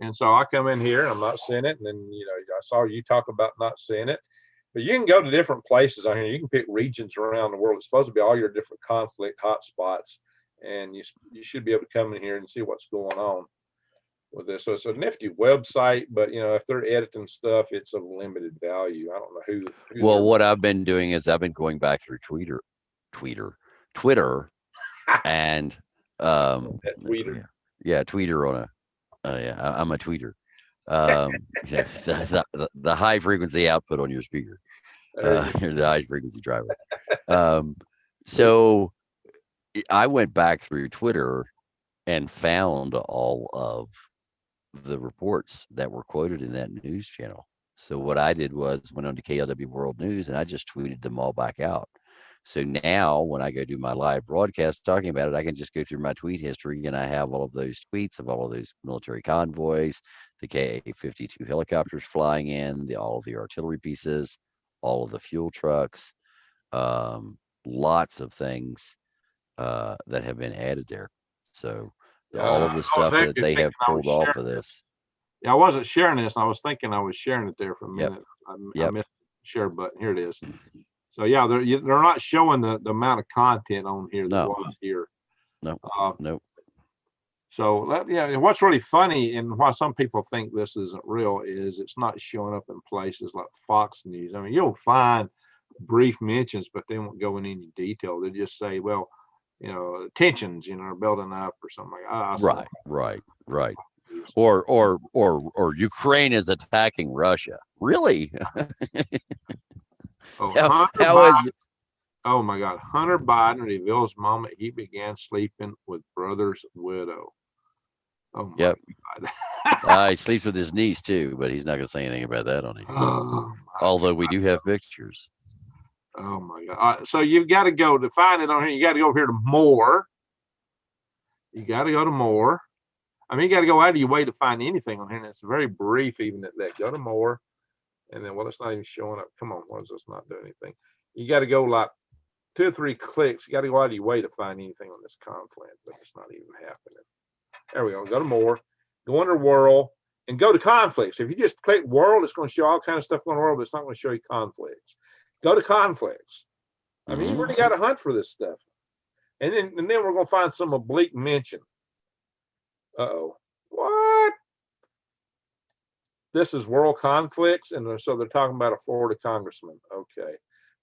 And so I come in here and I'm not seeing it. And then I saw you talk about not seeing it. But you can go to different places on here. You can pick regions around the world. It's supposed to be all your different conflict hotspots, and you should be able to come in here and see what's going on with this. So it's a nifty website, but if they're editing stuff, it's of limited value. I don't know who well, what I've been doing is I've been going back through Twitter, and Tweeter. Yeah, Tweeter on I'm a tweeter. The high frequency output on your speaker, the high frequency driver. So I went back through Twitter and found all of the reports that were quoted in that news channel. So what I did was went on to KLW World News and I just tweeted them all back out. So now when I go do my live broadcast talking about it, I can just go through my tweet history and I have all of those tweets of all of those military convoys, the Ka-52 helicopters flying in, all of the artillery pieces, all of the fuel trucks, lots of things that have been added there. So all of the stuff that they have pulled off of this. Yeah, I wasn't sharing this. I was thinking I was sharing it there for a minute. I missed the share button. Here it is. So yeah, they're not showing the amount of content on here that was here. No. So what's really funny and why some people think this isn't real is it's not showing up in places like Fox News. I mean, you'll find brief mentions, but they won't go in any detail. They just say, well, tensions, are building up or something like that. Right. Or Ukraine is attacking Russia. Really? Oh my God. Hunter Biden reveals moment he began sleeping with brother's widow. Oh my God. He sleeps with his niece too, but he's not going to say anything about that on here. Oh Although we do have pictures. Oh my God. So you've got to go to find it on here. You got to go over here to more. You got to go to more. I mean, you got to go out of your way to find anything on here. And it's very brief, even at that. Go to more. And then, well, it's not even showing up. Come on, why does this not do anything? You got to go like 2 or 3 clicks. You got to go out of your way to find anything on this conflict, but it's not even happening. There we go. Go to more. Go under world and go to conflicts. If you just click world, it's going to show all kinds of stuff going on in the world, but it's not going to show you conflicts. Go to conflicts. I mean, you really got to hunt for this stuff. And then we're going to find some oblique mention. Uh-oh. What? This is world conflicts. And so they're talking about a Florida congressman. Okay.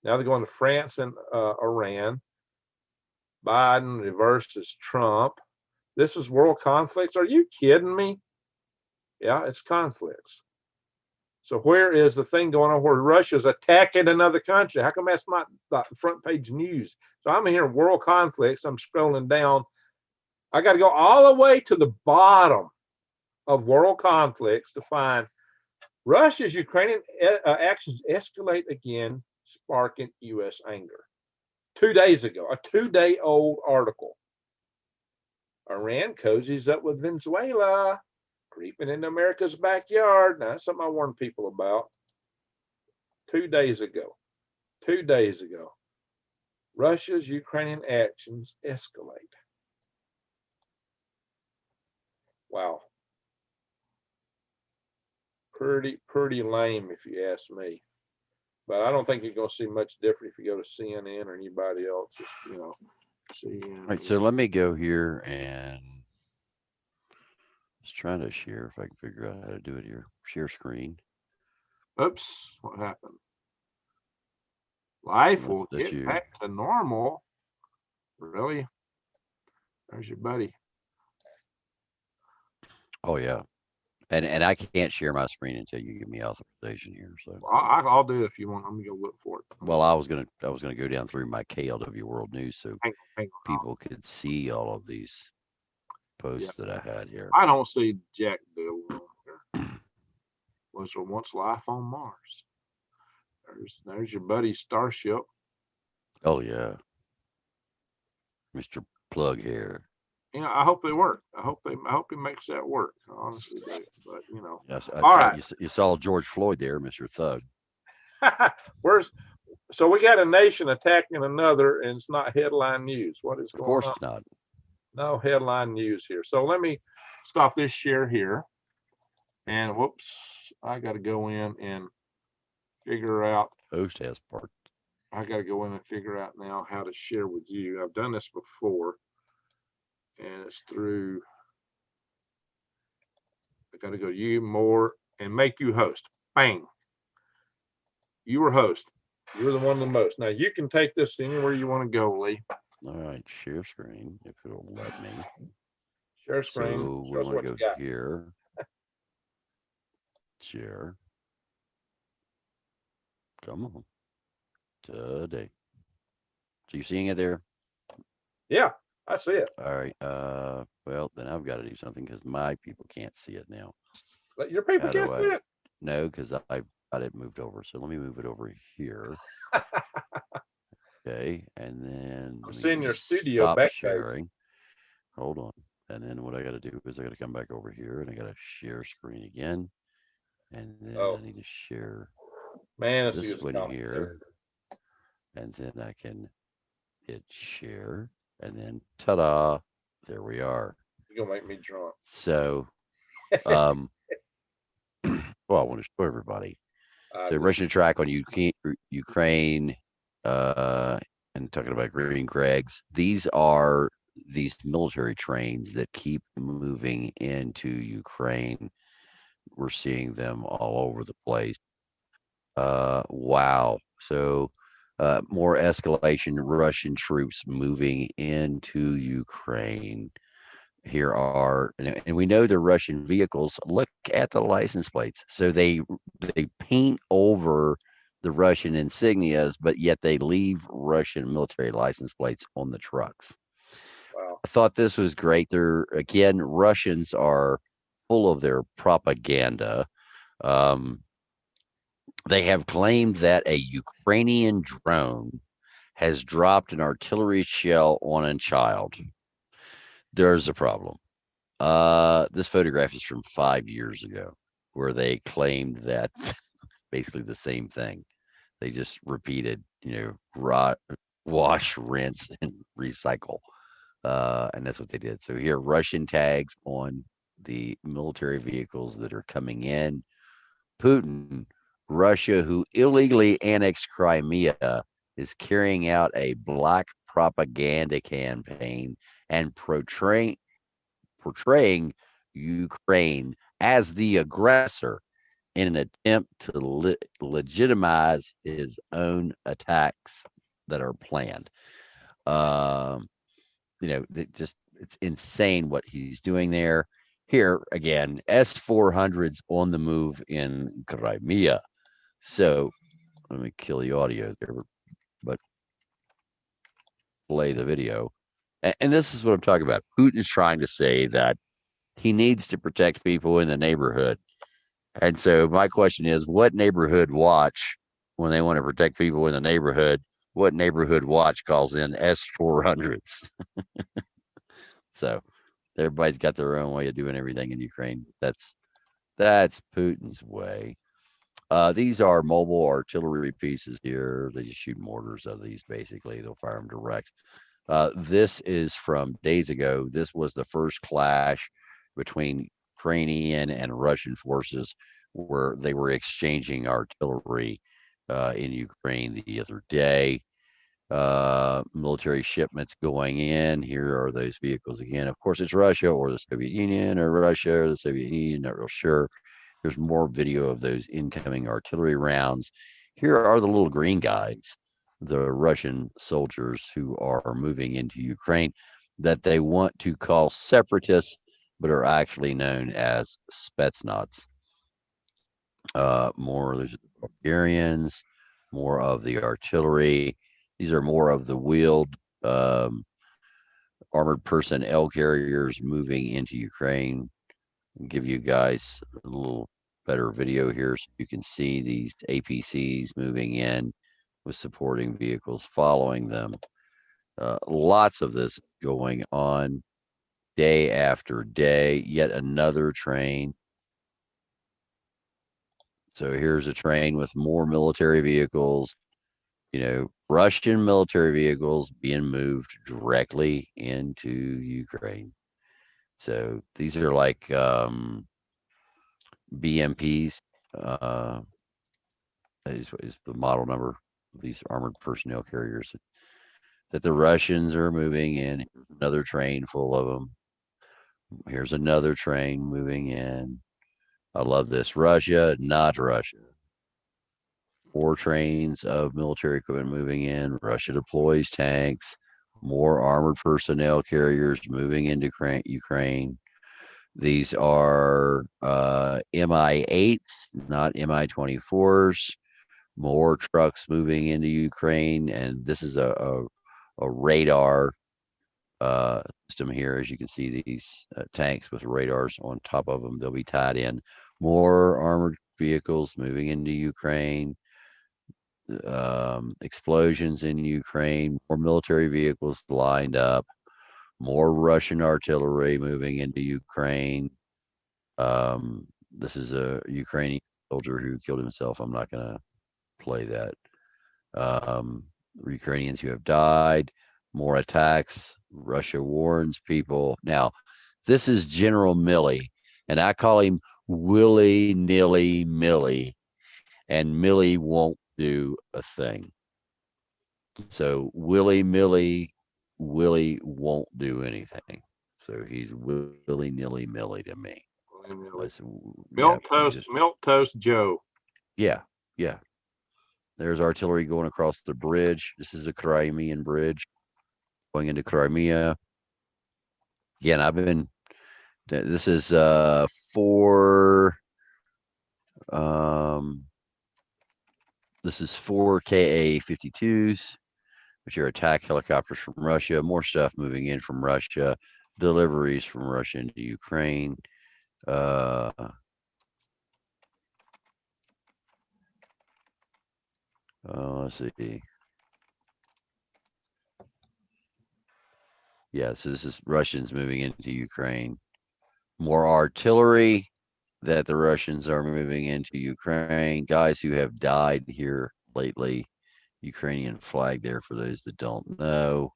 Now they're going to France and Iran. Biden versus Trump. This is world conflicts. Are you kidding me? Yeah, it's conflicts. So where is the thing going on where Russia's attacking another country? How come that's not like front page news? So I'm here in world conflicts. I'm scrolling down. I got to go all the way to the bottom of world conflicts to find Russia's Ukrainian actions escalate again, sparking U.S. anger. 2 days ago, a 2-day-old article. Iran cozies up with Venezuela, creeping into America's backyard. Now, that's something I warned people about 2 days ago. 2 days ago. Russia's Ukrainian actions escalate. Wow. Pretty lame, if you ask me. But I don't think you're going to see much different if you go to CNN or anybody else. You know, CNN. All right, so let me go here and just trying to share if I can figure out how to do it here. Share screen. Oops, what happened? Life will get back to normal. Really? There's your buddy. Oh yeah, and I can't share my screen until you give me authorization here. So I'll do it if you want. I'm gonna go look for it. Well, I was gonna go down through my KLW World News so hang on. people could see all of these posts that I had here. I don't see Jack Bill here. Was there once life on Mars? There's your buddy Starship. Oh yeah, Mr. Plug here. You know, I hope they work. I hope he makes that work. I honestly do. But you know, Yes, all right. You saw George Floyd there, Mr. Thug. So we got a nation attacking another, and it's not headline news. What is going on? Of course it's not. No headline news here. So let me stop this share here. And whoops, I got to go in and figure out. Host has part. I got to go in and figure out now how to share with you. I've done this before, and it's through. I got to go to you more and make you host. Bang. You were host. You're the one the most. Now you can take this anywhere you want to go, Lee. All right, share screen if it'll let me. Share screen. So we're going to go here. Share. Come on. Today. So you're seeing it there? Yeah, I see it. All right. Well, then I've got to do something because my people can't see it now. But your people can't see it? No, because I've got it moved over. So let me move it over here. Okay, and then I'm seeing your studio stop back sharing. Hold on. And then what I got to do is I got to come back over here and I got to share screen again. And then I need to share this one here. And then I can hit share. And then ta-da, there we are. You're gonna make me drunk. So well, I want to show everybody. So Russian attack on Ukraine, and talking about Green Gregs. These are these military trains that keep moving into Ukraine. We're seeing them all over the place. Wow. So more escalation, Russian troops moving into Ukraine. Here are, and we know they're Russian vehicles. Look at the license plates. So they paint over the Russian insignias, but yet they leave Russian military license plates on the trucks. Wow. I thought this was great. They're, again, Russians are full of their propaganda. They have claimed that a Ukrainian drone has dropped an artillery shell on a child. There's a problem. This photograph is from 5 years ago, where they claimed that basically the same thing. They just repeated, wash, rinse, and recycle. And that's what they did. So here, Russian tags on the military vehicles that are coming in. Putin, Russia, who illegally annexed Crimea, is carrying out a black propaganda campaign and portraying Ukraine as the aggressor in an attempt to legitimize his own attacks that are planned. It's insane what he's doing there. Here again, S-400s on the move in Crimea. So let me kill the audio there, but play the video. And this is what I'm talking about. Putin's trying to say that he needs to protect people in the neighborhood. And so my question is, what neighborhood watch, when they want to protect people in the neighborhood, what neighborhood watch calls in S-400s? So everybody's got their own way of doing everything in Ukraine. That's Putin's way. These are mobile artillery pieces here. They just shoot mortars out of these, basically. They'll fire them direct. This is from days ago. This was the first clash between Ukrainian and Russian forces where they were exchanging artillery in Ukraine the other day. Military shipments going in. Here are those vehicles again. Of course, it's Russia or the Soviet Union or Russia or the Soviet Union, not real sure. There's more video of those incoming artillery rounds. Here are the little green guys, the Russian soldiers who are moving into Ukraine that they want to call separatists, but are actually known as Spetsnaz. More, there's Bulgarians, more of the artillery. These are more of the wheeled armored personnel carriers moving into Ukraine. I'll give you guys a little better video here so you can see these APCs moving in with supporting vehicles following them. Lots of this going on day after day. Yet another train. So here's a train with more military vehicles, Russian military vehicles being moved directly into Ukraine. So these are like BMPs. Is the model number of these armored personnel carriers that the Russians are moving in. Another train full of them. Here's another train moving in. I love this. Russia, not Russia. 4 trains of military equipment moving in. Russia deploys tanks. More armored personnel carriers moving into Ukraine. These are Mi-8s, not Mi-24s. More trucks moving into Ukraine, and this is a radar system here. As you can see, these tanks with radars on top of them, they'll be tied in. More armored vehicles moving into Ukraine. Explosions in Ukraine. More military vehicles lined up. More Russian artillery moving into Ukraine. This is a Ukrainian soldier who killed himself. I'm not going to play that. Ukrainians who have died. More attacks. Russia warns people. Now, this is General Milley, and I call him willy-nilly Milley, and Milley won't do a thing. So Willy won't do anything. So he's willy-nilly Milley to me. Milk toast Joe. Yeah. There's artillery going across the bridge. This is a Crimean bridge going into Crimea. Again, this is 4 this is 4 Ka-52s, which are attack helicopters from Russia. More stuff moving in from Russia. Deliveries from Russia into Ukraine. Let's see. Yeah, so this is Russians moving into Ukraine. More artillery that the Russians are moving into Ukraine. Guys who have died here lately. Ukrainian flag there for those that don't know.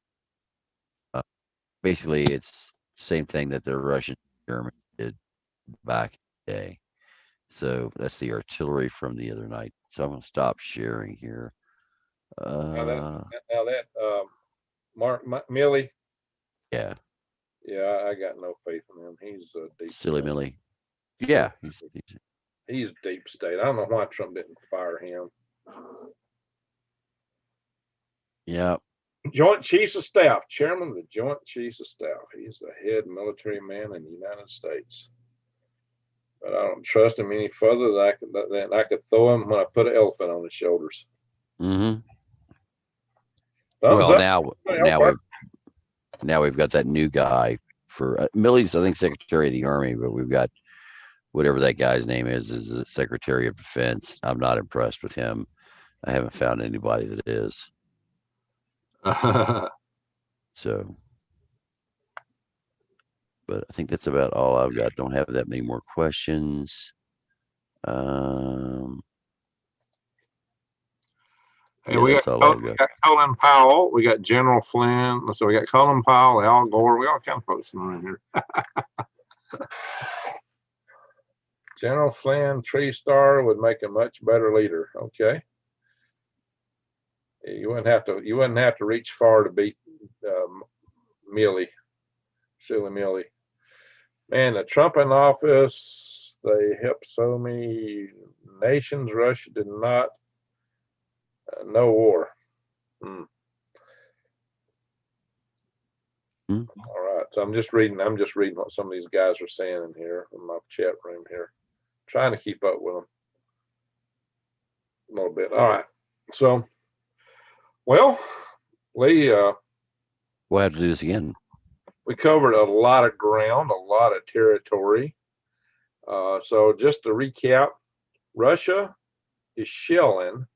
Basically, it's the same thing that the Russian Germans did back in the day. So that's the artillery from the other night. So I'm going to stop sharing here. Now that Mark Milley, Yeah, yeah, I got no faith in him. He's a deep silly state. Millie. Yeah, He's deep state. I don't know why Trump didn't fire him. yeah. Joint Chiefs of Staff, Chairman of the Joint Chiefs of Staff. He's the head military man in the United States. But I don't trust him any further than I could throw him when I put an elephant on his shoulders. Mm-hmm. Thumbs Well, up. now we've got that new guy for Milley's, I think, Secretary of the Army, but we've got whatever that guy's name is the Secretary of Defense. I'm not impressed with him. I haven't found anybody that is. So, but I think that's about all I've got. Don't have that many more questions. Yeah, we got Colin Powell. We got General Flynn. So we got Colin Powell, Al Gore. We got all kind of folks in the room here. General Flynn, Tree Star would make a much better leader. Okay. You wouldn't have to reach far to beat silly Milley. Man, the Trump in office, they helped so many nations. Russia did not. No war. All right. So I'm just reading what some of these guys are saying in here in my chat room here. Trying to keep up with them a little bit. All right. So, well, Lee, we'll have to do this again. We covered a lot of ground, a lot of territory. So just to recap, Russia is shelling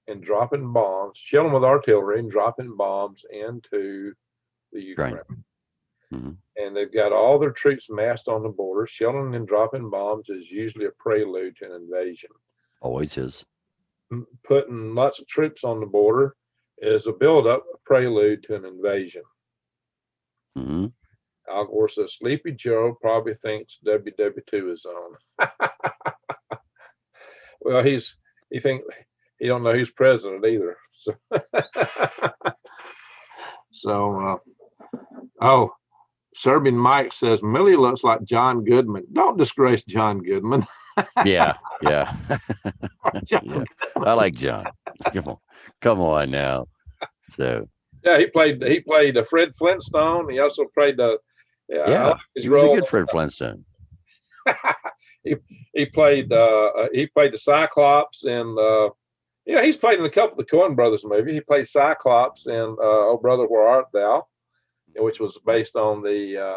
and dropping bombs, shelling with artillery and dropping bombs into the Ukraine. Mm-hmm. And they've got all their troops massed on the border. Shelling and dropping bombs is usually a prelude to an invasion. Always is. Putting lots of troops on the border is a buildup, a prelude to an invasion. Mm-hmm. Al Gore says Sleepy Joe probably thinks WWII is on. Well, he don't know who's president either. So, Serbian Mike says Millie looks like John Goodman. Don't disgrace John Goodman. Yeah. Yeah. I like John. Come on now. So. Yeah, he played Fred Flintstone. He also played he was a good Fred Flintstone. he played the Cyclops and he's played in a couple of the Coen Brothers movies. He played Cyclops in Oh Brother Where Art Thou, which was based on the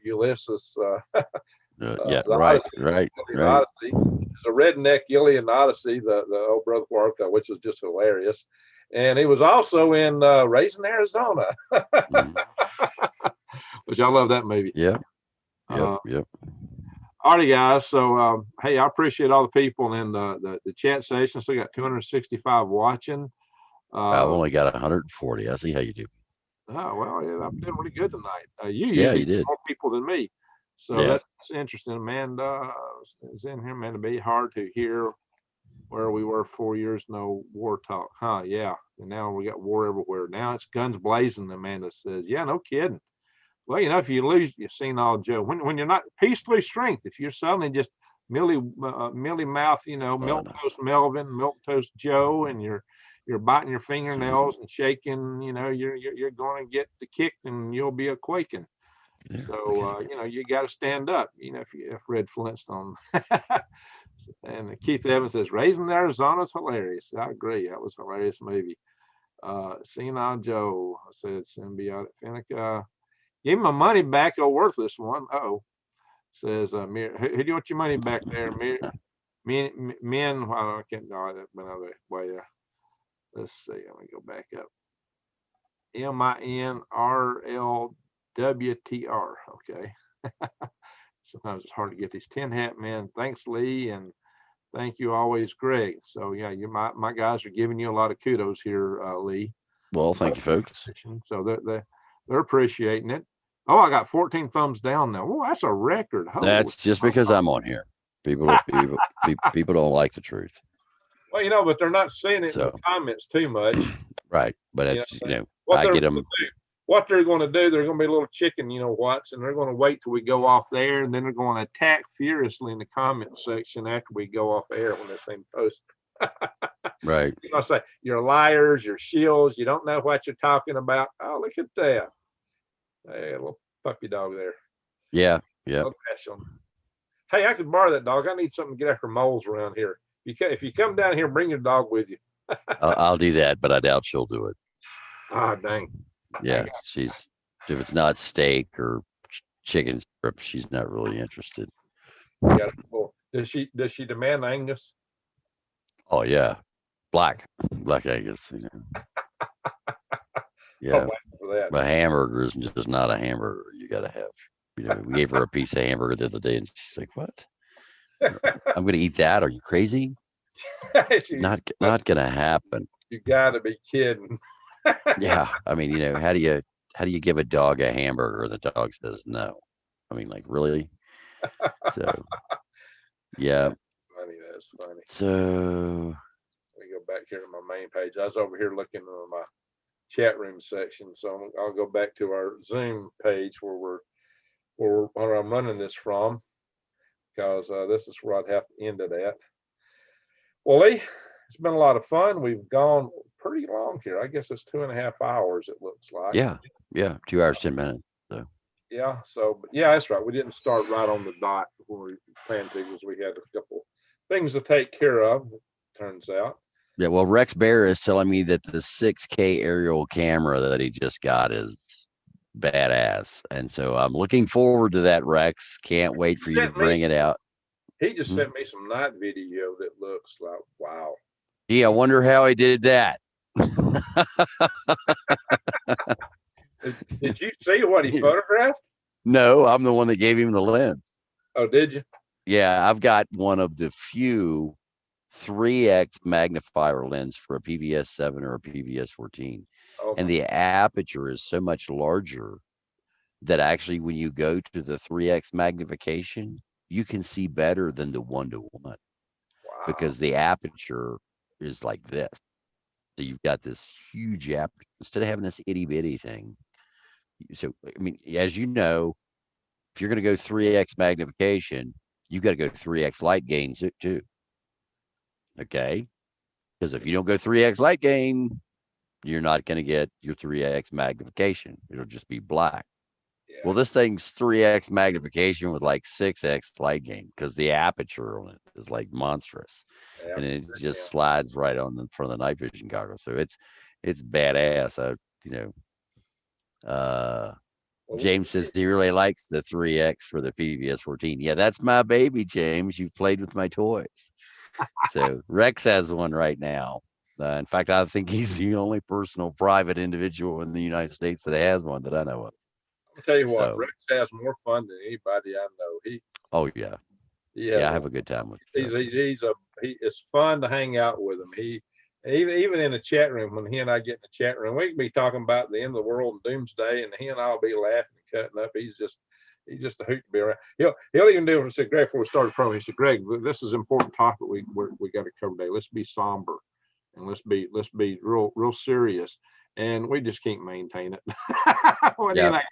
Ulysses. Right. Odyssey. It's a redneck Iliad Odyssey, the Oh Brother Where Art Thou, which was just hilarious. And he was also in Raising Arizona, which I love that movie. Yep. All righty, guys. So, hey, I appreciate all the people in the chat session. Still got 265 watching. I've only got 140. I see how you do. Oh, well, yeah, I'm doing really good tonight. You did more people than me. So that's interesting. Amanda is in here. Man, it'd be hard to hear where we were 4 years, no war talk. Huh? Yeah. And now we got war everywhere. Now it's guns blazing, Amanda says. Yeah, no kidding. Well, if you lose, you've seen all Joe. When you're not peacefully strength, if you're suddenly just milly mouth, milk toast Melvin, milk toast Joe, and you're biting your fingernails and shaking, you're going to get the kick and you'll be a quaking. So you got to stand up. If Fred Flintstone. And Keith Evans says, Raising Arizona is hilarious. I agree. That was a hilarious movie. Senile Joe said, Symbiotic Finnica. Give him my money back, a worthless one. Says, who do you want your money back there? Men, well, I can't know that went other way there. Let's see. Let me go back up. MINRLWTR. Okay. Sometimes it's hard to get these tin hat men. Thanks, Lee, and thank you always, Greg. So yeah, my guys are giving you a lot of kudos here, Lee. Well, thank you, folks. So they're appreciating it. Oh, I got 14 thumbs down now. Oh, that's a record. That's just because I'm on here. People don't like the truth. Well, but they're not seeing it in the comments too much. Right. But it's, I get them. What they're going to do, they're going to be a little chicken, what's, and they're going to wait till we go off there, and then they're going to attack furiously in the comment section after we go off air when this thing posts. Right. Say, you're liars, you're shills, you don't know what you're talking about. Oh, look at that. Hey, a little puppy dog there. Yeah. Yeah. Hey, I could borrow that dog. I need something to get after moles around here. If you come down here, bring your dog with you. I'll do that, but I doubt she'll do it. Oh, dang. Yeah, if it's not steak or chicken strips, she's not really interested. Yeah, cool. Does she demand Angus? Oh yeah, black Angus. Yeah, a hamburger is just not a hamburger. You got to have. We gave her a piece of hamburger the other day, and she's like, "What? I'm going to eat that? Are you crazy?" Not going to happen. You got to be kidding. Yeah, I mean, how do you give a dog a hamburger? The dog says no. I mean, like, really? So, yeah. That's funny. So, let me go back here to my main page. I was over here looking at my chat room section, so I'll go back to our Zoom page where I'm running this from, because this is where I'd have to end it at. Well, Lee, it's been a lot of fun. We've gone pretty long here. I guess it's 2.5 hours, it looks like. Yeah. 2 hours, 10 minutes. So yeah, but yeah, that's right. We didn't start right on the dot when we planned to, because we had a couple things to take care of, it turns out. Yeah, well, Rex Bear is telling me that the 6K aerial camera that he just got is badass, and so I'm looking forward to that, Rex. Can't wait for you to bring it out. He just sent me some night video that looks like, wow. Gee, I wonder how he did that. Did you see what he photographed? No, I'm the one that gave him the lens. Oh, did you? Yeah, I've got one of the few 3x magnifier lens for a PVS 7 or a PVS 14. And the aperture is so much larger that actually when you go to the 3x magnification, you can see better than the 1:1. Wow. Because the aperture is like this. So you've got this huge aperture instead of having this itty bitty thing. So, I mean, as you know, if you're going to go 3x magnification, you've got to go 3x light gain too. Okay. Because if you don't go 3x light gain, you're not going to get your 3x magnification. It'll just be black. Yeah. Well, this thing's 3x magnification with like 6x light gain, because the aperture on it is like monstrous. Yeah, and it just slides right on the front of the night vision goggles. So it's badass. James says he really likes the 3x for the PVS 14. Yeah, that's my baby, James. You've played with my toys. So Rex has one right now. In fact, I think he's the only personal private individual in the United States that has one that I know of. I'll tell you what, Rex has more fun than anybody I know. Oh yeah. Yeah, I have a good time with him. It's fun to hang out with him. Even in the chat room, when he and I get in the chat room, we can be talking about the end of the world and doomsday, and he and I'll be laughing and cutting up. He's just a hoot to be around. He'll even do it. Said Greg before we started program. He said, Greg, this is an important topic we got to cover today. Let's be somber and let's be real serious. And we just can't maintain it. We wind up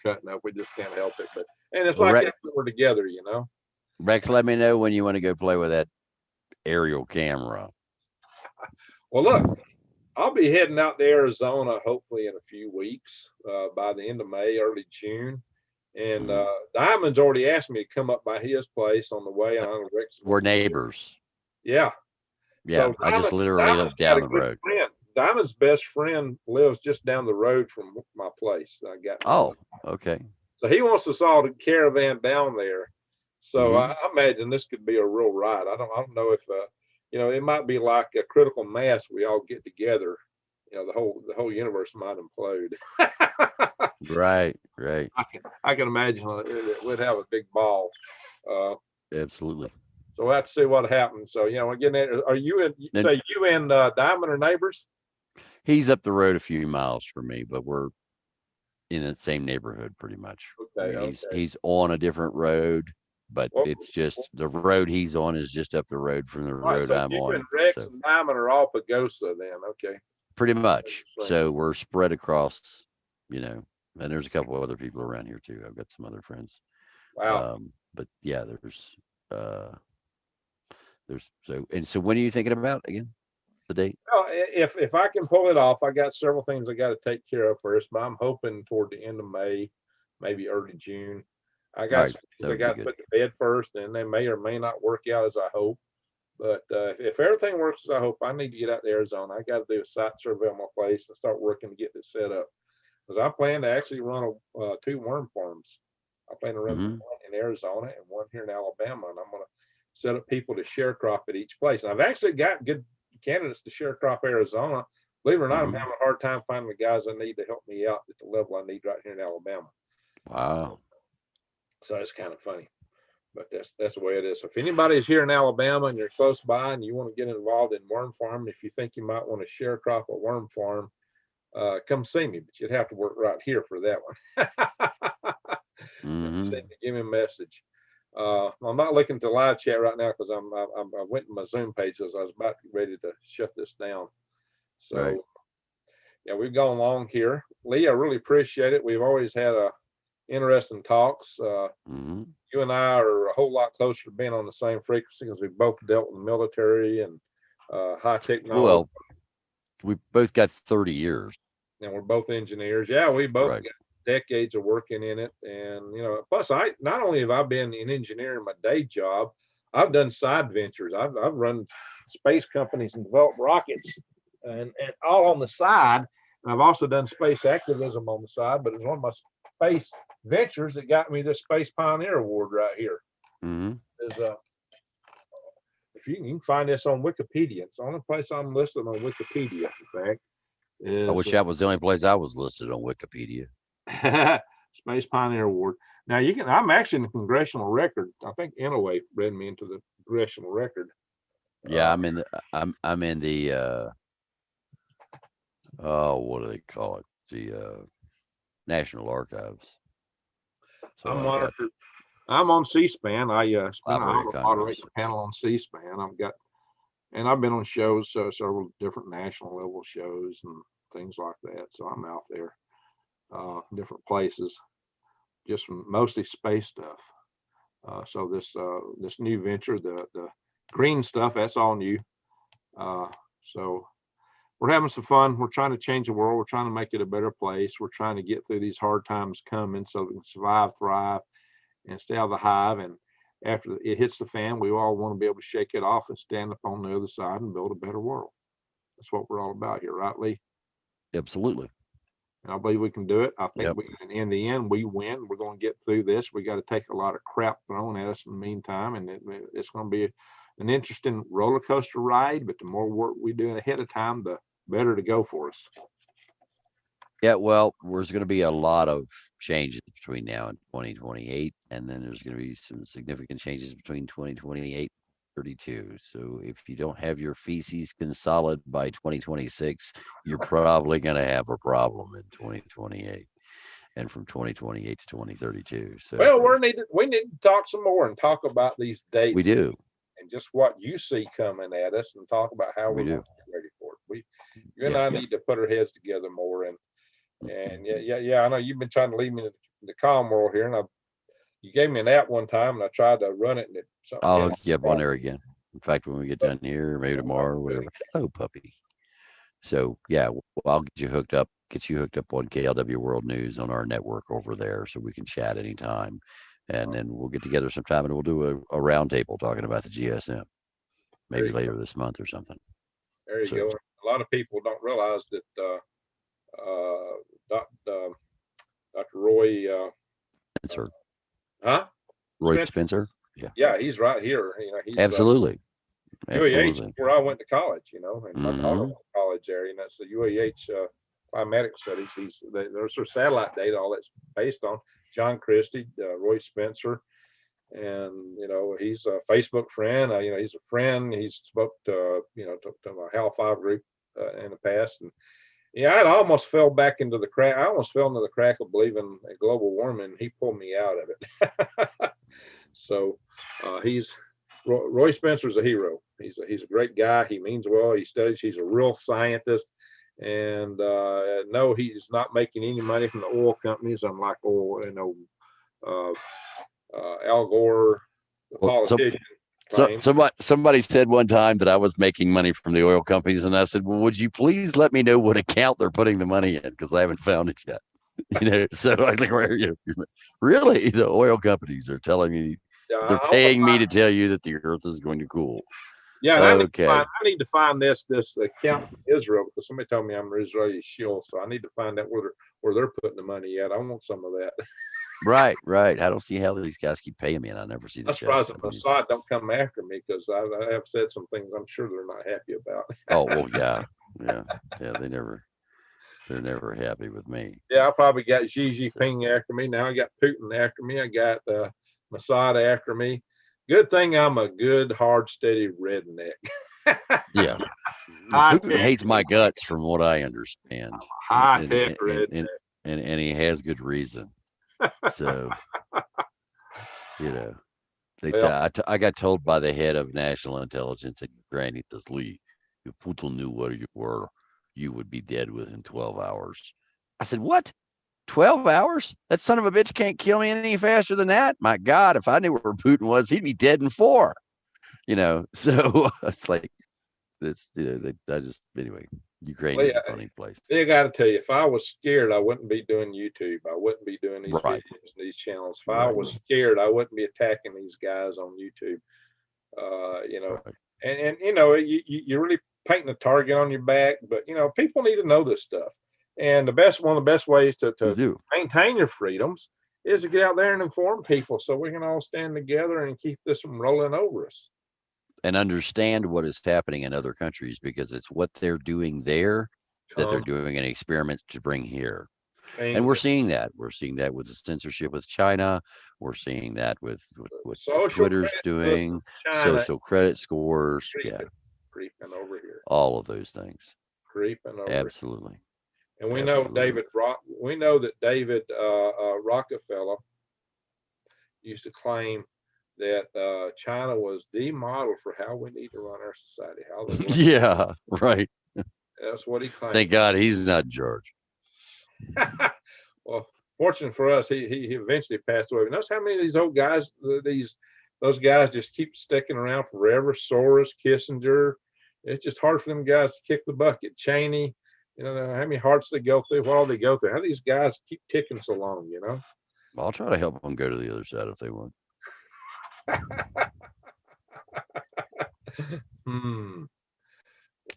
cutting up. We just can't help it. And it's like that we're together, Rex, let me know when you want to go play with that aerial camera. Well, look, I'll be heading out to Arizona hopefully in a few weeks, by the end of May, early June. And Diamond's already asked me to come up by his place on the way. We're neighbors. Yeah. Yeah, so I just literally live down the road. Diamond's best friend lives just down the road from my place. Okay. So he wants us all to caravan down there. So I imagine this could be a real ride. I don't know it might be like a critical mass. We all get together, the whole universe might implode. Right. I can imagine we'd have a big ball. Absolutely. So we'll have to see what happens. So, again, are you and Diamond are neighbors? He's up the road a few miles from me, but we're in the same neighborhood pretty much. Okay. I mean, he's on a different road, but it's just the road he's on is just up the road from the road so I'm you on. and Rex So and Diamond are all Pagosa then. Okay. pretty much. So we're spread across, and there's a couple of other people around here too. I've got some other friends. Wow. But yeah, so when are you thinking about again? The date? Well, if I can pull it off, I got several things I got to take care of first, but I'm hoping toward the end of May, maybe early June. I got some things I got to put to bed first, and they may or may not work out as I hope. But if everything works as I hope, I need to get out to Arizona. I got to do a site survey on my place and start working to get this set up. Because I plan to actually run 2 worm farms. I plan to run one in Arizona and one here in Alabama, and I'm going to set up people to sharecrop at each place. And I've actually got good candidates to sharecrop Arizona. Believe it or not, I'm having a hard time finding the guys I need to help me out at the level I need right here in Alabama. Wow. So it's kind of funny, but that's the way it is. So if anybody's here in Alabama and you're close by and you want to get involved in worm farming, if you think you might want to sharecrop a worm farm, come see me, but you'd have to work right here for that one. Give me a message. I'm not looking to live chat right now because I went to my Zoom page as I was about to get ready to shut this down. So yeah, we've gone long here. Lee, I really appreciate it. We've always had interesting talks. You and I are a whole lot closer to being on the same frequency because we've both dealt in the military and high technology. Well, we both got 30 years. And we're both engineers. Yeah, we both got decades of working in it. And, plus I not only have I been an engineer in my day job, I've done side ventures. I've run space companies and developed rockets and all on the side. And I've also done space activism on the side, but it's one of my space ventures that got me this Space Pioneer Award right here. If you can find this on Wikipedia, it's the only place I'm listed on Wikipedia, in fact. I wish that was the only place I was listed on Wikipedia. Space Pioneer Award. Now I'm actually in the Congressional Record. I think Inouye read me into the Congressional Record. Yeah, I'm in the what do they call it? The National Archives. So I'm on C-SPAN. I spent an hour moderating the panel on C-SPAN. I've been on shows, several different national level shows and things like that. So I'm out there, different places, just mostly space stuff. So this new venture, the green stuff, that's all new. So we're having some fun. We're trying to change the world. We're trying to make it a better place. We're trying to get through these hard times coming so we can survive, thrive, and stay out of the hive. And after it hits the fan, we all want to be able to shake it off and stand up on the other side and build a better world. That's what we're all about here, right, Lee? Absolutely. And I believe we can do it. I think in the end, we win. We're going to get through this. We got to take a lot of crap thrown at us in the meantime, and it's going to be an interesting roller coaster ride. But the more work we do ahead of time, the better to go for us. Yeah, well, there's going to be a lot of changes between now and 2028, and then there's going to be some significant changes between 2028 and 32. So if you don't have your feces consolidated by 2026, you're probably going to have a problem in 2028, and from 2028 to 2032. So we need to talk some more and talk about these dates. We do, and just what you see coming at us, and talk about how we're going to get ready for it. You and I need to put our heads together more and I know you've been trying to lead me to the calm world here, and you gave me an app one time, and I tried to run it, and I'll hook you up on there again. In fact, when we get done here, maybe tomorrow or whatever. Oh, puppy. So yeah, I'll get you hooked up on KLW World News on our network over there, so we can chat anytime, and then we'll get together sometime and we'll do a roundtable talking about the GSM, maybe later this month or something. There you go. A lot of people don't realize that. Dr. Roy Spencer. Huh? Roy Spencer? Yeah, he's right here. Absolutely. UAH is Absolutely. where I went to college, and my daughter Hmm. went to college there, and that's the UAH climatic studies. There's their satellite data, all that's based on. John Christie, Roy Spencer, and he's a Facebook friend. He's a friend. He's spoke to my Hal 5 group in the past, and yeah, I almost fell back into the crack. I almost fell into the crack of believing in global warming. He pulled me out of it. So Roy Spencer's a hero. He's a great guy. He means well. He studies. He's a real scientist. And no, he's not making any money from the oil companies, unlike oil, Al Gore, the Well, politician. somebody said one time that I was making money from the oil companies, and I said, "Well, would you please let me know what account they're putting the money in? Because I haven't found it yet." So I think, really, the oil companies are telling me they're paying me to tell you that the Earth is going to cool. Yeah, okay. I need to find this account from Israel, because somebody told me I'm an Israeli shill, so I need to find out where they're putting the money at. I want some of that. Right. I don't see how these guys keep paying me, and I never see the I'm checks. surprised Mossad don't come after me, because I have said some things I'm sure they're not happy about. Oh well, yeah. They're never happy with me. Yeah, I probably got Xi Jinping after me. Now I got Putin after me. I got Mossad after me. Good thing I'm a good, hard, steady redneck. Yeah. Putin hates my guts, from what I understand. High-tech redneck. And he has good reason. So, I got told by the head of national intelligence at Ukraine, he says, "Lee, if Putin knew where you were, you would be dead within 12 hours. I said, "What? 12 hours? That son of a bitch can't kill me any faster than that. My God, if I knew where Putin was, he'd be dead in 4. So it's like this, anyway, Ukraine is a funny place. I got to tell you, if I was scared, I wouldn't be doing YouTube. I wouldn't be doing these videos, these channels. If I was scared, I wouldn't be attacking these guys on YouTube. And you're really painting a target on your back, but people need to know this stuff. And one of the best ways to maintain your freedoms is to get out there and inform people, so we can all stand together and keep this from rolling over us. And understand what is happening in other countries, because it's what they're doing there that they're doing an experiment to bring here. And we're seeing that. We're seeing that with the censorship with China. We're seeing that with what Twitter's doing, social credit scores. Creeping over here. All of those things. Creeping over. Absolutely. And we know that David Rockefeller used to claim that China was the model for how we need to run our society. Yeah, right. That's what he claimed. Thank God he's not in charge. Well, fortunate for us, he eventually passed away. But notice how many of these old guys, those guys just keep sticking around forever. Soros, Kissinger. It's just hard for them guys to kick the bucket. Cheney, how many hearts they go through, what all they go through. How do these guys keep ticking so long, I'll try to help them go to the other side if they want.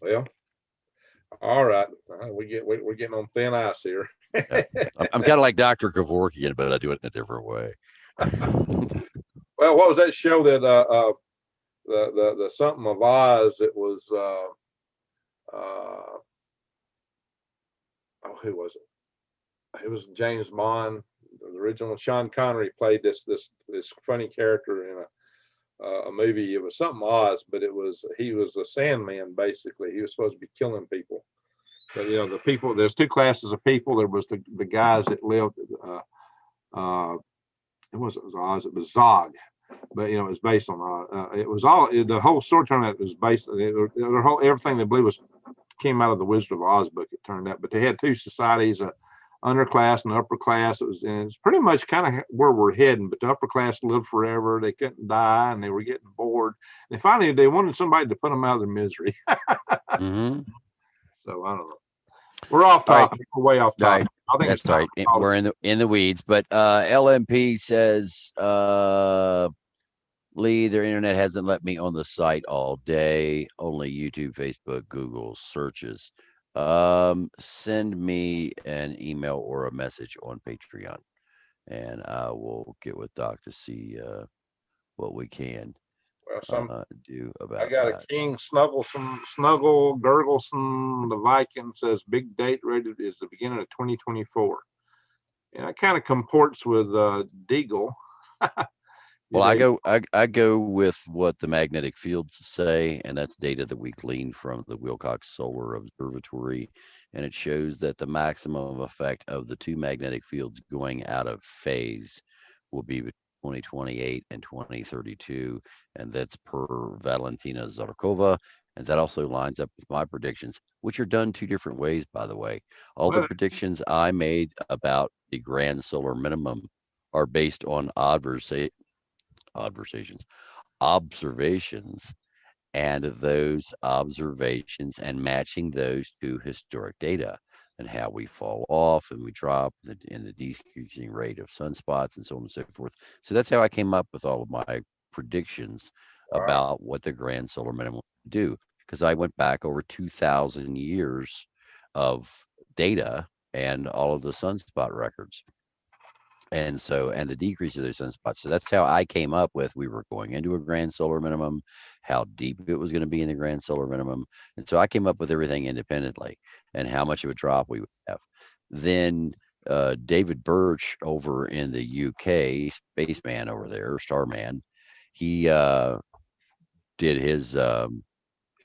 Well, all right. We're getting on thin ice here. I'm kind of like Dr. Kevorkian, but I do it in a different way. Well, what was that show that the something of Oz? It was who was it? It was James Bond. The original Sean Connery played this funny character in a movie. It was something Oz, but he was a Sandman, basically. He was supposed to be killing people. But the people, there's two classes of people. There was the guys that lived. It wasn't Oz. It was Zog. But it was based on it was all the whole story turned out was based on their whole everything they believe came out of the Wizard of Oz book. It turned out, but they had two societies, underclass and upper class. It's pretty much kind of where we're heading. But the upper class lived forever; they couldn't die, and they were getting bored. And finally, they wanted somebody to put them out of their misery. Mm-hmm. So I don't know. We're off topic. Right. We're way off topic. I think that's right. We're in the weeds. But LMP says, Lee, their internet hasn't let me on the site all day. Only YouTube, Facebook, Google searches. Send me an email or a message on Patreon, and I will get with Doc to see what we can. Some do I about got that? a King Snuggle Gurgelson. The Viking says big date rated is the beginning of 2024. And it kind of comports with Deagle. Well, I go with what the magnetic fields say, and that's data that we gleaned from the Wilcox Solar Observatory, and it shows that the maximum effect of the two magnetic fields going out of phase will be between 2028 and 2032, and that's per Valentina Zarkova, and that also lines up with my predictions, which are done two different ways, by the way. All the Well, predictions I made about the grand solar minimum are based on observations, and those observations and matching those to historic data and how we fall off and we drop in the decreasing rate of sunspots and so on and so forth. So that's how I came up with all of my predictions wow. about what the grand solar minimum would do, because I went back over 2,000 years of data and all of the sunspot records. And the decrease of those sunspots. So that's how I came up with we were going into a grand solar minimum, how deep it was going to be in the grand solar minimum. And so I came up with everything independently and how much of a drop we would have. Then David Birch over in the UK, spaceman over there, Starman, he did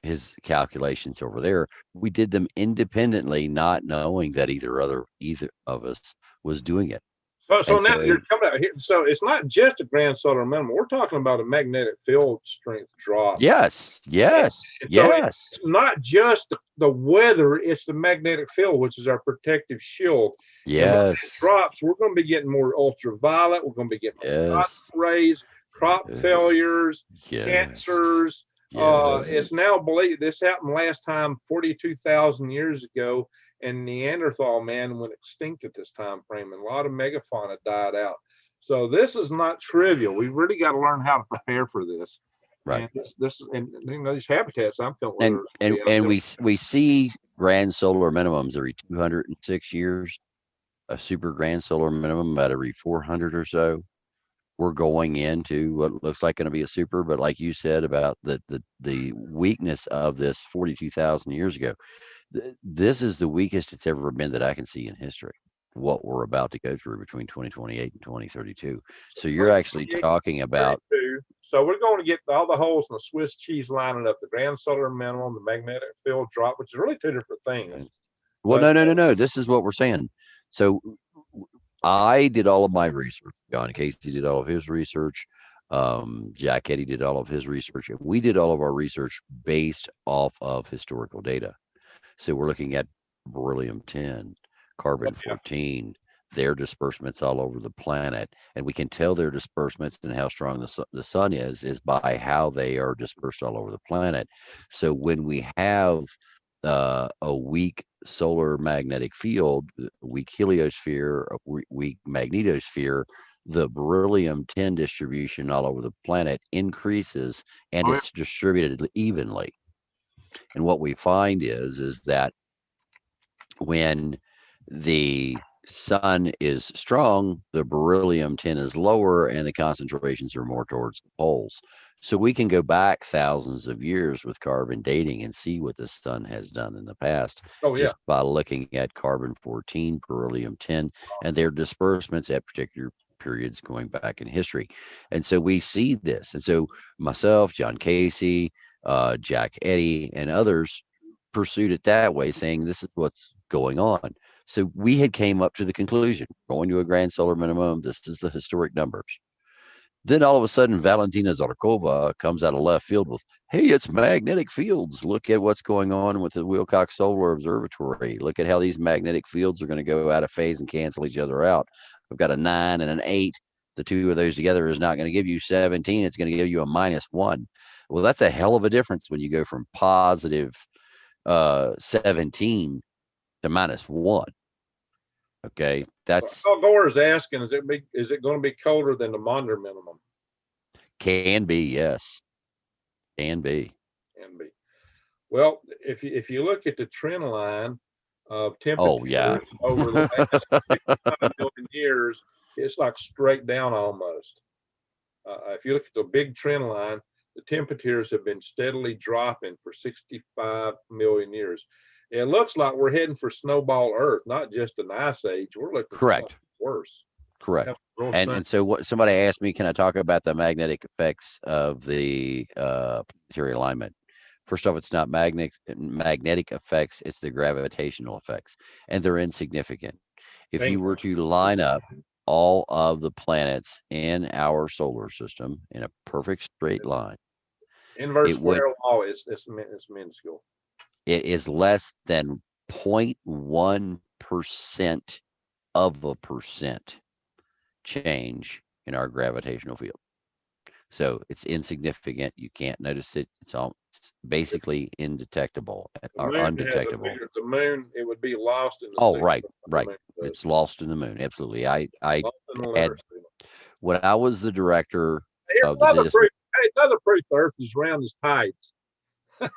his calculations over there. We did them independently, not knowing that either of us was doing it. So And now so you're coming out here. So it's not just a grand solar minimum. We're talking about a magnetic field strength drop. yes, yes, And so yes, it's not just the weather, it's the magnetic field, which is our protective shield. And when it yes, drops, we're going to be getting more ultraviolet. We're going to be getting more yes, cosmic rays, crop yes, failures, yes, cancers. It's yes. now believed this happened last time 42,000 years ago, and Neanderthal man went extinct at this time frame, and a lot of megafauna died out. So this is not trivial. We really got to learn how to prepare for this. Right. And this and these habitats I'm coming And we see grand solar minimums every 206 years, a super grand solar minimum about every 400 or so. We're going into what looks like going to be a super, but like you said about the weakness of this 42,000 years ago, this is the weakest it's ever been that I can see in history. What we're about to go through between 2028 and 2032. So you're actually talking about. So we're going to get all the holes in the Swiss cheese lining up: the grand solar minimum, the magnetic field drop, which is really two different things. Well, no. This is what we're saying. So I did all of my research. John Casey did all of his research. Jack Eddy did all of his research. We did all of our research based off of historical data. So we're looking at beryllium-10, carbon-14, their disbursements all over the planet, and we can tell their disbursements and how strong the sun is by how they are dispersed all over the planet. So when we have a weak solar magnetic field, a weak heliosphere, a weak magnetosphere, the beryllium-10 distribution all over the planet increases, and it's distributed evenly. And what we find is that when the sun is strong, the beryllium-10 is lower and the concentrations are more towards the poles. So we can go back thousands of years with carbon dating and see what the sun has done in the past just by looking at carbon-14, beryllium-10, and their disbursements at particular periods going back in history. And so we see this. And so myself, John Casey, Jack Eddy, and others pursued it that way, saying this is what's going on. So we had came up to the conclusion, going to a grand solar minimum, this is the historic numbers. Then all of a sudden, Valentina Zarkova comes out of left field with, hey, it's magnetic fields. Look at what's going on with the Wilcox Solar Observatory. Look at how these magnetic fields are going to go out of phase and cancel each other out. We've got a 9 and an 8. The two of those together is not going to give you 17. It's going to give you a -1. Well, that's a hell of a difference when you go from positive 17 to -1. Okay, that's Gore is asking: is it going to be colder than the Maunder minimum? Can be, yes, can be. Well, if you look at the trend line of temperature over the last 55 million years, it's like straight down almost. If you look at the big trend line, the temperatures have been steadily dropping for 65 million years. It looks like we're heading for snowball Earth, not just an ice age. We're looking for something worse. Correct. And so what somebody asked me, can I talk about the magnetic effects of the planetary alignment? First off, it's not magnetic effects, it's the gravitational effects, and they're insignificant. If you were to line up all of the planets in our solar system in a perfect straight line, inverse square law is minuscule. It is less than 0.1% of a percent change in our gravitational field. So it's insignificant. You can't notice it. It's basically indetectable or undetectable. The moon, it would be lost in the right. It's lost in the moon. Absolutely. When I was the director of the another proof the Earth is round as tides.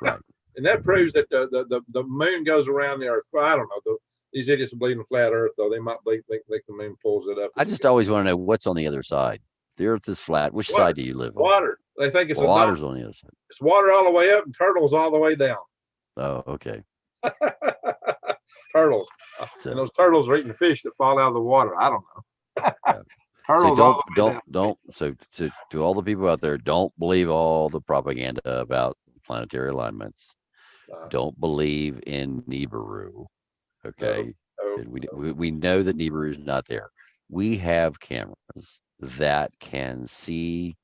Right. And that proves that the moon goes around the Earth. Well, I don't know. These idiots believe in flat Earth, though. They might think the moon pulls it up. I just always want to know what's on the other side. The Earth is flat. Which side do you live on? Water. They think it's water's on the other side. It's water all the way up and turtles all the way down. Oh, okay. Turtles. And those turtles are eating the fish that fall out of the water. I don't know. Turtles. So don't. So to all the people out there, don't believe all the propaganda about planetary alignments. Don't believe in Nibiru. Okay. We know that Nibiru is not there. We have cameras that can see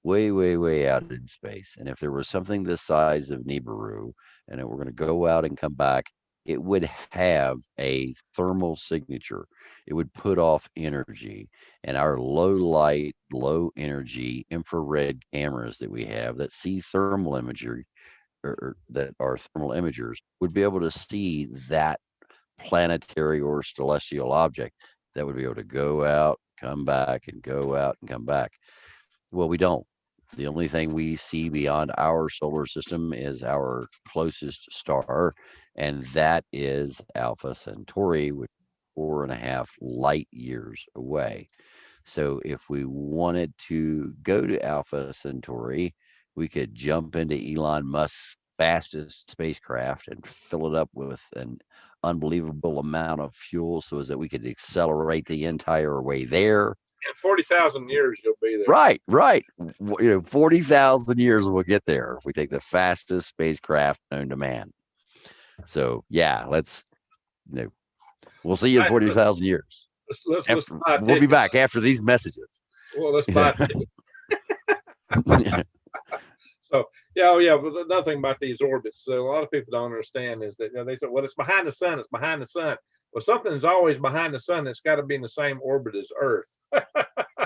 way out in space. And if there was something this size of Nibiru and we're going to go out and come back, it would have a thermal signature. It would put off energy. And our low light, low energy infrared cameras that we have that see thermal imagery, or that are thermal imagers, would be able to see that planetary or celestial object that would be able to go out, come back, and go out and come back. Well, we don't. The only thing we see beyond our solar system is our closest star, and that is Alpha Centauri, which is 4.5 light years away. So if we wanted to go to Alpha Centauri, we could jump into Elon Musk's fastest spacecraft and fill it up with an unbelievable amount of fuel so as that we could accelerate the entire way there. In 40,000 years, you'll be there. Right. 40,000 years we'll get there if we take the fastest spacecraft known to man. So yeah, we'll see you in 40,000 years. We'll be back after these messages. Well, let's buy So but another thing about these orbits, so a lot of people don't understand is that they say, well, it's behind the sun. It's behind the sun. Well, something's always behind the sun. It's got to be in the same orbit as Earth.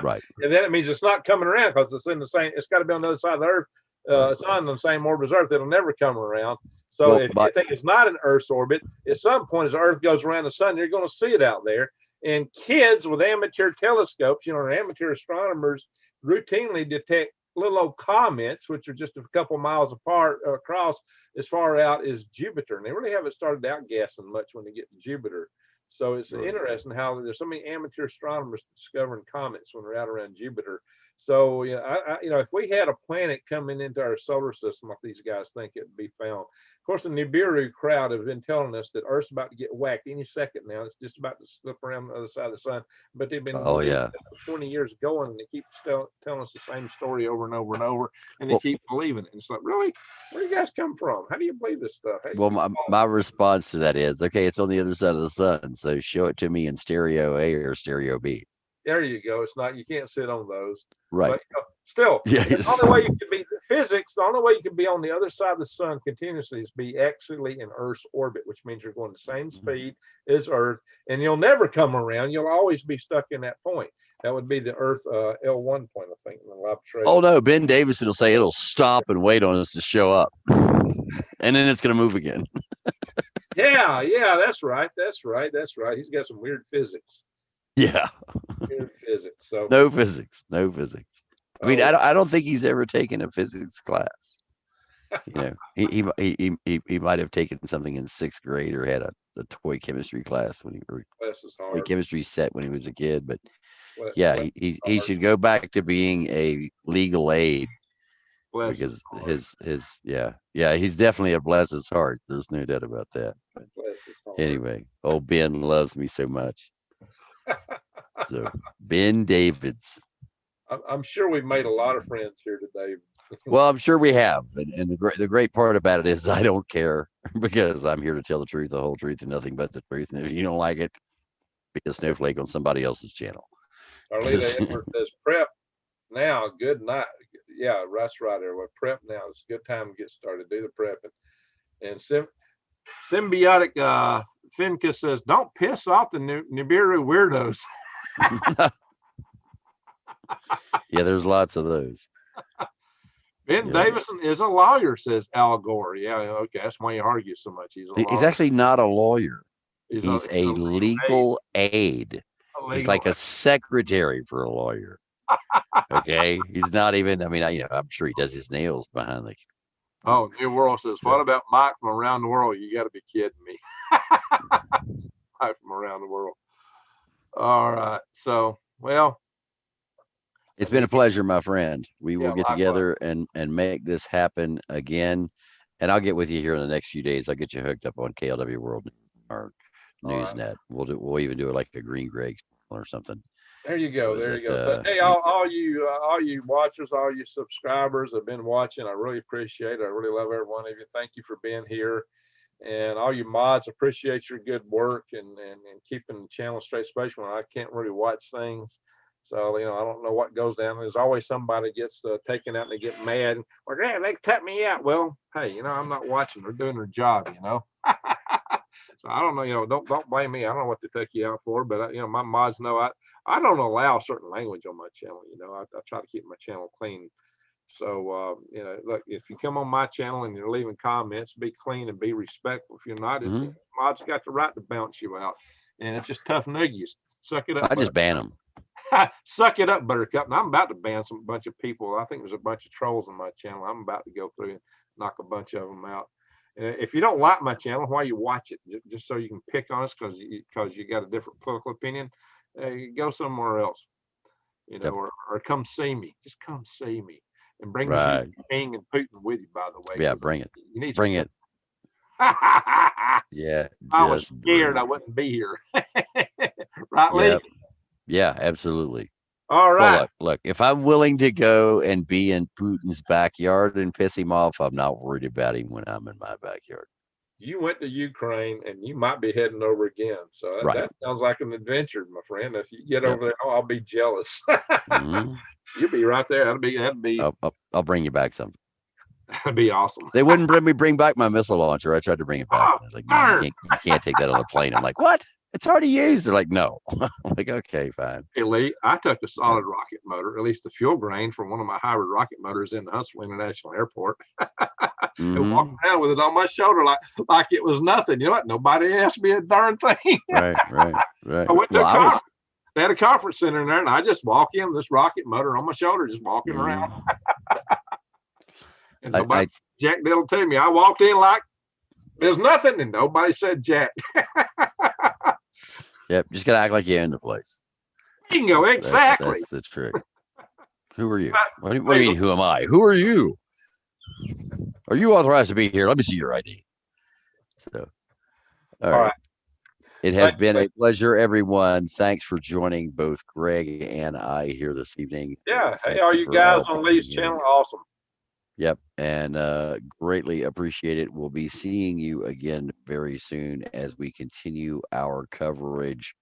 Right. And then it means it's not coming around because it's in the same. It's got to be on the other side of the Earth. It's on the same orbit as Earth. It'll never come around. So if you think it's not in Earth's orbit, at some point as Earth goes around the sun, you're going to see it out there. And kids with amateur telescopes, amateur astronomers routinely detect little old comets, which are just a couple miles apart across as far out as Jupiter. And they really haven't started outgassing much when they get to Jupiter. So it's interesting how there's so many amateur astronomers discovering comets when they're out around Jupiter. So, if we had a planet coming into our solar system like these guys think it would be found. Of course, the Nibiru crowd have been telling us that Earth's about to get whacked any second now. It's just about to slip around the other side of the sun. But they've been 20 years going, and they keep telling us the same story over and over and over, and they keep believing it. And it's like, really? Where do you guys come from? How do you believe this stuff? My response to that is, okay, it's on the other side of the sun, so show it to me in stereo A or stereo B. There you go. It's not, you can't sit on those. Right. But, still, the only way you can be physics, the only way you can be on the other side of the sun continuously is be actually in Earth's orbit, which means you're going the same speed as Earth, and you'll never come around. You'll always be stuck in that point. That would be the Earth L1 point, I think. In the laboratory. Oh no, Ben Davidson will say it'll stop and wait on us to show up, and then it's going to move again. Yeah, that's right. He's got some weird physics. Yeah. Weird physics. So no physics. I mean, I don't think he's ever taken a physics class. He might have taken something in 6th grade or had a toy chemistry class when toy chemistry set when he was a kid. But he should go back to being a legal aid Bless because heart. yeah, he's definitely a bless his heart. There's no doubt about that. But Bless his heart. anyway, old Ben loves me so much. So Ben Davids. I'm sure we've made a lot of friends here today. Well, I'm sure we have, and the great part about it is I don't care because I'm here to tell the truth, the whole truth, and nothing but the truth. And if you don't like it, be a snowflake on somebody else's channel. Arlita Edwards says, prep now, good night. Yeah, that's right there. Well, prep now. It's a good time to get started. Do the prepping. And symbiotic Finca says, don't piss off the Nibiru weirdos. Yeah, there's lots of those. Ben Yeah. Davison is a lawyer, says Al Gore. Yeah, okay, that's why he argues so much. He's actually not a lawyer. He's a a legal aid. He's like a secretary for a lawyer. Okay, he's not even. I mean, I'm sure he does his nails behind the. Oh, New World says, what about Mike from around the world? You got to be kidding me. Mike from around the world. All right, so well. It's been a pleasure, my friend. We will get likewise. together and make this happen again. And I'll get with you here in the next few days. I'll get you hooked up on KLW World or Newsnet. Right. We'll even do it like a Green Greg or something. There you go. So there you go. So, hey, all you watchers, all you subscribers have been watching. I really appreciate it. I really love every one of you. Thank you for being here. And all you mods, appreciate your good work and keeping the channel straight, especially when I can't really watch things. So, I don't know what goes down. There's always somebody gets taken out and they get mad. Or, yeah, they cut me out. Well, hey, I'm not watching. They're doing their job, So I don't know, don't blame me. I don't know what they take you out for, but my mods know I don't allow certain language on my channel. I try to keep my channel clean. So, look, if you come on my channel and you're leaving comments, be clean and be respectful. If you're not, mods got the right to bounce you out. And it's just tough noogies. Suck it up. I just ban them. Suck it up, Buttercup. And I'm about to ban some bunch of people. I think there's a bunch of trolls on my channel. I'm about to go through and knock a bunch of them out. And if you don't like my channel, why you watch it? Just so you can pick on us because you got a different political opinion, go somewhere else, or come see me. Just come see me and bring Xi Jinping and Putin with you. By the way, yeah, bring it. You need bring it. Yeah, I was scared I wouldn't be here. Right, Lee? Yeah, absolutely. All right. Well, look, if I'm willing to go and be in Putin's backyard and piss him off, I'm not worried about him when I'm in my backyard. You went to Ukraine and you might be heading over again. So that sounds like an adventure, my friend. If you get over there, I'll be jealous. You'll be right there. That'd be. I'll bring you back something. That'd be awesome. They wouldn't bring back my missile launcher. I tried to bring it back. I was like, no, you can't take that on a plane. I'm like, what? It's already used. They're like, no. I'm like, okay, fine. Hey, Lee, I took a solid rocket motor, at least the fuel grain from one of my hybrid rocket motors in the Huntsville International Airport. And walked around with it on my shoulder like it was nothing. You know what? Nobody asked me a darn thing. Right. I went to a conference. They had a conference center in there, and I just walk in with this rocket motor on my shoulder, just walking around. And nobody said jack diddle to me. I walked in like there's nothing, and nobody said jack. Yep, just gotta act like you're in the place. Bingo, exactly. That's the trick. Who are you? What do you mean? Who am I? Who are you? Are you authorized to be here? Let me see your ID. So, all right. It has been a pleasure, everyone. Thanks for joining both Greg and I here this evening. Yeah. Hey, are you guys on Lee's channel? Awesome. Yep, and greatly appreciate it. We'll be seeing you again very soon as we continue our coverage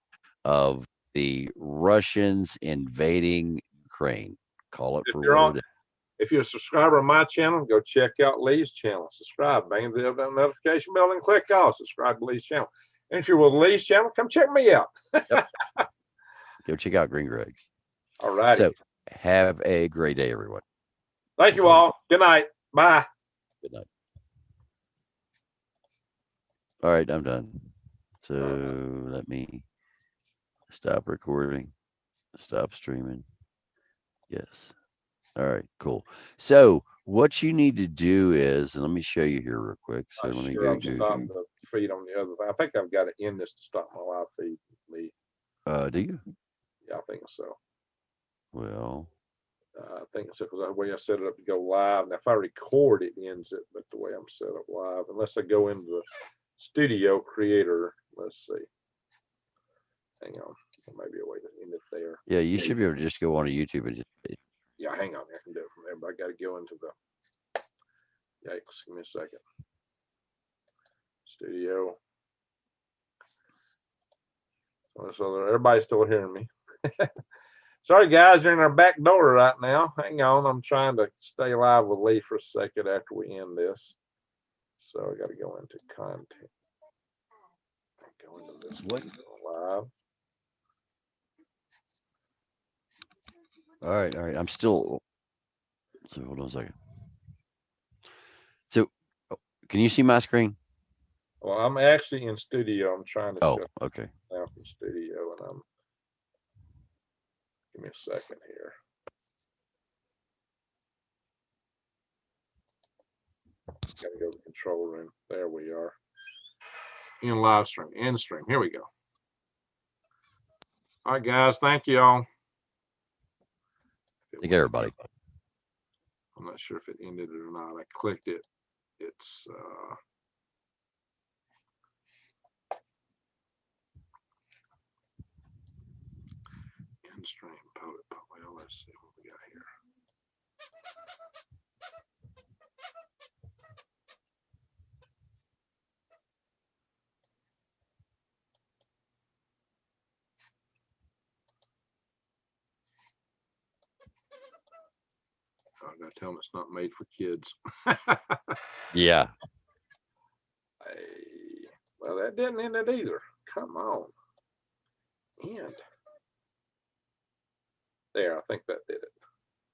of the Russians invading Ukraine. Call it for what it is. If you're a subscriber on my channel, go check out Lee's channel. Subscribe, bang the notification bell, and click all. Subscribe to Lee's channel. And if you're with Lee's channel, come check me out. Go check out Green Greg's. All right. So have a great day, everyone. Thank you all. Good night. Bye. Good night. All right, I'm done. So let me stop recording, stop streaming. Yes. All right, cool. So what you need to do is, and let me show you here real quick. So let me go to the feed on the other thing. I think I've got to end this to stop my live feed. Do you? Yeah, I think so. Well, I think it's because the way I set it up to go live. Now, if I record, it ends it, but the way I'm set up live, unless I go into the studio creator, let's see. Hang on, there may be a way to end it there. Yeah, you should be able to just go on to YouTube and just. Yeah, hang on, I can do it from there, but I got to go into the. Yikes! Give me a second. Studio. So everybody's still hearing me. Sorry, guys, you're in our back door right now. Hang on, I'm trying to stay live with Lee for a second after we end this. So I got to go into content. Go into this one live. All right. I'm still. So hold on a second. So, can you see my screen? Well, I'm actually in studio. I'm trying to Oh, shut okay. down from studio, and I'm. Give me a second here. Got to go to the control room. There we are. In live stream, end stream. Here we go. All right, guys. Thank you all. Thank everybody. I'm not sure if it ended it or not. I clicked it. It's end stream. Well, let's see what we got here. I gotta tell them it's not made for kids. Yeah. Well, that didn't end it either. Come on. End. There, I think that did it.